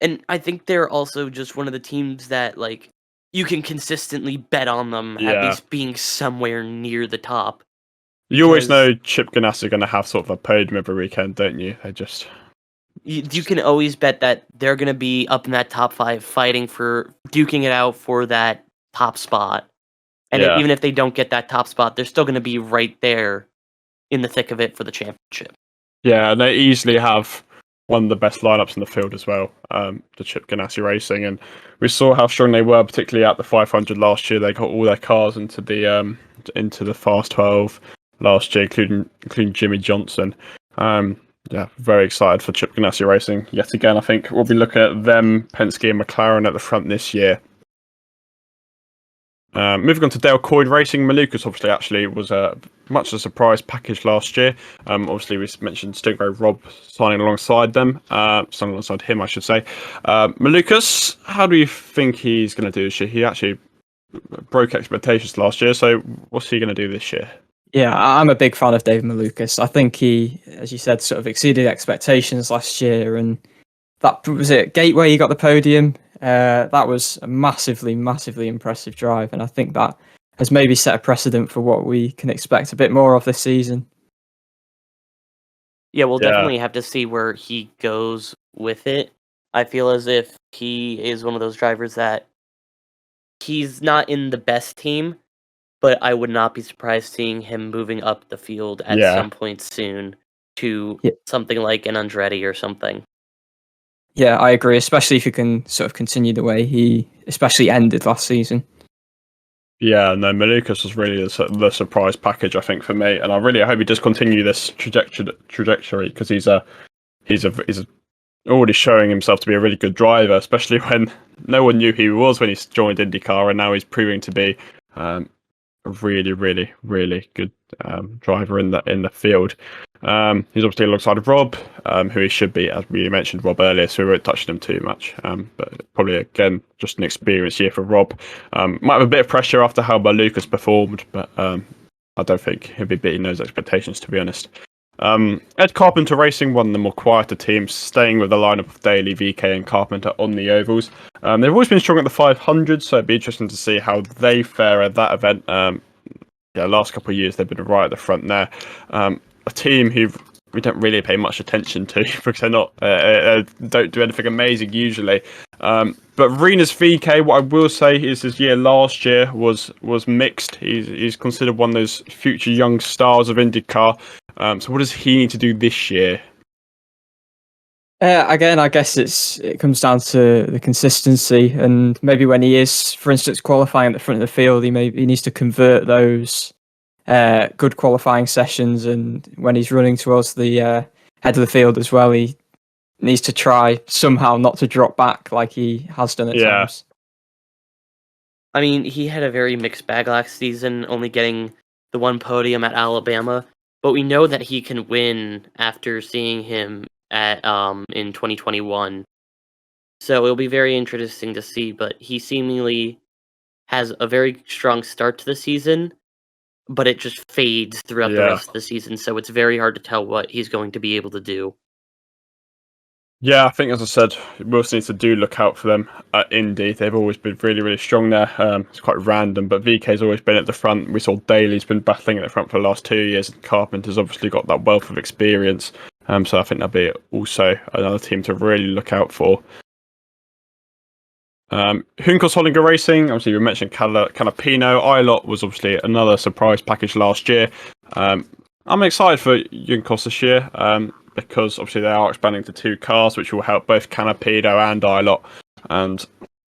G: and I think they're also just one of the teams that, like, you can consistently bet on them at least being somewhere near the top.
A: You always know Chip Ganassi are going to have sort of a podium every weekend, don't you? They just...
G: You can always bet that they're going to be up in that top 5 fighting for, duking it out for that top spot. And even if they don't get that top spot, they're still going to be right there in the thick of it for the championship.
A: Yeah, and they easily have one of the best lineups in the field as well, the Chip Ganassi Racing, and we saw how strong they were, particularly at the 500 last year. They got all their cars into the Fast 12 last year, including Jimmy Johnson. Very excited for Chip Ganassi Racing yet again. I think we'll be looking at them, Penske, and McLaren at the front this year. Moving on to Dale Coyne Racing, Malukas obviously actually was much a surprise package last year. Obviously, we mentioned Stingray Rob signing alongside him, I should say. Malukas, how do you think he's going to do this year? He actually broke expectations last year, so what's he going to do this year?
F: Yeah, I'm a big fan of Dave Malukas. I think he, as you said, sort of exceeded expectations last year, and that was it. Gateway, he got the podium. That was a massively, massively impressive drive, and I think that has maybe set a precedent for what we can expect a bit more of this season.
G: Yeah, we'll definitely have to see where he goes with it. I feel as if he is one of those drivers that he's not in the best team, but I would not be surprised seeing him moving up the field at some point soon to something like an Andretti or something.
F: Yeah, I agree, especially if he can sort of continue the way he especially ended last season. Yeah,
A: no, Malukas was really the surprise package, I think, for me, and I really hope he does continue this trajectory because he's already showing himself to be a really good driver, especially when no one knew who he was when he joined IndyCar, and now he's proving to be a really, really, really good driver in the field. He's obviously alongside Rob, who he should be, as we mentioned Rob earlier, so we won't touch him too much. But probably, again, just an experienced year for Rob. Might have a bit of pressure after how Malukas performed, but I don't think he'll be beating those expectations, to be honest. Ed Carpenter Racing, one of the more quieter teams, staying with the lineup of Daly, VK, and Carpenter on the ovals. They've always been strong at the 500, so it'd be interesting to see how they fare at that event. Last couple of years they've been right at the front there. A team who we don't really pay much attention to because they're not don't do anything amazing usually. But Rena's VK, what I will say is his year last year was mixed. He's considered one of those future young stars of IndyCar. So what does he need to do this year?
F: Again, I guess it comes down to the consistency, and maybe when he is, for instance, qualifying at the front of the field, he needs to convert those good qualifying sessions, and when he's running towards the head of the field as well, he needs to try somehow not to drop back like he has done at times.
G: I mean, he had a very mixed bag last season, only getting the one podium at Alabama, but we know that he can win after seeing him at in 2021. So it'll be very interesting to see, but he seemingly has a very strong start to the season, but it just fades throughout the rest of the season, so it's very hard to tell what he's going to be able to do.
A: Yeah, I think, as I said, Wilson needs to look out for them at Indy. They've always been really, really strong there. It's quite random, but VK's always been at the front. We saw Daly's been battling at the front for the last 2 years, and Carpenter's obviously got that wealth of experience. So I think that'll be also another team to really look out for. Juncos Hollinger Racing, obviously we mentioned Canapino. Ilott was obviously another surprise package last year. I'm excited for Juncos this year because obviously they are expanding to 2 cars, which will help both Canapino and Ilott. And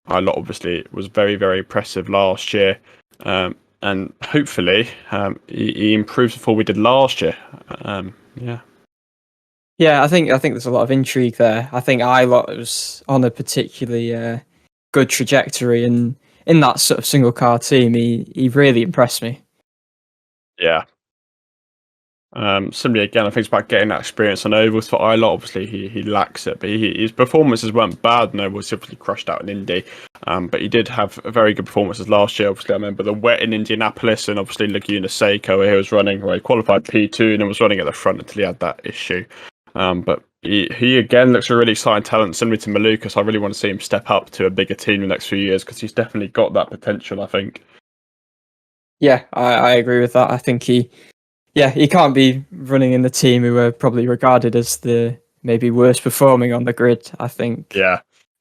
A: Ilott obviously was very, very impressive last year. And hopefully he improves before we did last year.
F: Yeah, I think there's a lot of intrigue there. I think Ilott was on a particularly good trajectory, and in that sort of single car team, he really impressed me.
A: Yeah. Similarly, again, I think it's about getting that experience on ovals for Ilott. Obviously, he lacks it, but his performances weren't bad. No, was simply crushed out in Indy. But he did have very good performances last year. Obviously, I remember the wet in Indianapolis, and obviously Laguna Seca, where he was running, where he qualified P2 and was running at the front until he had that issue. But he again looks a really exciting talent, similar to Malukas. I really want to see him step up to a bigger team in the next few years because he's definitely got that potential, I think.
F: Yeah, I agree with that. I think he can't be running in the team who are probably regarded as the maybe worst performing on the grid. I think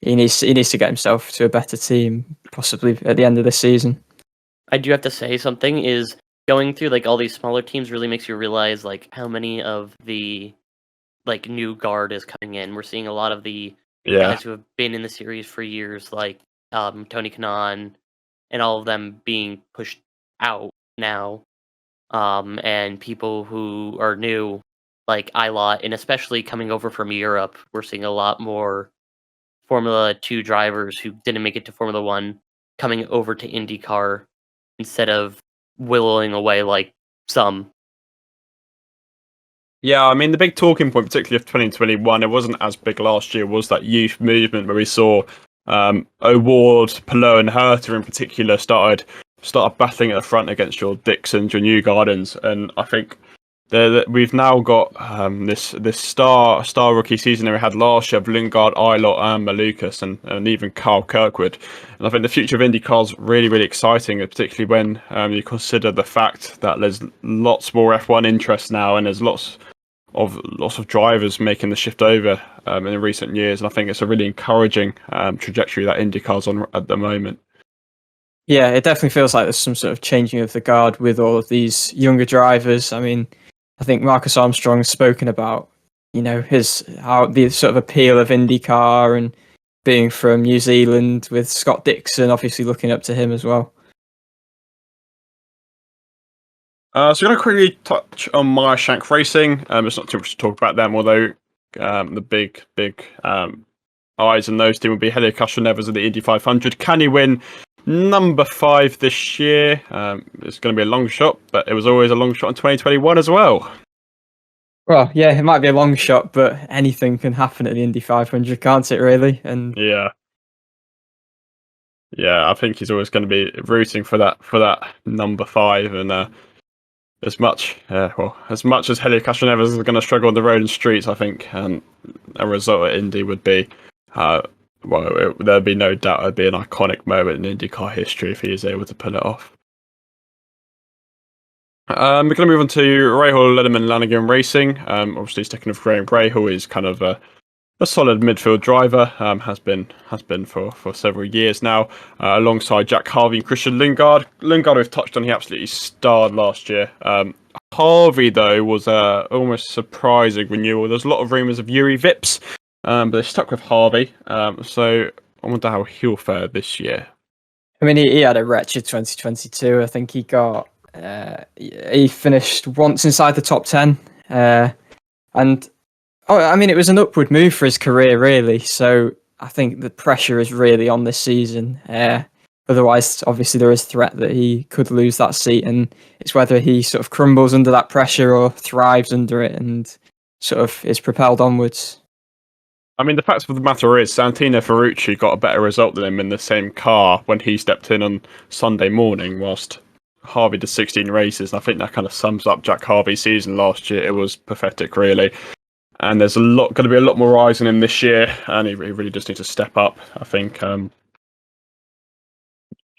F: he needs to get himself to a better team, possibly at the end of the season.
G: I do have to say something is going through like all these smaller teams really makes you realize like how many of the like new guard is coming in. We're seeing a lot of the guys who have been in the series for years, like Tony Kanaan, and all of them being pushed out now. And people who are new, like Ilott, and especially coming over from Europe, we're seeing a lot more Formula 2 drivers who didn't make it to Formula 1 coming over to IndyCar instead of willowing away like some.
A: Yeah, I mean, the big talking point, particularly of 2021, it wasn't as big last year, was that youth movement where we saw O'Ward, Palou and Herter in particular started battling at the front against your Dixons, your Newgardens, and I think we've now got this star rookie season that we had last year of Lundgaard, Ilott and Malukas and even Carl Kirkwood. And I think the future of IndyCar is really, really exciting, particularly when you consider the fact that there's lots more F1 interest now and there's lots of drivers making the shift over in the recent years. And I think it's a really encouraging trajectory that IndyCar's on at the moment.
F: Yeah, it definitely feels like there's some sort of changing of the guard with all of these younger drivers. I mean, I think Marcus Armstrong has spoken about, how the sort of appeal of IndyCar and being from New Zealand, with Scott Dixon obviously looking up to him as well.
A: So we're going to quickly touch on Meyershank Racing. It's not too much to talk about them, although the big eyes on those team will be Helio Castroneves of the Indy 500. Can he win number 5 this year? It's going to be a long shot, but it was always a long shot in 2021 as well.
F: Well, yeah, it might be a long shot, but anything can happen at the Indy 500, can't it, really? And
A: yeah, I think he's always going to be rooting for that number 5, and as much as Helio Castroneves is going to struggle on the road and streets, I think a result at Indy would be there'd be no doubt it'd be an iconic moment in IndyCar history if he is able to pull it off. We're going to move on to Rahal Lederman Lanigan Racing. Obviously, sticking with Graham Rahal is kind of a solid midfield driver. Has been for several years now, alongside Jack Harvey and Christian Lundgaard. Lundgaard we've touched on; he absolutely starred last year. Harvey though was almost surprising renewal. There's a lot of rumours of Yuri Vips, but they stuck with Harvey. So I wonder how he'll fare this year.
F: I mean, he had a wretched 2022. I think he got He finished once inside the top 10. And I mean, it was an upward move for his career, really. So I think the pressure is really on this season. Otherwise, obviously, there is threat that he could lose that seat, and it's whether he sort of crumbles under that pressure or thrives under it and sort of is propelled onwards.
A: I mean, the fact of the matter is, Santino Ferrucci got a better result than him in the same car when he stepped in on Sunday morning, whilst Harvey did 16 races. And I think that kind of sums up Jack Harvey's season last year. It was pathetic, really. And there's going to be a lot more eyes on him this year, and he really just needs to step up, I think.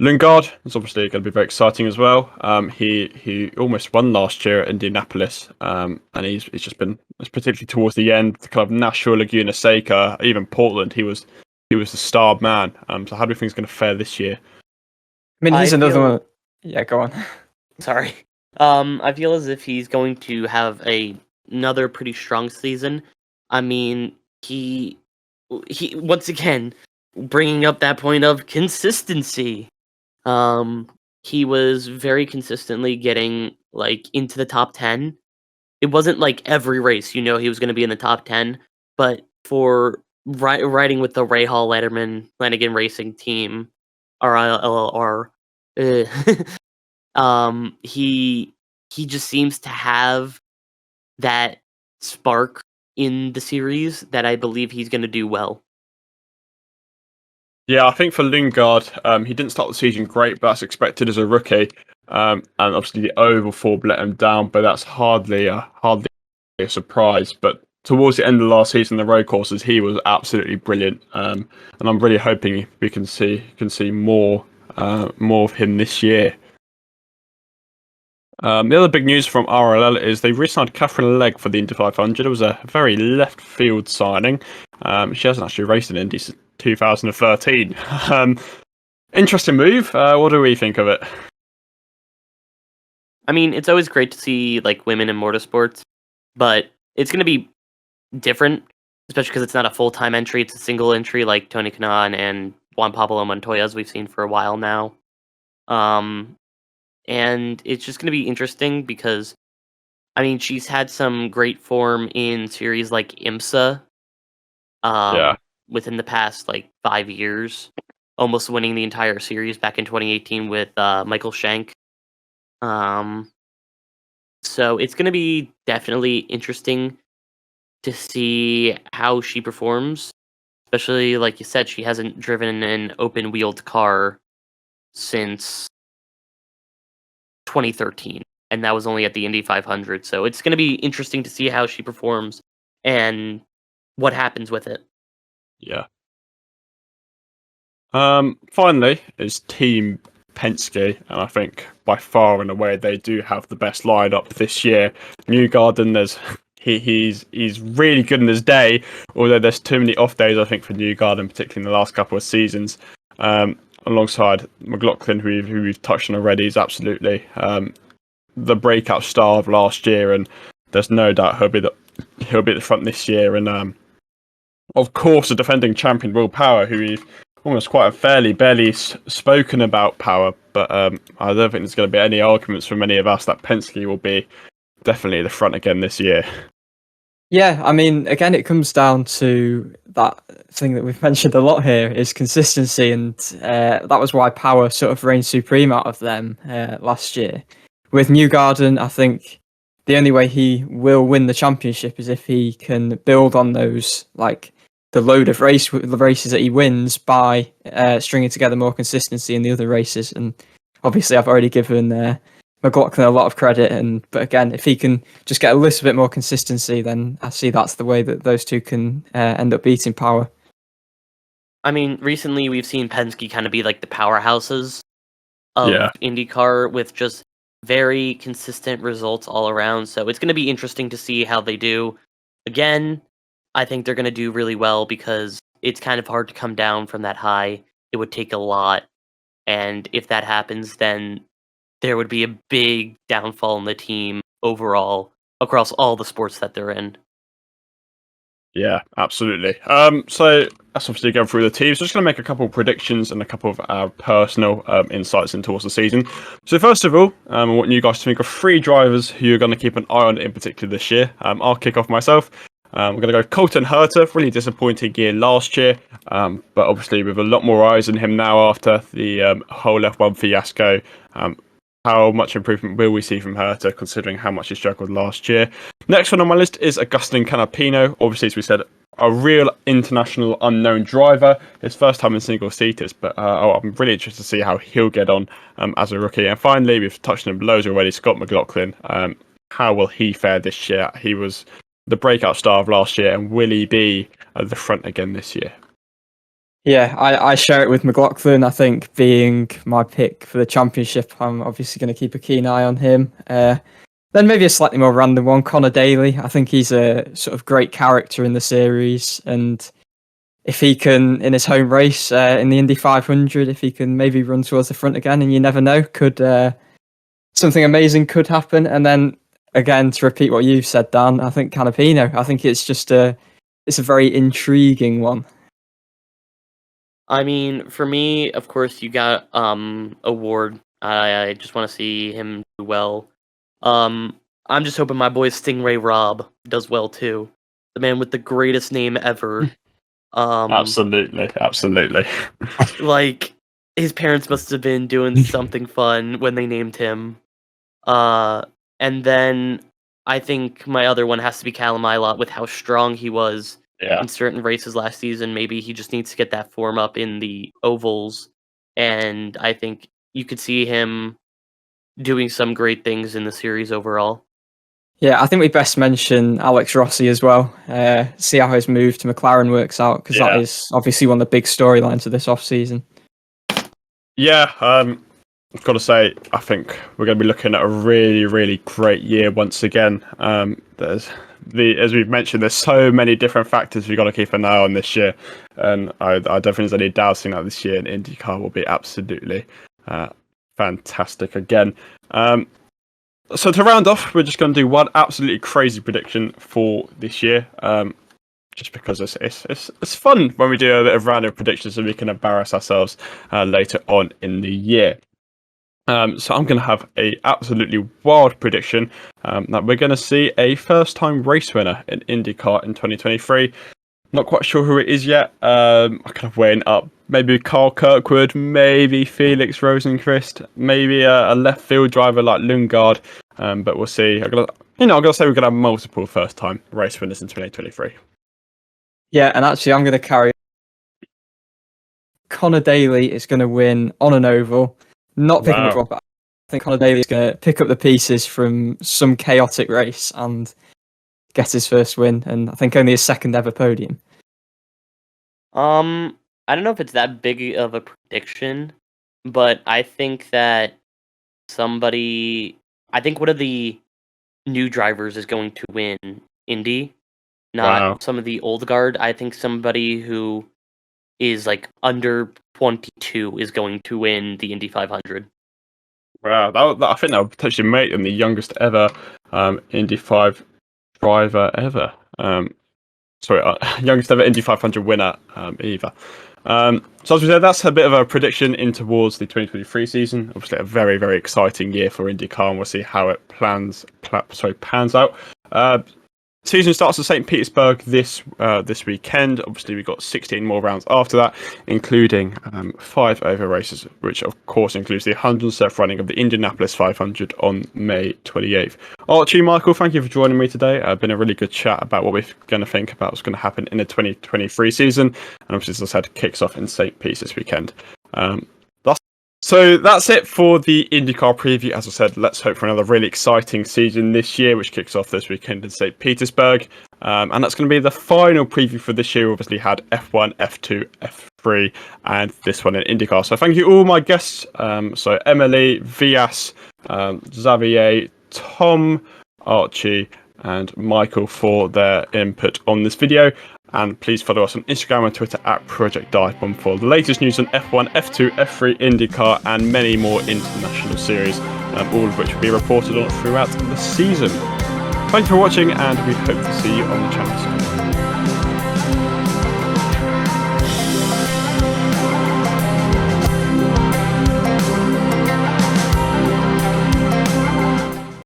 A: Lundgaard is obviously going to be very exciting as well. He almost won last year at Indianapolis, and he's just been, particularly towards the end, kind of Nashville, Laguna Seca, even Portland. He was the star man. So how do you think he's going to fare this year?
F: I mean, he's another one. Yeah, go on.
G: Sorry. I feel as if he's going to have another pretty strong season. I mean, he once again bringing up that point of consistency. He was very consistently getting like into the top 10. It wasn't like every race, he was going to be in the top 10, but for riding with the Ray Hall Lanigan Racing Team, RILLR, he just seems to have that spark in the series that I believe he's going to do well.
A: Yeah, I think for Lundgaard, he didn't start the season great, but that's expected as a rookie. And obviously the oval form let him down, but that's hardly a surprise. But towards the end of last season, the road courses, he was absolutely brilliant. And I'm really hoping we can see more of him this year. The other big news from RLL is they re-signed Catherine Legg for the Indy 500. It was a very left field signing. She hasn't actually raced in Indy since 2013. Interesting move. What do we think of it?
G: I mean, it's always great to see like women in motorsports, but it's going to be different, especially because it's not a full-time entry. It's a single entry like Tony Kanaan and Juan Pablo Montoya, as we've seen for a while now. And it's just going to be interesting because, I mean, she's had some great form in series like IMSA within the past, 5 years, almost winning the entire series back in 2018 with Michael Shank. So it's going to be definitely interesting to see how she performs, especially, like you said, she hasn't driven an open-wheeled car since 2013, and that was only at the Indy 500. So it's going to be interesting to see how she performs and what happens with it.
A: Yeah. Finally, is Team Penske, and I think by far and away they do have the best lineup this year. Newgarden, he's really good in his day, although there's too many off days, I think, for Newgarden, particularly in the last couple of seasons. Alongside McLaughlin, who we've touched on already, is absolutely the breakout star of last year, and there's no doubt he'll be at the front this year. And of course, the defending champion Will Power, who we've almost quite unfairly barely spoken about Power, but I don't think there's going to be any arguments from any of us that Penske will be definitely at the front again this year.
F: Yeah, I mean, again, it comes down to that thing that we've mentioned a lot here is consistency, and that was why Power sort of reigned supreme out of them last year. With Newgarden, I think the only way he will win the championship is if he can build on those, the load of races that he wins by stringing together more consistency in the other races. And obviously, I've already given McLaughlin a lot of credit, but again, if he can just get a little bit more consistency, then I see that's the way that those two can end up beating Power.
G: I mean, recently we've seen Penske kind of be like the powerhouses of IndyCar with just very consistent results all around. So it's going to be interesting to see how they do. Again, I think they're going to do really well because it's kind of hard to come down from that high. It would take a lot. And if that happens, then there would be a big downfall in the team overall across all the sports that they're in.
A: Yeah, absolutely. So that's obviously going through the teams. Just going to make a couple of predictions and a couple of our personal insights into towards the season. So first of all, I want you guys to think of 3 drivers who you're going to keep an eye on in particular this year. I'll kick off myself. We're going to go Colton Herta. Really disappointing year last year, but obviously with a lot more eyes on him now after the whole F1 fiasco. How much improvement will we see from Herta, considering how much he struggled last year? Next one on my list is Agustin Canapino. Obviously, as we said, a real international unknown driver. His first time in single-seaters, but I'm really interested to see how he'll get on as a rookie. And finally, we've touched on him loads already, Scott McLaughlin. How will he fare this year? He was the breakout star of last year, and will he be at the front again this year?
F: Yeah, I share it with McLaughlin. I think being my pick for the championship, I'm obviously going to keep a keen eye on him. Then maybe a slightly more random one, Connor Daly. I think he's a sort of great character in the series, and if he can, in his home race in the Indy 500, if he can maybe run towards the front again, and you never know, could something amazing could happen. And then again, to repeat what you've said, Dan, I think Canapino. I think it's just it's a very intriguing one.
G: I mean, for me, of course, you got Award. I just want to see him do well. I'm just hoping my boy Stingray Rob does well too. The man with the greatest name ever.
A: Absolutely.
G: Like, his parents must have been doing something fun when they named him. And then I think my other one has to be Callum Ilott with how strong he was in certain races last season. Maybe he just needs to get that form up in the ovals, and I think you could see him doing some great things in the series overall.
F: Yeah, I think we best mention Alex Rossi as well. See how his move to McLaren works out, because that is obviously one of the big storylines of this off-season.
A: Yeah, I've got to say, I think we're going to be looking at a really, really great year once again. As we've mentioned, there's so many different factors we've got to keep an eye on this year, and I don't think there's any doubting that this year in IndyCar will be absolutely fantastic again. So to round off, we're just going to do one absolutely crazy prediction for this year, just because it's fun when we do a bit of random predictions so we can embarrass ourselves later on in the year. So I'm going to have a absolutely wild prediction that we're going to see a first-time race winner in IndyCar in 2023. Not quite sure who it is yet. I'm kind of weighing up. Maybe Carl Kirkwood, maybe Felix Rosenqvist, maybe a left field driver like Lundgaard. But we'll see. I'm gonna say we're going to have multiple first-time race winners in 2023. Yeah,
F: and actually I'm going to carry. Connor Daly is going to win on an oval. Not picking it up. I think Connor Daly is going to pick up the pieces from some chaotic race and get his first win, and I think only his second ever podium.
G: I don't know if it's that big of a prediction, but I think that one of the new drivers is going to win Indy, not some of the old guard. I think somebody who is like under 22 is going to win the Indy 500.
A: Wow, I think that would potentially make them the youngest ever Indy 5 driver ever. Youngest ever Indy 500 winner either. So as we said, that's a bit of a prediction in towards the 2023 season. Obviously, a very, very exciting year for IndyCar, and we'll see how it pans out. Season starts at St. Petersburg this weekend. Obviously, we've got 16 more rounds after that, including 5 over races, which of course includes the 107th running of the Indianapolis 500 on May 28th. Archie, Michael, thank you for joining me today. Been a really good chat about what we're going to think about what's going to happen in the 2023 season, and obviously, as I said, kicks off in St. Pete's this weekend. So that's it for the IndyCar preview. As I said, let's hope for another really exciting season this year, which kicks off this weekend in St. Petersburg. And that's going to be the final preview for this year. We obviously had F1, F2, F3, and this one in IndyCar. So thank you all my guests. So Emily, Vias, Xavier, Tom, Archie, and Michael for their input on this video. And please follow us on Instagram and Twitter at Project DIVEBOMB for the latest news on F1, F2, F3, IndyCar, and many more international series, all of which will be reported on throughout the season. Thank you for watching, and we hope to see you on the channel soon.